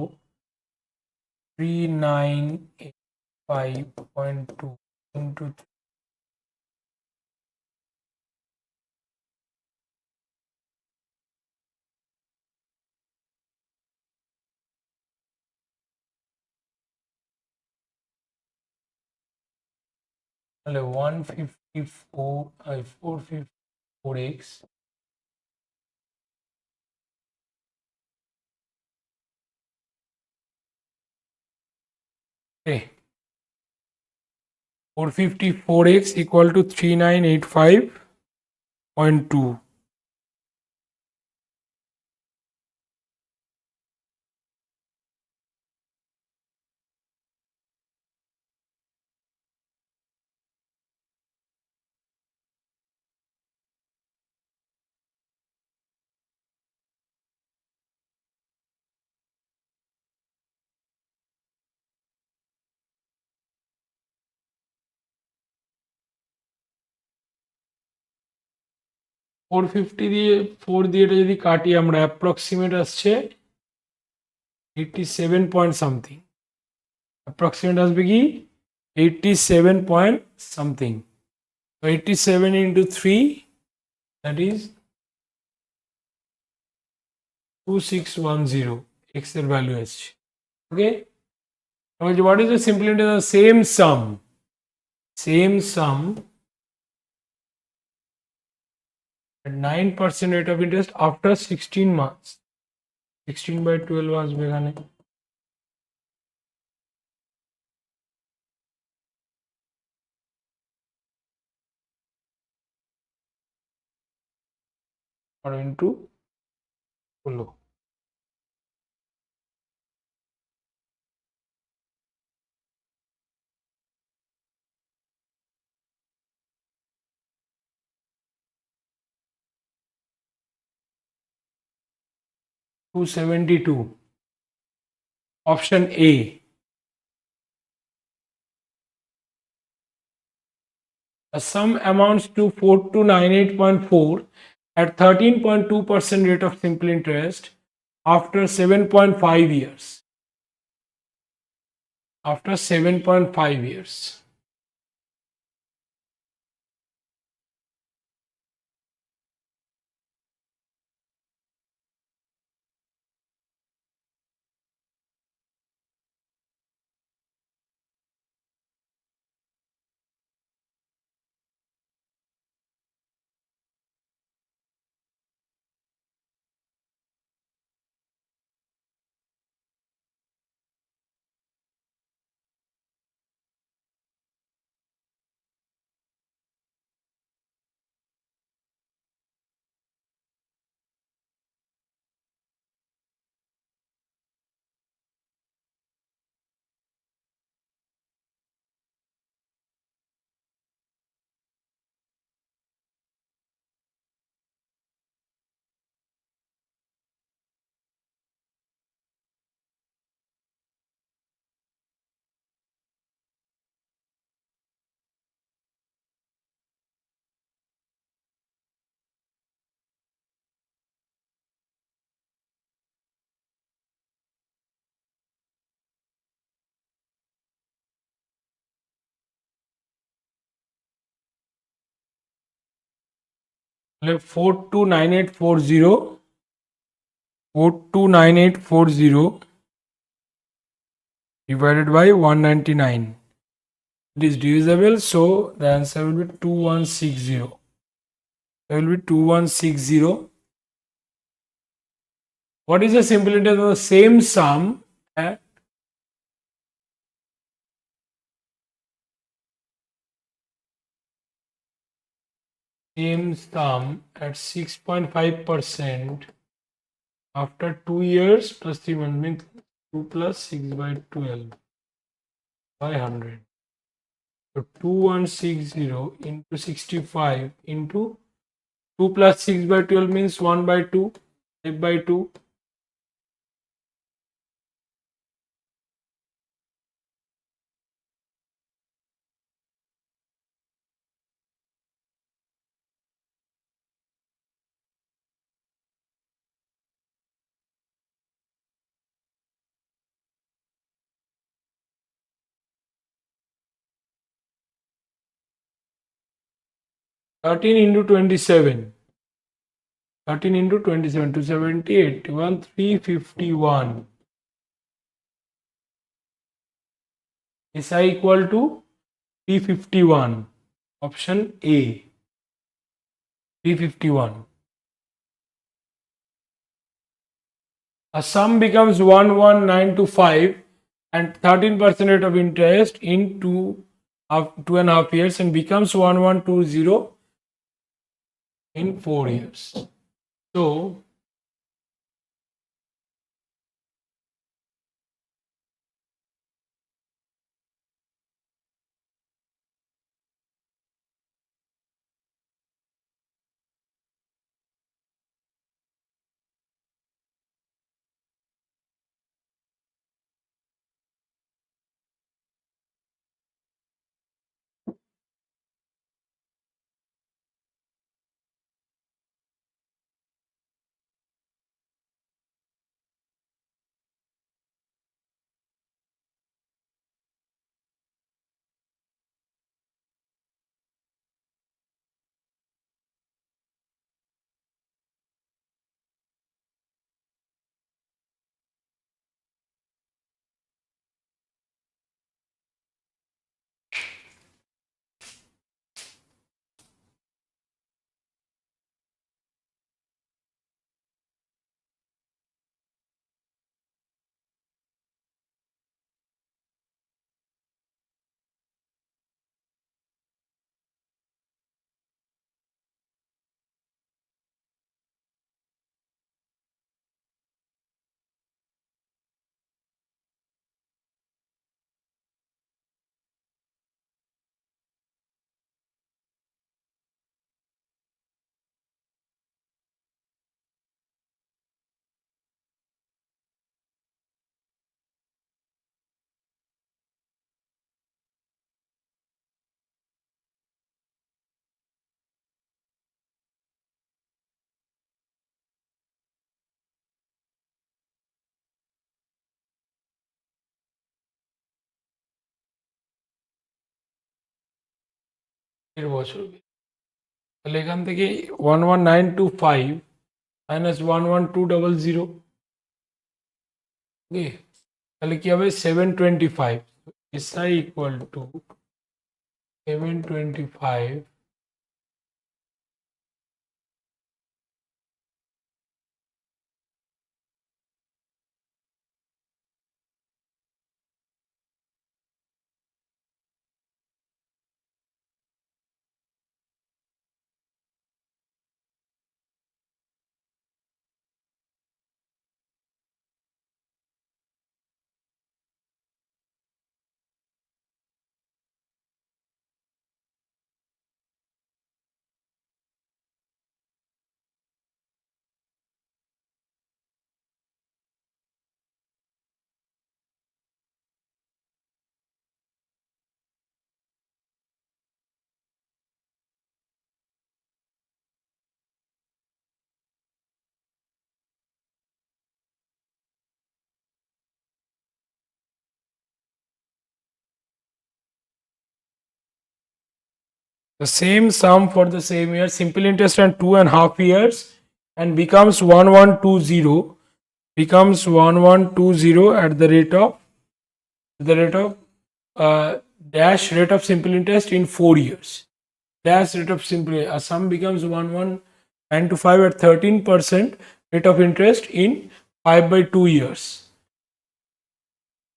3985.2 into 454x okay, 454x equal to 3985.2 450 দিয়ে 4 দিয়ে এটা যদি কাটি আমরা অ্যাপ্রক্সিমেট আসছে 87 পয়েন্ট সামথিং। অ্যাপ্রক্সিমেট আসবে কি 87 point something. 87 into 3, that is 2610 x এর ভ্যালু আসছে। ওকে, what is the simple interest of same sum at 9% rate of interest after 16 months। 16/12 আসবে এখানে। আর ইন্টু হলো 272। Option A, the sum amounts to 4298.4 at 13.2% rate of simple interest after 7.5 years। After 7.5 years। তাহলে 429840 divided by 199, it is divisible, so the answer will be 2160। There will be 2160। What is the simple interest of the same sum at same sum at 6.5% after 2 years plus 3 months, means 2 plus 6/12 by 100। So 2160 into 65 into 2 plus 6/12 means 1/2, 5/2। 13 into 27, 13 into 27, 270, 81, 351। SI equal to 351। Option A, 351। A sum becomes 11925 and 13% rate of interest in 2.5 years and becomes 1120 in 4 years। So এর বছর, তাহলে এখান থেকে 11925 minus 11200, ওকে, তাহলে কি হবে 725, SI equal two 725 the same sum for the same year, simple interest and 2.5 years, and becomes 1120, becomes 1120 at the rate of dash rate of simple interest in 4 years. Dash rate of simple, a sum becomes 11925 at 13% rate of interest in 5/2 years,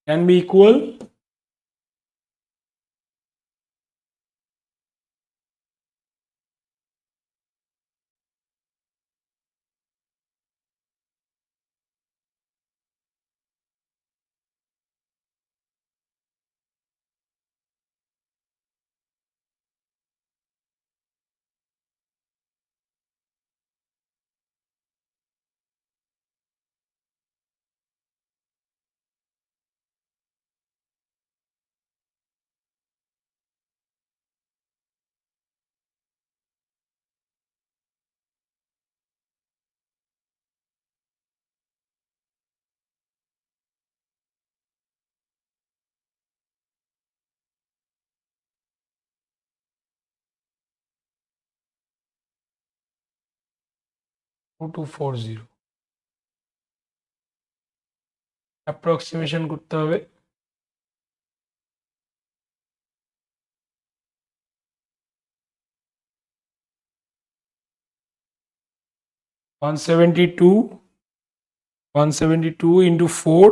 can be equal 2240, approximation করতে হবে। 172 into 4,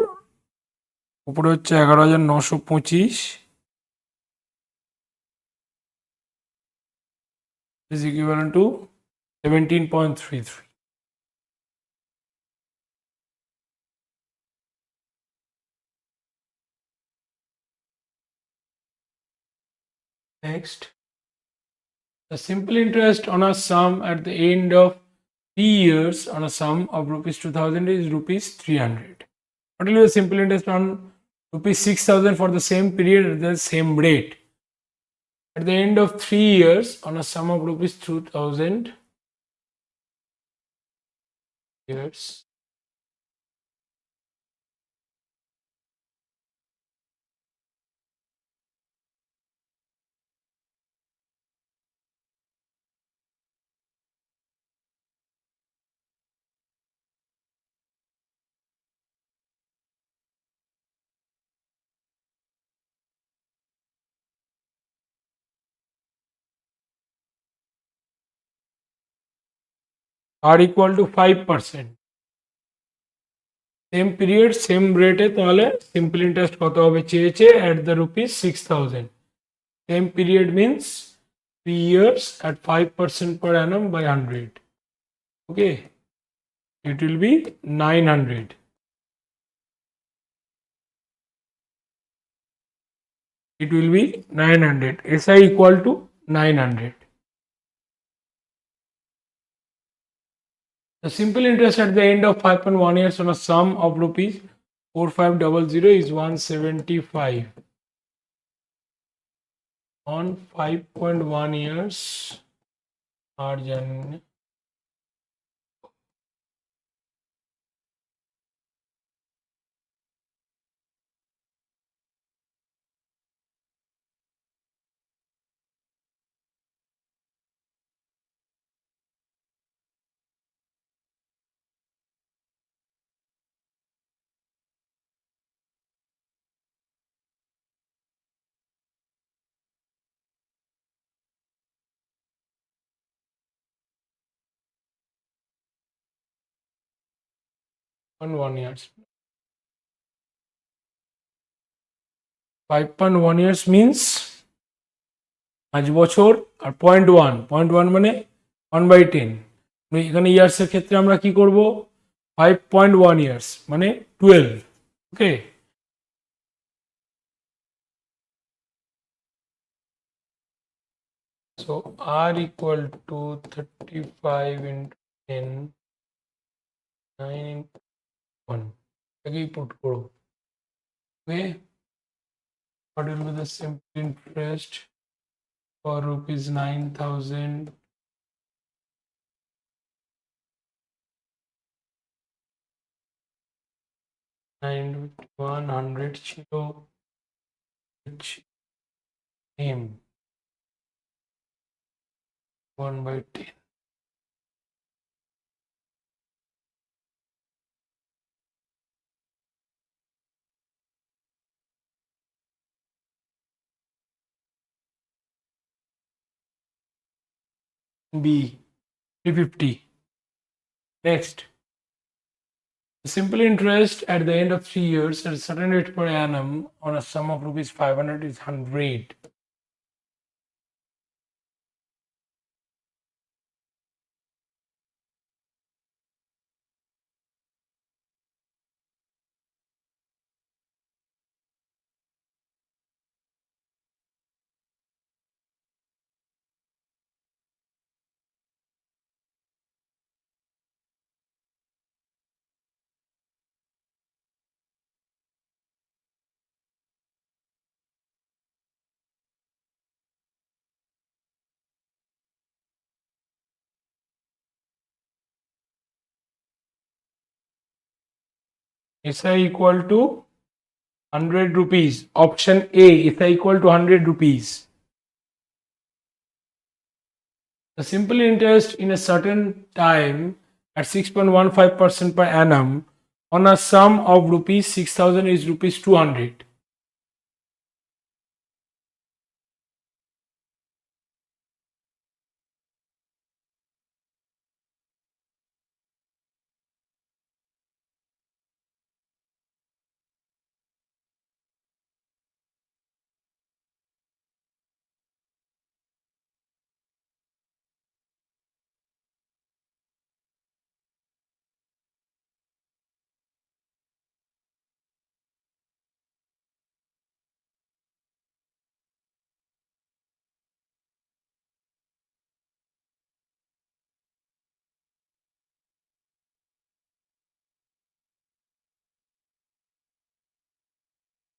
উপরে হচ্ছে 11,925, is equivalent to 17.33. Next, the simple interest on a sum at the end of 3 years on a sum of rupees 2000 is rupees 300. What will be the simple interest on rupees 6000 for the same period at the same rate at the end of 3 years on a sum of rupees 2000 years? R equal to 5%. Same period same রেটে, তাহলে simple interest কত হবে চেয়েছে at the rupees 6000, same period means 3 years at 5% per annum by 100, okay, it will be 900, it will be 900, SI equal to 900. The simple interest at the end of 5.1 years on a sum of rupees 4500 is 175 on 5.1 years. আর জানি না, 5.1 years. 5.1 years means 5 বছর আর 0.1 মানে 1/10। এখানে ইয়ার্সের ক্ষেত্রে আমরা কি করব, 5.1 years মানে 12। ওকে, so r equal to 35 into 10 9 into 1 এটাকেই পুট করব। ওকে, what will be the simple interest for rupees 9,000 100 ছিল m 1/10। B 350। Next, the simple interest at the end of 3 years at a certain rate per annum on a sum of rupees 500 is 100। SI equal to 100 rupees. Option A, SI equal to 100 rupees. The simple interest in a certain time at 6.15% per annum on a sum of rupees 6,000 is rupees 200।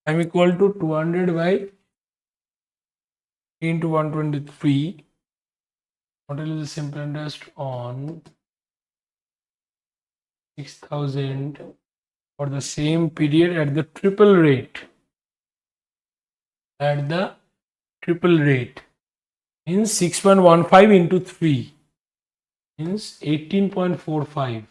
I'm equal to 200 by into 123. What is the simple interest on 6,000 for the same period at the triple rate? At the triple rate means 6.15 into 3 means 18.45।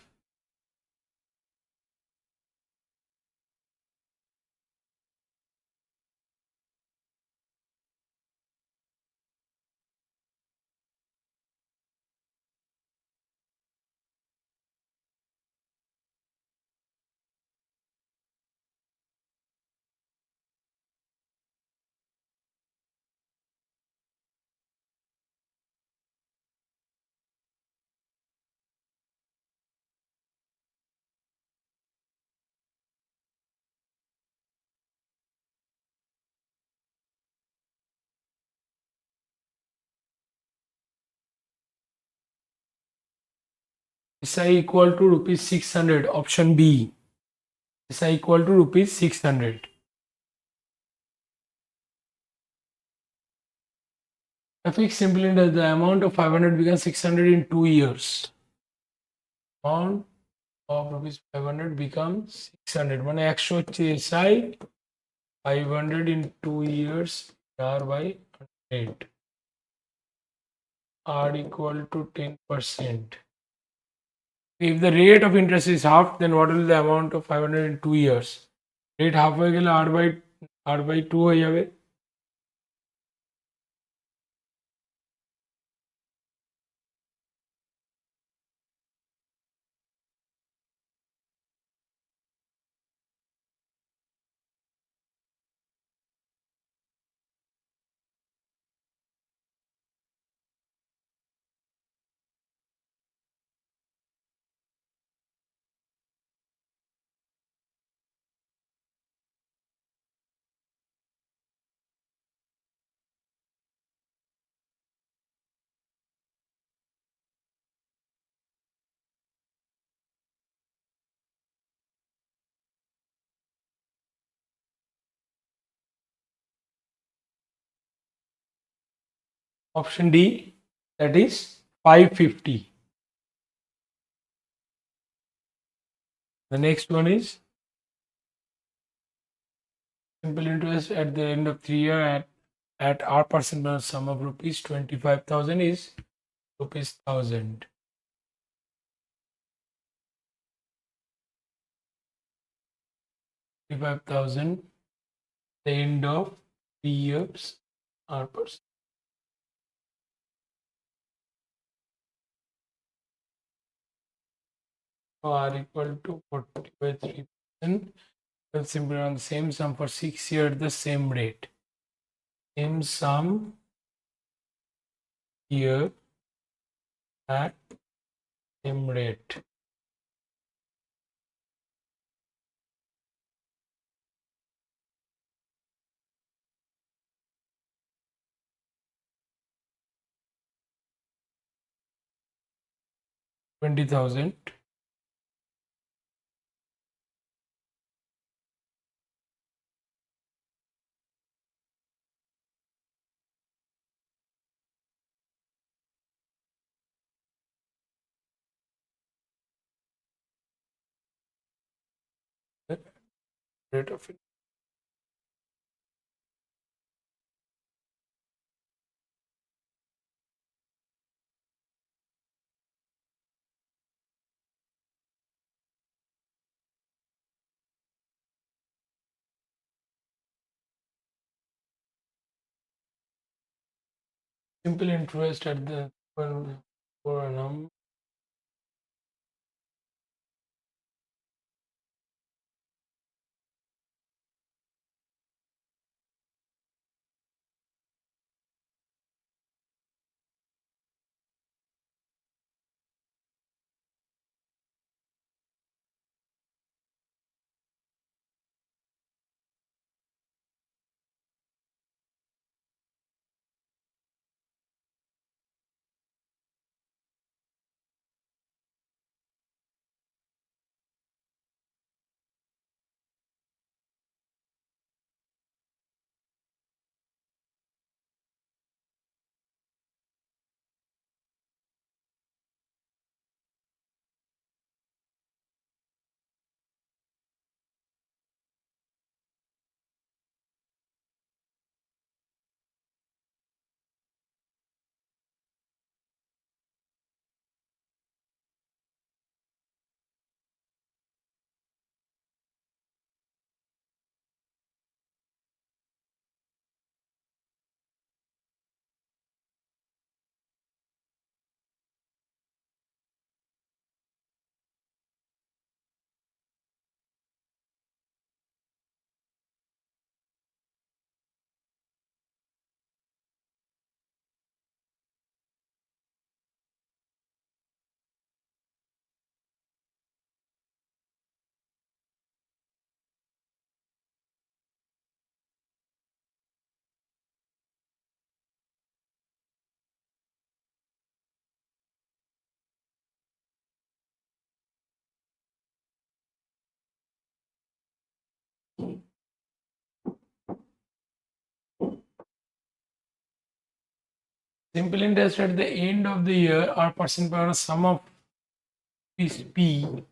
SI equal to rupees 600. Option B. SI equal to rupees 600. A fixed simple interest, the amount of 500 becomes 600 in 2 years. Amount of rupees 500 becomes 600 মানে 100 হচ্ছে SI, 500 in 2 years R by 100, R equal to 10%. If the rate of interest is half, then what will the amount of 500 in 2 years? Rate half হয়ে গেলে R by 2 হয়ে যাবে। Option D, that is 550. The next one is simple interest at the end of 3 year at R percent per sum of rupees 25,000 is rupees 1,000. 25,000 the end of 3 years R percent. R equal to 40 by 3%. Well, simply on the same sum for 6 years at the same rate. Same sum here at same rate. $20,000. Rate of it. Simple interest at the per annum. Simple interest at the end of the year or percent per annum sum of this P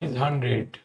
is 100.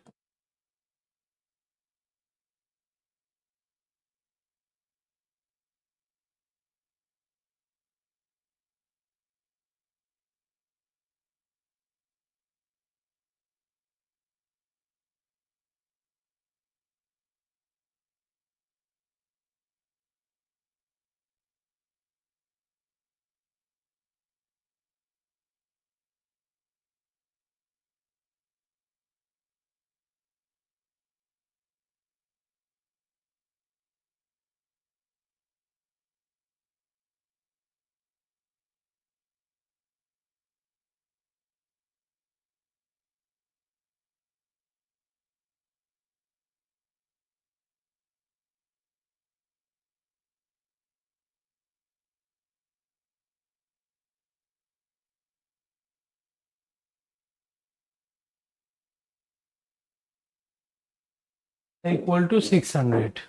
Equal to 600.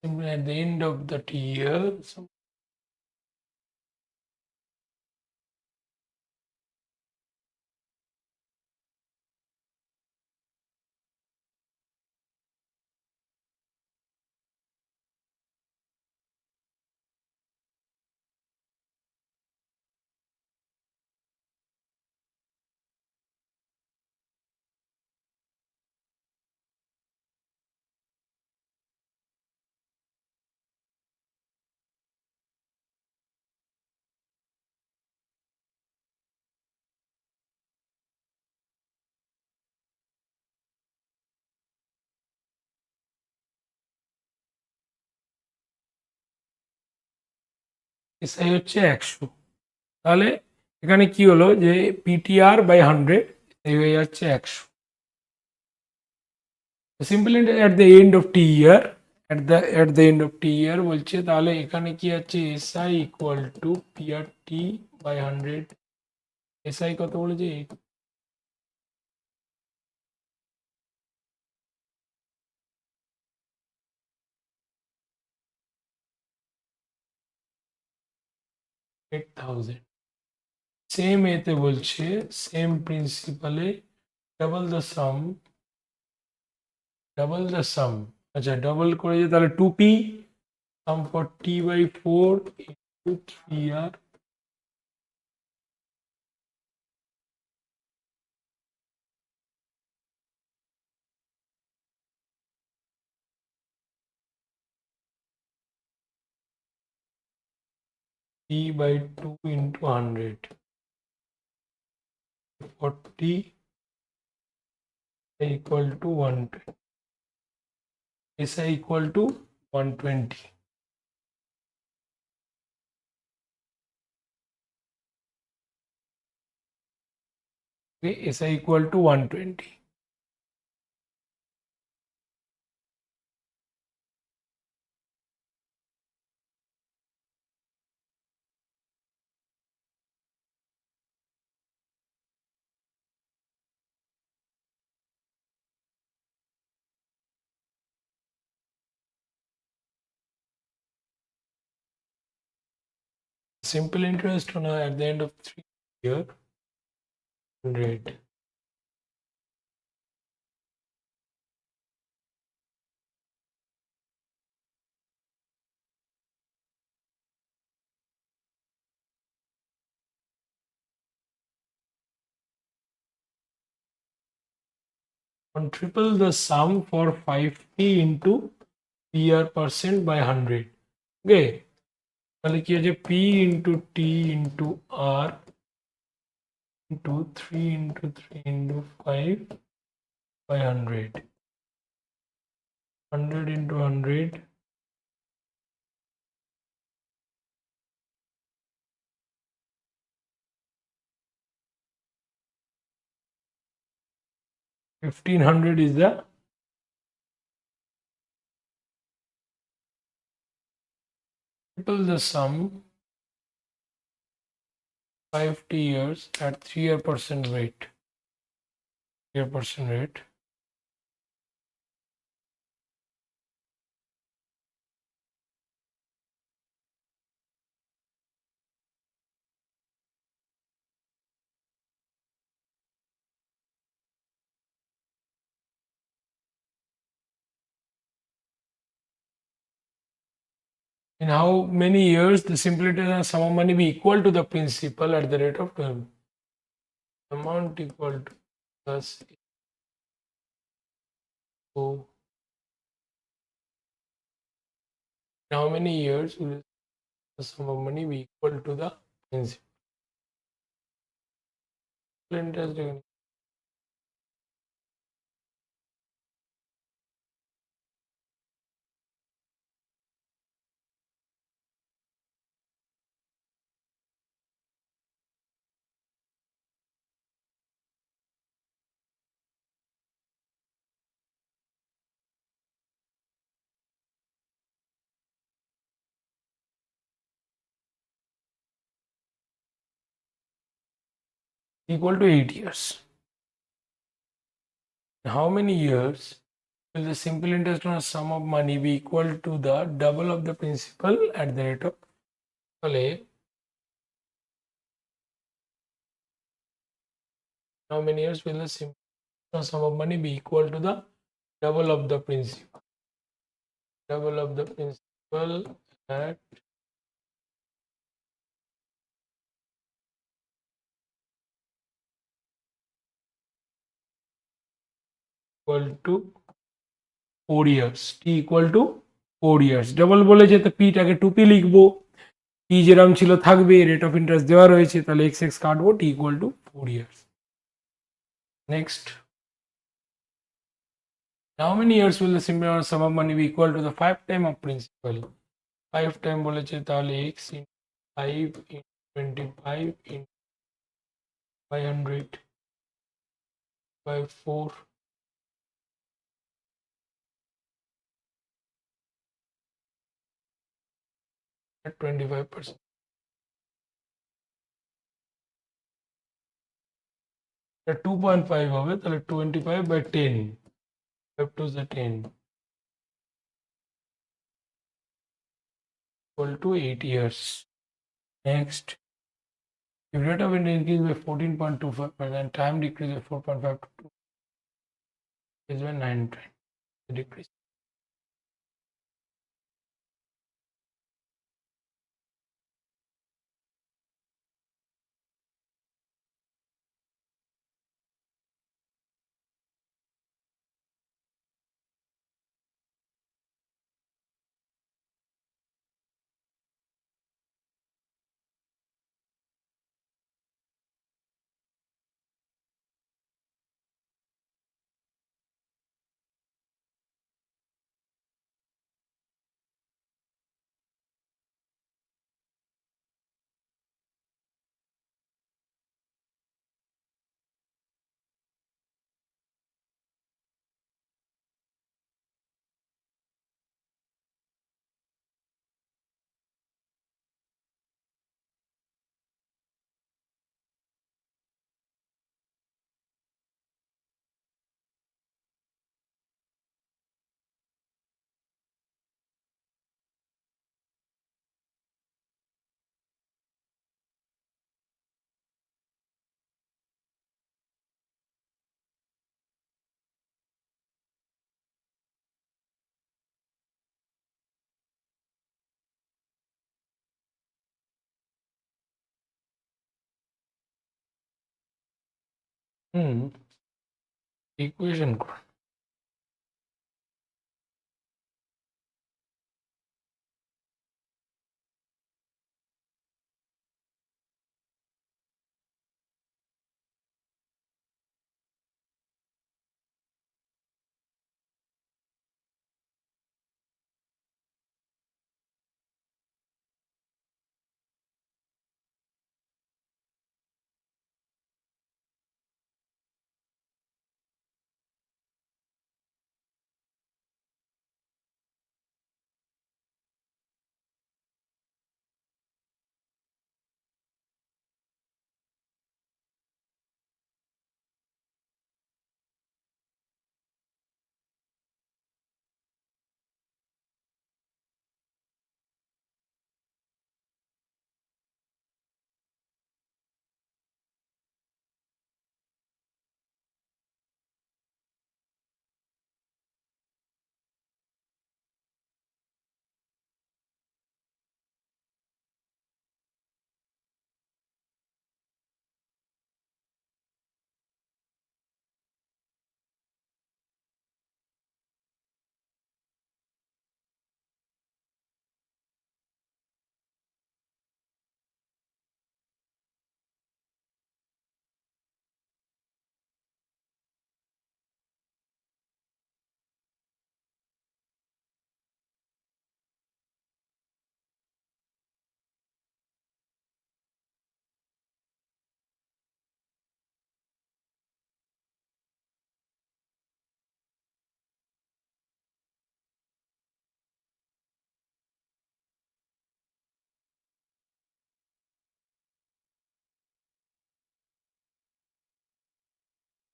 simply at the end of the year. SI হচ্ছে 100, তাহলে এখানে কি হলো যে PTR by 100 এই হয়ে যাচ্ছে 100। Simple at the end of T year, at the end of t year বলছে, তাহলে এখানে কি আছে SI equal to PR T by 100। SI কত বলেছে? 8000। সেম এতে বলছে, সেম প্রিন্সিপালে ডাবল দ্য সাম, আচ্ছা ডাবল করেছে, তাহলে 2p sum for T by 4 into 3r t by 2 into 100 40 equal to 120, SI equal to 120। okay, SI equal to 120। Simple interest on at the end of 3 year 100 on triple the sum for 5p into PR percent by 100। okay, তাহলে কি আছে p into t into r into 3 into 3 into 5 by 100, 100 into 100 1500 is the triple the sum 5t years at 3% rate, 3% rate। In how many years the simplicities and sum of money be equal to the principal at the rate of 12? Amount equal to plus so in how many years will the sum of money be equal to the principal? Interest equal to 8 years. In how many years will the simple interest on a sum of money be equal to the double of the principal at the rate of তাহলে how many years will the simple interest on a sum of money be equal to the double of the principal at equal to 4 years t equal to 4 years double বলেছে তো p টাকে 2p লিখবো t যেরকম ছিল থাকবে rate of interest দেওয়া রয়েছে তাহলে x কাটবো t equal to 4 years next how many years will the simple sum of money be equal to the 5 time of principal 5 time বলেছে তাহলে x into 5 into 25 into 500 by 4 at 25%. The 2.5 হবে তাহলে 25 by 10 5 to the 10 equal to 8 years. Next, if rate of interest increase by 14.25% time decrease by 4.5 to 2 is by 9 times the decrease. Equation করুন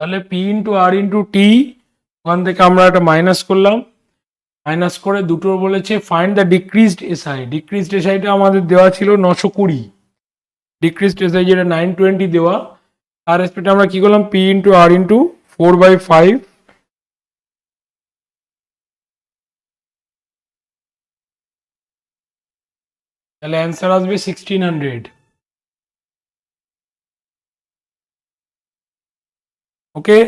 তাহলে p into r into t ওখান থেকে আমরা একটা minus করলাম, minus করে দুটো বলেছে find the decreased SI. Decreased এসআইটা আমাদের দেওয়া ছিল 920, ডিক্রিজড এসআই যেটা 920 দেওয়া, তার রেসপেক্টে আমরা কি করলাম, পি ইন্টু আর ইন্টু 4/5, তাহলে অ্যান্সার আসবে 1600। ওকে।